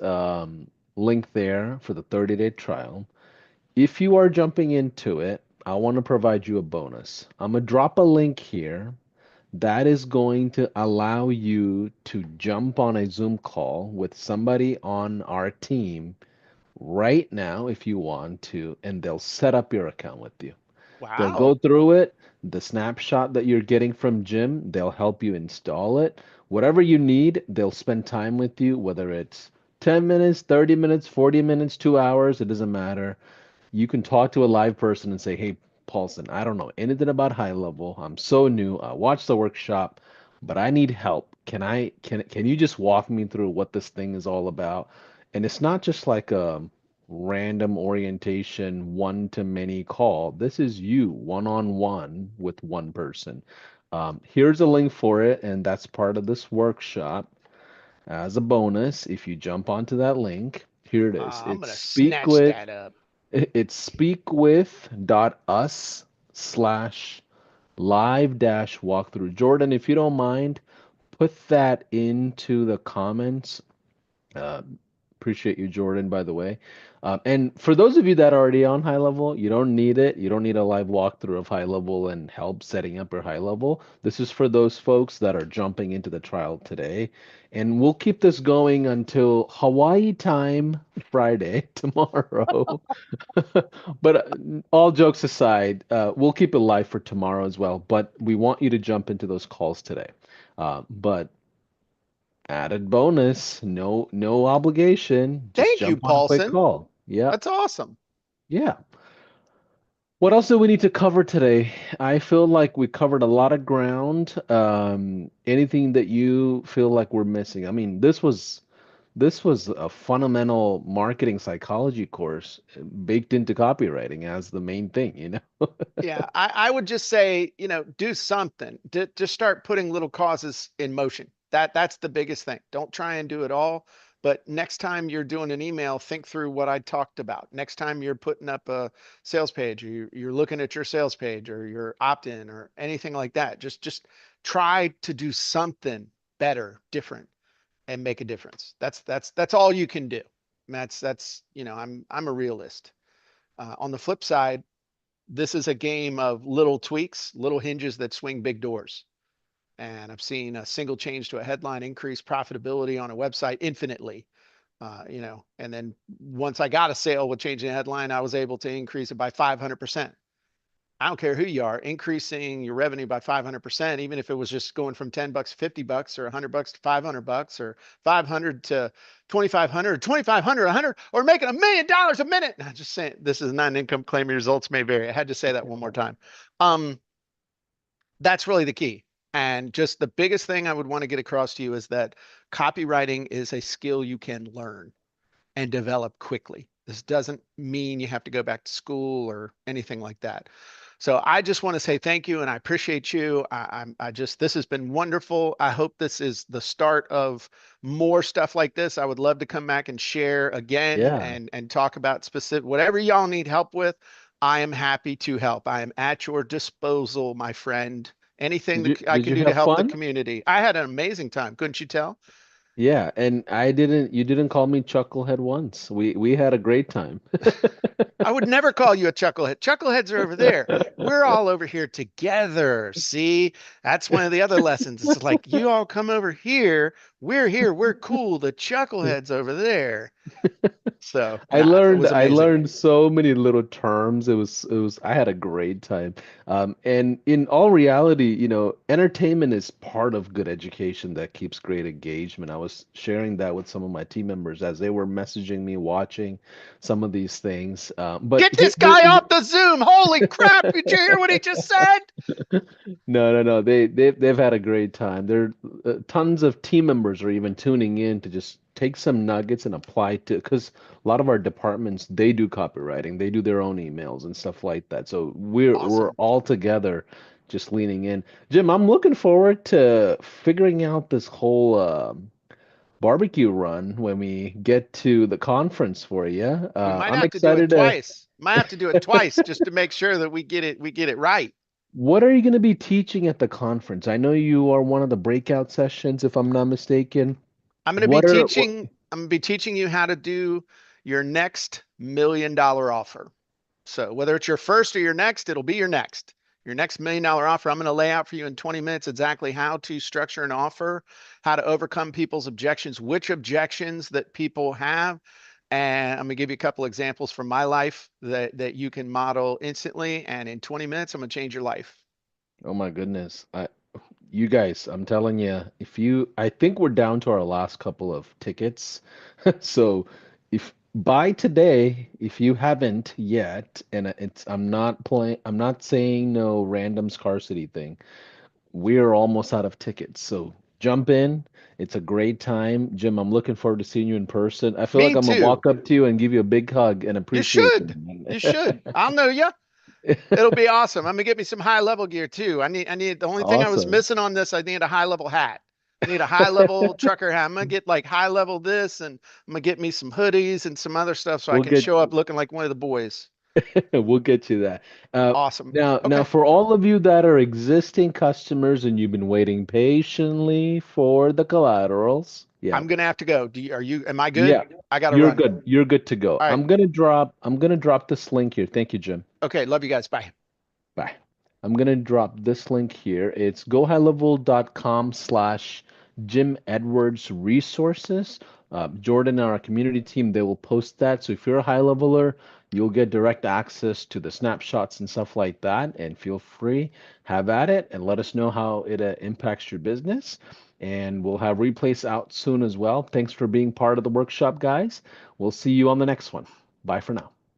Speaker 1: link there for the 30-day trial. If you are jumping into it, I want to provide you a bonus. I'm going to drop a link here that is going to allow you to jump on a Zoom call with somebody on our team right now if you want to, and they'll set up your account with you. They'll go
Speaker 2: Wow.
Speaker 1: through it, the snapshot that you're getting from Jim, they'll help you install it. Whatever you need, they'll spend time with you, whether it's 10 minutes, 30 minutes, 40 minutes, 2 hours, it doesn't matter. You can talk to a live person and say, "Hey, Paulson, I don't know anything about high level. I'm so new. I watched the workshop, but I need help. Can you just walk me through what this thing is all about?" And it's not just like a random orientation one to many call. This is you one on one with one person. Here's a link for it, and that's part of this workshop. As a bonus, if you jump onto that link, here it is.
Speaker 2: I'm gonna snatch that up.
Speaker 1: It's speakwith.us slash live dash walkthrough. Jordan, if you don't mind, put that into the comments. Uh, Appreciate you, Jordan, by the way. And for those of you that are already on high level, you don't need it. You don't need a live walkthrough of high level and help setting up your high level. This is for those folks that are jumping into the trial today. And we'll keep this going until Hawaii time Friday, tomorrow. But all jokes aside, we'll keep it live for tomorrow as well. But we want you to jump into those calls today. But added bonus, no obligation. Just
Speaker 2: Thank you,
Speaker 1: jump on a quick
Speaker 2: Paulson.
Speaker 1: call. Yeah,
Speaker 2: That's awesome.
Speaker 1: yeah. What else do we need to cover today? I feel like we covered a lot of ground. Anything that you feel like we're missing? I mean, this was a fundamental marketing psychology course baked into copywriting as the main thing, you know?
Speaker 2: Yeah, I would just say, do something. Just start putting little causes in motion. That's the biggest thing. Don't try and do it all, but next time you're doing an email, think through what I talked about. Next time you're putting up a sales page, or you're looking at your sales page, or your opt-in, or anything like that. Just try to do something better, different, and make a difference. That's all you can do. And that's I'm a realist. On the flip side, this is a game of little tweaks, little hinges that swing big doors. And I've seen a single change to a headline increase profitability on a website infinitely. And then once I got a sale with changing the headline, I was able to increase it by 500%. I don't care who you are, increasing your revenue by 500%, even if it was just going from $10 to $50 or $100 to $500 or 500 to 2,500 or 2,500, 100, or making $1 million a minute. I'm just saying, this is not an income claim. Your results may vary. I had to say that one more time. Um, that's really the key. And just the biggest thing I would want to get across to you is that copywriting is a skill you can learn and develop quickly. This doesn't mean you have to go back to school or anything like that. So I just want to say thank you and I appreciate you. This has been wonderful. I hope this is the start of more stuff like this. I would love to come back and share again
Speaker 1: Yeah.
Speaker 2: and talk about specific, whatever y'all need help with. I am happy to help. I am at your disposal, my friend. Anything
Speaker 1: Did you
Speaker 2: that I
Speaker 1: did
Speaker 2: can
Speaker 1: you
Speaker 2: do to
Speaker 1: have
Speaker 2: help the
Speaker 1: fun?
Speaker 2: community. I had an amazing time. Couldn't you tell?
Speaker 1: Yeah, and you didn't call me Chucklehead once. We had a great time.
Speaker 2: I would never call you a chucklehead. Chuckleheads are over there. We're all over here together. See, that's one of the other lessons. It's like you all come over here. We're here. We're cool. The chuckleheads over there. So, nah, it was
Speaker 1: I
Speaker 2: amazing.
Speaker 1: learned so many little terms. It was I had a great time. And in all reality, entertainment is part of good education that keeps great engagement. I was sharing that with some of my team members as they were messaging me, watching some of these things. But
Speaker 2: Get this guy off the Zoom. Holy crap. Did you hear what he just said?
Speaker 1: No, no, no. They've had a great time. There tons of team members are even tuning in to just take some nuggets and apply to because a lot of our departments they do copywriting, they do their own emails and stuff like that. So we're
Speaker 2: Awesome.
Speaker 1: all together just leaning in. Jim, I'm looking forward to figuring out this whole barbecue run when we get to the conference for you.
Speaker 2: We might
Speaker 1: I'm
Speaker 2: have to do it
Speaker 1: excited to.
Speaker 2: twice. Might have to do it twice just to make sure that we get it right.
Speaker 1: What are you going to be teaching at the conference? I know you are one of the breakout sessions, if I'm not mistaken. What are what,
Speaker 2: I'm gonna be teaching you how to do your next $1 million offer. So whether it's your first or your next, it'll be your next. Your next $1 million offer, I'm going to lay out for you in 20 minutes exactly how to structure an offer, how to overcome people's objections, which objections that people have. And I'm going to give you a couple examples from my life that you can model instantly. And in 20 minutes, I'm going to change your life.
Speaker 1: oh my goodness. You guys, I'm telling you, I think we're down to our last couple of tickets. So if by today, if you haven't yet, and I'm not saying no random scarcity thing. We're almost out of tickets. So jump in. It's a great time. Jim, I'm looking forward to seeing you in person. I feel like
Speaker 2: Me
Speaker 1: I'm gonna
Speaker 2: too.
Speaker 1: walk up to you and give you a big hug and
Speaker 2: You
Speaker 1: appreciation,
Speaker 2: should.
Speaker 1: man.
Speaker 2: You should. I'll know you. It'll be awesome. I'm gonna get me some high level gear too. I need the only thing I was
Speaker 1: Awesome.
Speaker 2: missing on this, I need a high level hat. I need a high level trucker hat. I'm gonna get like high level this and I'm gonna get me some hoodies and some other stuff so I
Speaker 1: We'll
Speaker 2: can
Speaker 1: get
Speaker 2: show up looking like one of the boys.
Speaker 1: we'll get you that. Uh,
Speaker 2: Awesome.
Speaker 1: now
Speaker 2: Okay.
Speaker 1: for all of you that are existing customers and you've been waiting patiently for the collaterals, yeah,
Speaker 2: I'm gonna have to go. Am I good?
Speaker 1: yeah,
Speaker 2: I gotta
Speaker 1: you're
Speaker 2: run.
Speaker 1: good. You're good to go.
Speaker 2: All right.
Speaker 1: I'm gonna drop this link here. Thank you, Jim.
Speaker 2: Okay. Love you guys. Bye.
Speaker 1: Bye. I'm gonna drop this link here. It's gohighlevel.com/. Jim Edwards resources. Jordan and our community team, they will post that. So if you're a high leveler, you'll get direct access to the snapshots and stuff like that. And feel free, have at it, and let us know how it impacts your business. And we'll have replays out soon as well. Thanks for being part of the workshop, guys. We'll see you on the next one. Bye for now.